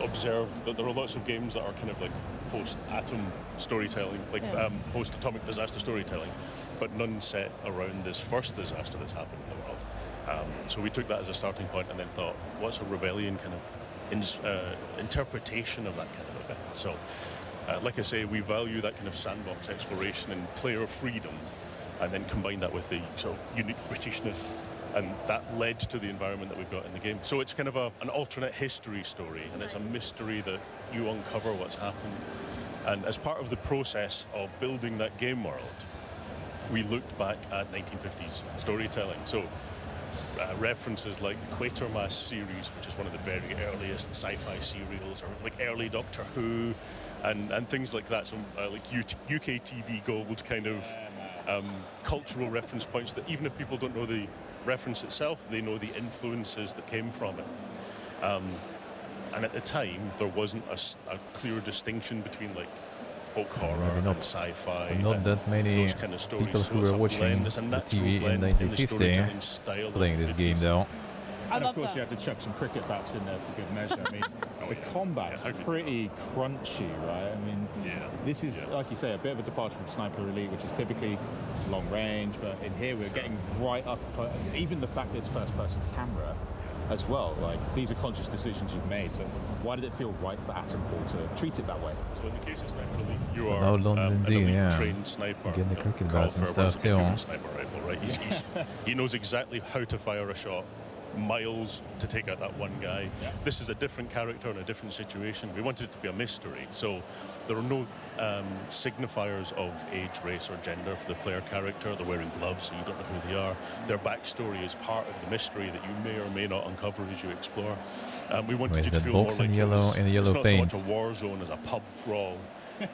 observed that there are lots of games that are kind of like post-atom storytelling, like post-atomic disaster storytelling, but none set around this first disaster that's happened in the world. So we took that as a starting point and then thought, what's a Rebellion kind of interpretation of that kind of event? So, like I say, we value that kind of sandbox exploration and player freedom, and then combine that with the sort of unique Britishness, and that led to the environment that we've got in the game. So it's kind of an alternate history story, and it's a mystery that you uncover what's happened. And as part of the process of building that game world, we looked back at 1950s storytelling. So references like the Quatermass series, which is one of the very earliest sci-fi serials, or like early Doctor Who, and things like that. So like UK TV Gold kind of cultural reference points that even if people don't know the reference itself, they know the influences that came from it. And at the time, there wasn't a clear distinction between like folk horror and sci-fi. Not that many those kind of stories. people So who it's were a watching blend, the it's a natural TV in blend the 1950 storytelling style playing this game though. And of course, you have to chuck some cricket bats in there for good measure. I mean, the combat's pretty crunchy, right? I mean, this is, like you say, a bit of a departure from Sniper Elite, which is typically long range, but in here we're getting right up. Even the fact that it's first-person camera as well. Like, these are conscious decisions you've made. So why did it feel right for Atomfall to treat it that way? So in the case of Sniper Elite, you are London an indeed, elite yeah. trained sniper. Getting the cricket Carl bats and Fairbairn's stuff a big too. human sniper rifle, right? He knows exactly how to fire a shot miles to take out that one guy. Yeah. This is a different character in a different situation. We wanted it to be a mystery, so there are no signifiers of age, race, or gender for the player character. They're wearing gloves, so you don't know who they are. Their backstory is part of the mystery that you may or may not uncover as you explore. We wanted you to feel more like it's not paint. so much a war zone as a pub brawl.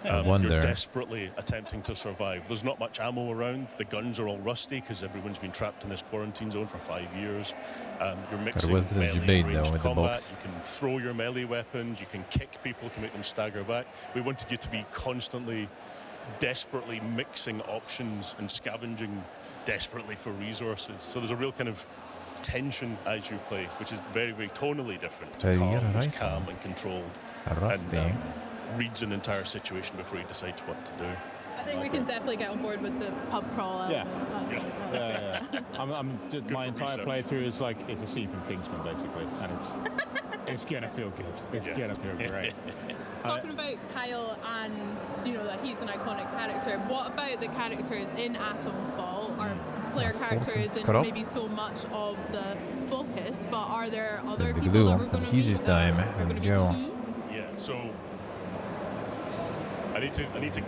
Wonder. You're desperately attempting to survive. There's not much ammo around. The guns are all rusty because everyone's been trapped in this quarantine zone for 5 years. You're mixing melee and ranged combat. You can throw your melee weapons. You can kick people to make them stagger back. We wanted you to be constantly, desperately mixing options and scavenging desperately for resources. So there's a real kind of tension as you play, which is very, very tonally different. Carl is calm and controlled. And, reads an entire situation before he decides what to do. I think we can definitely get on board with the pub crawl element. My entire playthrough is like it's a scene from Kingsman, basically, and it's gonna feel good. It's gonna feel great. Talking about Kyle and that he's an iconic character. What about the characters in Atomfall? Are player characters and maybe so much of the focus, but are there other people that we're going to meet? Time. Let's go. Yeah. So. I need to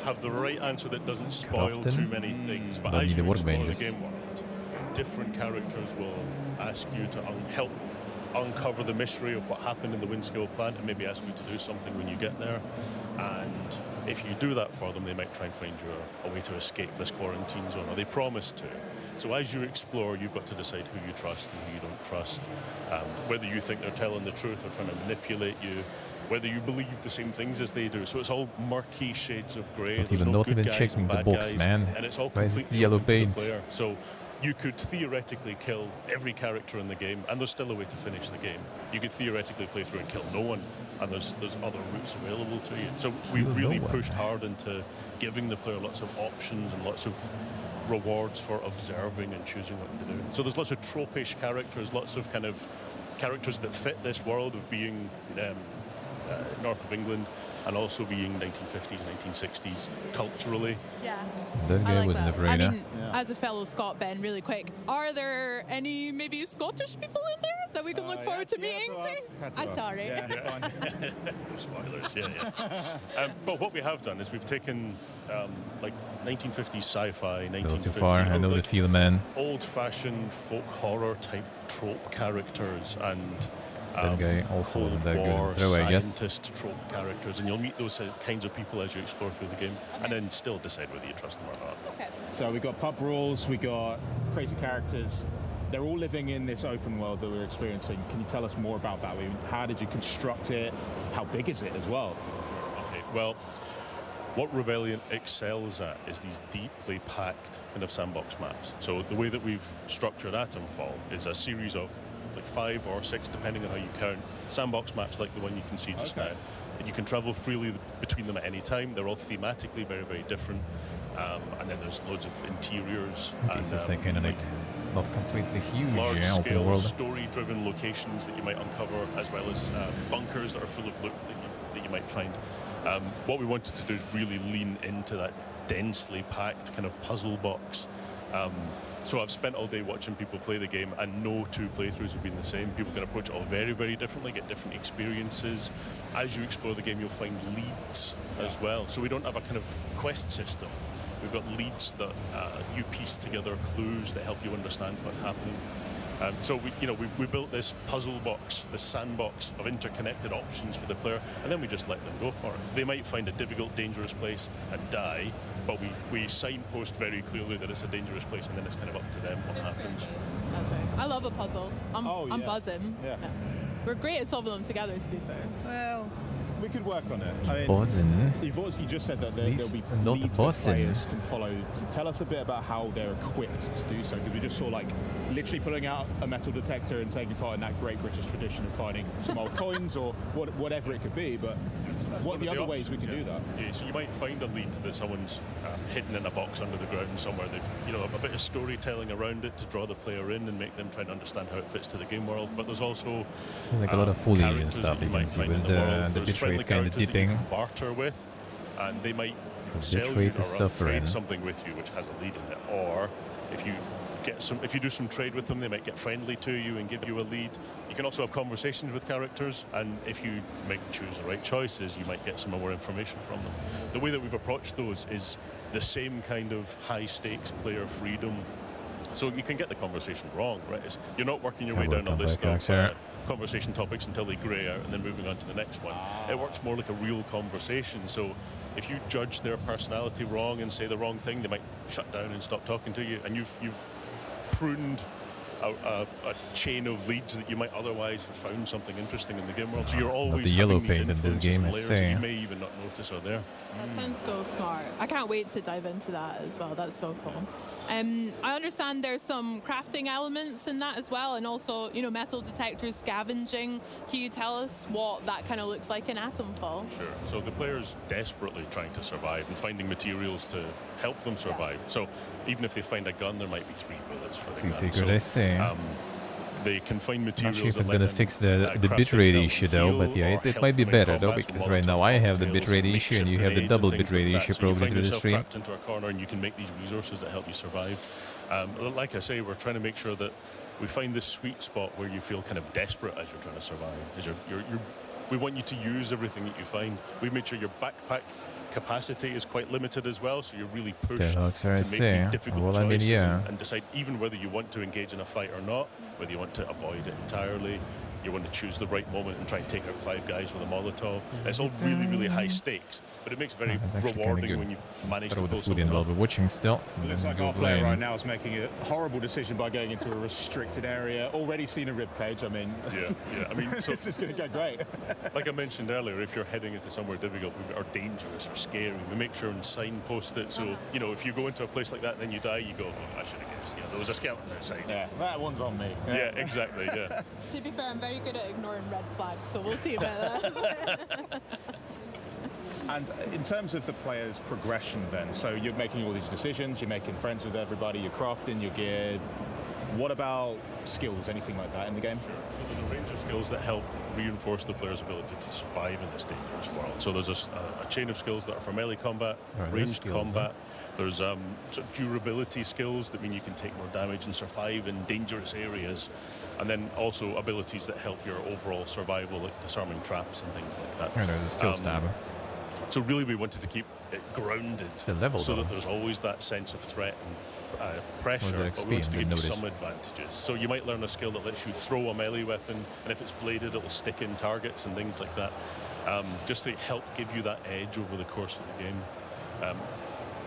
have the right answer that doesn't spoil too many things. But as you explore the game world, different characters will ask you to help uncover the mystery of what happened in the Windscale plant and maybe ask you to do something when you get there. And if you do that for them, they might try and find you a way to escape this quarantine zone, or they promise to. So as you explore, you've got to decide who you trust and who you don't trust, whether you think they're telling the truth or trying to manipulate you, whether you believe the same things as they do. So it's all murky shades of grey. There's no good guys and bad guys, and it's all completely yellow open to paint. the player. So you could theoretically kill every character in the game, and there's still a way to finish the game. You could theoretically play through and kill no one, and there's other routes available to you. So we really pushed hard into giving the player lots of options and lots of rewards for observing and choosing what to do. So there's lots of tropish characters, lots of kind of characters that fit this world of being north of England, and also being 1950s, 1960s culturally. Yeah. That guy was in the brain. I mean, as a fellow Scot, Ben, really quick, are there any maybe Scottish people in there that we can look forward to meeting? I'm sorry. No spoilers, yeah. But what we have done is we've taken like 1950s sci-fi, 1950s. I know the feel, man. Old-fashioned folk horror type trope characters and that guy also wasn't that War, good. I guess. Scientist trope characters, and you'll meet those kinds of people as you explore through the game, and then still decide whether you trust them or not. Okay. So we got pub rules, we got crazy characters. They're all living in this open world that we're experiencing. Can you tell us more about that? I mean, how did you construct it? How big is it as well? Okay. Well, what Rebellion excels at is these deeply packed kind of sandbox maps. So the way that we've structured Atomfall is a series of like 5 or 6, depending on how you count, sandbox maps like the one you can see just now. And you can travel freely between them at any time. They're all thematically very, very different. And then there's loads of interiors. Okay, so it's like kind of like not completely huge, large-scale, world. story-driven locations that you might uncover, as well as bunkers that are full of loot that you might find. What we wanted to do is really lean into that densely packed kind of puzzle box. So I've spent all day watching people play the game, and no two playthroughs have been the same. People can approach it all very, very differently, get different experiences. As you explore the game, you'll find leads as well. So we don't have a kind of quest system. We've got leads that you piece together clues that help you understand what's happening. So we built this puzzle box, this sandbox of interconnected options for the player, and then we just let them go for it. They might find a difficult, dangerous place and die, but we signpost very clearly that it's a dangerous place, and then it's kind of up to them what happens. That's right. I love a puzzle. I'm buzzing. Yeah. We're great at solving them together, to be fair. Well, We could work on it. You just said that there'll be leads that players can follow. To tell us a bit about how they're equipped to do so, because we just saw like literally pulling out a metal detector and taking part in that great British tradition of finding some old coins or whatever it could be. But what are the other ways we can do that? Yeah, so you might find a lead that someone's hidden in a box under the ground somewhere. They've a bit of storytelling around it to draw the player in and make them try and understand how it fits to the game world. But there's also like a lot of foliage and stuff you can see with the bitrate kind of dipping. Barter with, and they might sell you or trade something with you which has a lead in it. Or if you do some trade with them, they might get friendly to you and give you a lead. You can also have conversations with characters, and if you might choose the right choices, you might get some more information from them. The way that we've approached those is the same kind of high stakes player freedom. So you can get the conversation wrong, right? You're not working your way down a list of conversation topics until they grey out and then moving on to the next one. It works more like a real conversation. So if you judge their personality wrong and say the wrong thing, they might shut down and stop talking to you, and you've pruned a chain of leads that you might otherwise have found something interesting in the game world. So you're always the yellow having paint in this game is you may even not notice are there. That sounds so smart. I can't wait to dive into that as well. That's so cool. I understand there's some crafting elements in that as well, and also, metal detectors, scavenging. Can you tell us what that kind of looks like in Atomfall? Sure. So the player's desperately trying to survive and finding materials to help them survive. Yeah. So even if they find a gun, there might be 3 bullets for the gun. They can find materials. Not sure if it's gonna fix the bitrate issue though, but yeah, it might be better though, because right now I have the bitrate issue and you have the double bitrate issue probably through the stream. Trapped into a corner, and you can make these resources that help you survive. Like I say, we're trying to make sure that we find this sweet spot where you feel kind of desperate as you're trying to survive. We want you to use everything that you find. We've made sure your backpack capacity is quite limited as well, so you're really pushed to make these difficult choices and decide even whether you want to engage in a fight or not, whether you want to avoid it entirely. You want to choose the right moment and try and take out 5 guys with a Molotov. It's all really, really high stakes, but it makes it very rewarding when you manage to pull something off. Watching still. It looks like our player right now is making a horrible decision by going into a restricted area. Already seen a ribcage. I mean, I mean, so this is going to go great. Like I mentioned earlier, if you're heading into somewhere difficult or dangerous or scary, we make sure and signpost it. So if you go into a place like that and then you die, you go, oh, I should have guessed. There was a skeleton outside. Yeah, that one's on me. Yeah, exactly. Yeah. To be fair, I'm very good at ignoring red flags, so we'll see about that. And in terms of the player's progression then, so you're making all these decisions, you're making friends with everybody, you're crafting your gear. What about skills, anything like that in the game? Sure. So there's a range of skills that help reinforce the player's ability to survive in this dangerous world. So there's a chain of skills that are for melee combat, ranged combat. There's sort of durability skills that mean you can take more damage and survive in dangerous areas. And then also abilities that help your overall survival, like disarming traps and things like that. There's a skill stab. So really we wanted to keep it grounded so that there's always that sense of threat and pressure, but we wanted to give you some advantages. So you might learn a skill that lets you throw a melee weapon, and if it's bladed, it'll stick in targets and things like that, just to help give you that edge over the course of the game.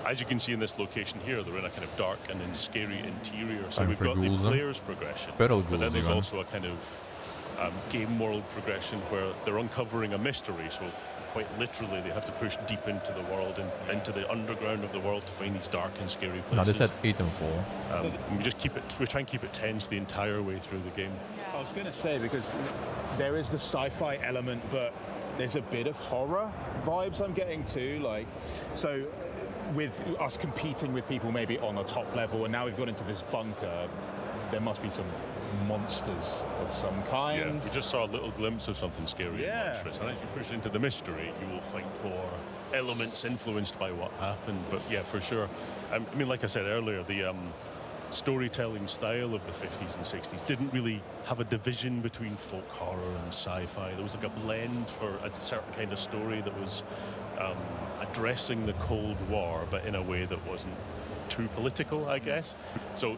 As you can see in this location here, they're in a kind of dark and then scary interior. So we've got the player's progression, but then there's also a kind of game world progression where they're uncovering a mystery. So quite literally, they have to push deep into the world and into the underground of the world to find these dark and scary places. Now this at 8 and 4. We try and keep it tense the entire way through the game. I was going to say, because there is the sci-fi element, but there's a bit of horror vibes I'm getting too. Like, so with us competing with people maybe on a top level, and now we've got into this bunker, there must be some monsters of some kind. Yeah, we just saw a little glimpse of something scary and monstrous, and as you push into the mystery, you will find more elements influenced by what happened. But yeah, for sure. I mean, like I said earlier, the storytelling style of the 50s and 60s didn't really have a division between folk horror and sci-fi. There was like a blend for a certain kind of story that was addressing the Cold War, but in a way that wasn't too political, I guess. So,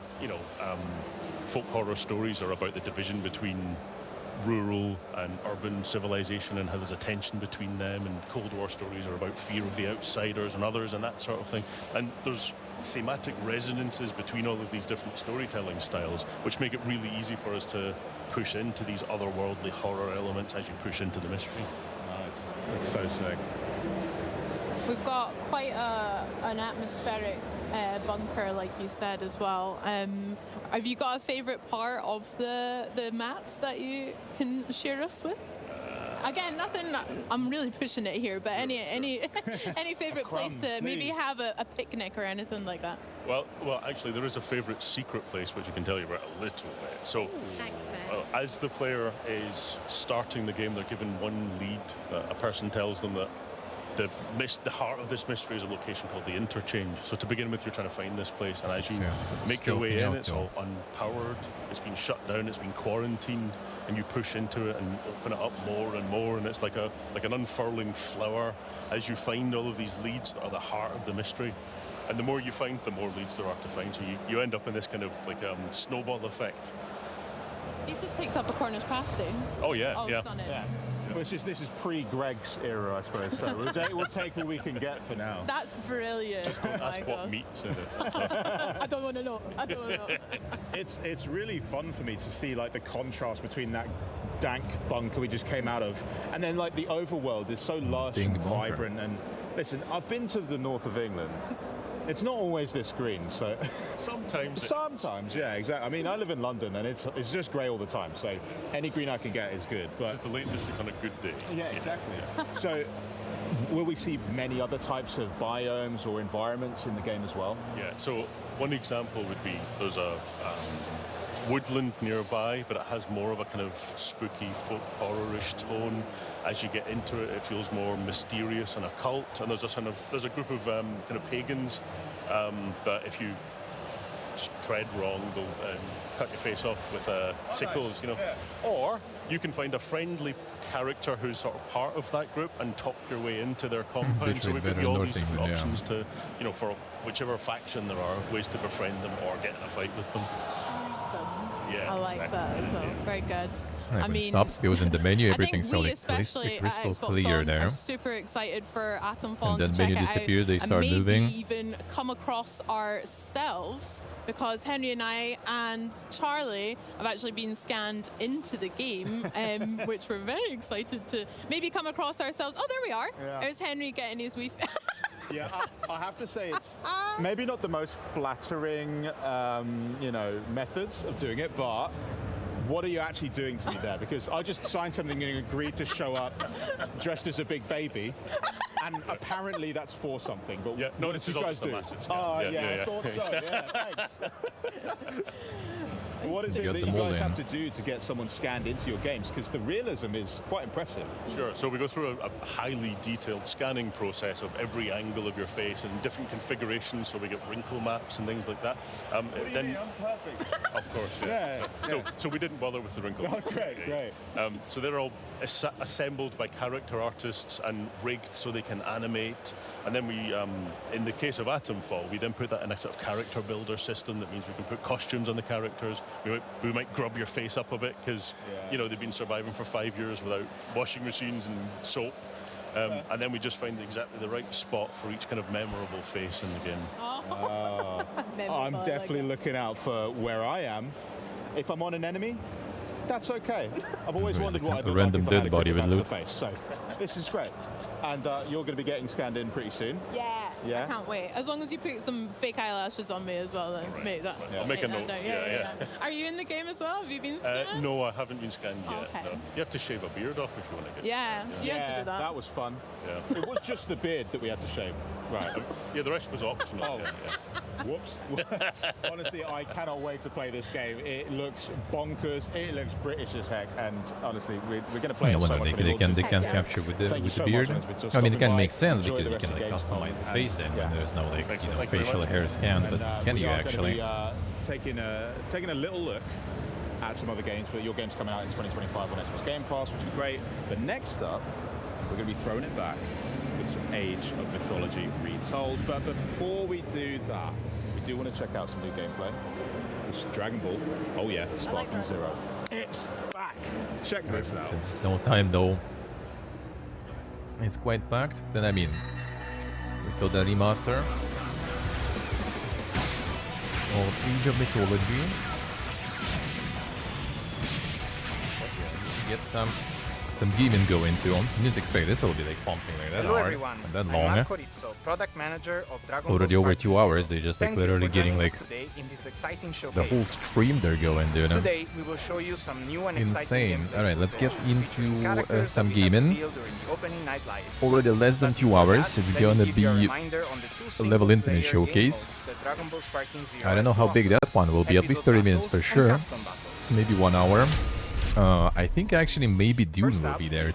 folk horror stories are about the division between rural and urban civilization and how there's a tension between them, and Cold War stories are about fear of the outsiders and others and that sort of thing. And there's thematic resonances between all of these different storytelling styles, which make it really easy for us to push into these otherworldly horror elements as you push into the mystery. Nice. It's so sick. We've got quite an atmospheric bunker, like you said, as well. Have you got a favourite part of the maps that you can share us with? Again, nothing. I'm really pushing it here, but any favourite place to maybe have a picnic or anything like that? Well, actually, there is a favourite secret place which I can tell you about a little bit. So, as the player is starting the game, they're given one lead. A person tells them that the heart of this mystery is a location called the Interchange. So to begin with, you're trying to find this place, and as you make your way in, it's all unpowered. It's been shut down. It's been quarantined, and you push into it and open it up more and more, and it's like an unfurling flower as you find all of these leads that are the heart of the mystery. And the more you find, the more leads there are to find. So you end up in this kind of like snowball effect. He's just picked up a Cornish pasty. Oh yeah, yeah. Stunning. Yeah. Well, this is pre-Greg's era, I suppose. So we'll take all we can get for now. That's brilliant. Just don't ask what meat's in it. I don't want to know. It's really fun for me to see like the contrast between that dank bunker we just came out of, and then like the overworld is so lush and vibrant. And listen, I've been to the north of England. It's not always this green, so sometimes, yeah, exactly. I mean, I live in London, and it's just grey all the time. So any green I can get is good. But it's the Lake District on a good day. Yeah, exactly. So, will we see many other types of biomes or environments in the game as well? Yeah. So one example would be there's a woodland nearby, but it has more of a kind of spooky folk horror-ish tone. As you get into it, it feels more mysterious and occult. And there's a group of kind of pagans that if you tread wrong, they'll cut your face off with sickles, you know. Or you can find a friendly character who's sort of part of that group and talk your way into their compound. So we've got all these different options to, you know, for whichever faction there are, ways to befriend them or get in a fight with them. Yeah, I like that as well. Very good. Right, I mean, stops goes in the menu, everything's so like crystal clear there. I'm super excited for Atomfall and then to menu check disappears, it they out start and moving. maybe even come across ourselves, because Henry and I and Charlie have actually been scanned into the game, which we're very excited to maybe come across ourselves. Oh, there we are. Yeah. There's Henry getting his wee. Yeah, I have to say it's maybe not the most flattering, methods of doing it, but what are you actually doing to me there? Because I just signed something and agreed to show up dressed as a big baby, and apparently that's for something. But yeah, no, this is obviously a massive scam. I thought so. Yeah, thanks. What is it that you guys have to do to get someone scanned into your games? Because the realism is quite impressive. Sure. So we go through a highly detailed scanning process of every angle of your face and different configurations. So we get wrinkle maps and things like that. What do you mean? I'm perfect. Of course, yeah. So we didn't bother with the wrinkle maps. Oh, great. So they're all assembled by character artists and rigged so they can animate. And then we, in the case of Atomfall, we then put that in a sort of character builder system. That means we can put costumes on the characters. We might grub your face up a bit because, they've been surviving for 5 years without washing machines and soap. And then we just find exactly the right spot for each kind of memorable face in the game. I'm definitely looking out for where I am. If I'm on an enemy, that's okay. I've always wondered what I'd look random like if I had dead a body quick with to the loot. face. So this is great. And you're going to be getting scanned in pretty soon. Yeah. I can't wait. As long as you put some fake eyelashes on me as well, then make that. I'll make a note. Yeah. Are you in the game as well? Have you been scanned? No, I haven't been scanned yet. Okay. No. You have to shave a beard off if you want to get. You had to do that. That was fun. Yeah. It was just the beard that we had to shave. Right. Yeah, the rest was optional. Oh. Whoops. Honestly, I cannot wait to play this game. It looks bonkers. It looks British as heck. And honestly, we're going to play it so much. They can capture with the beard. I mean, it can make sense because you can customize the face in when there's no facial hair scan. But can you actually? Taking a little look at some other games, but your game's coming out in 2025 on Xbox Game Pass, which is great. But next up, we're going to be throwing it back with some Age of Mythology retold. But before we do that, we do want to check out some new gameplay. It's Dragon Ball. Oh yeah, Sparking Zero. It's back. Check this out. There's no time though. It's quite packed. Then I mean, we saw the remaster of Age of Mythology. Get some some gaming go into. I didn't expect this will be like pumping like that hard and that long. Product manager of Dragon Already Ball over Sparking 2 hours. Zero. They just like Thank you literally for getting joining like us today in this exciting the showcase. whole stream they're going, dude. Today we will show you some new and exciting Insane. gameplay Alright, let's get footage featuring into characters some that we have gaming. revealed during the opening night live. Already less than 2 hours. It's Let me gonna give be you a reminder on the two a level infinite single-player game showcase. modes that Dragon Ball Sparking Zero I don't know has how to big offer. that one will be. At least 30 minutes for Episode battles sure. and custom battles. Maybe 1 hour. I think actually maybe Dune will be there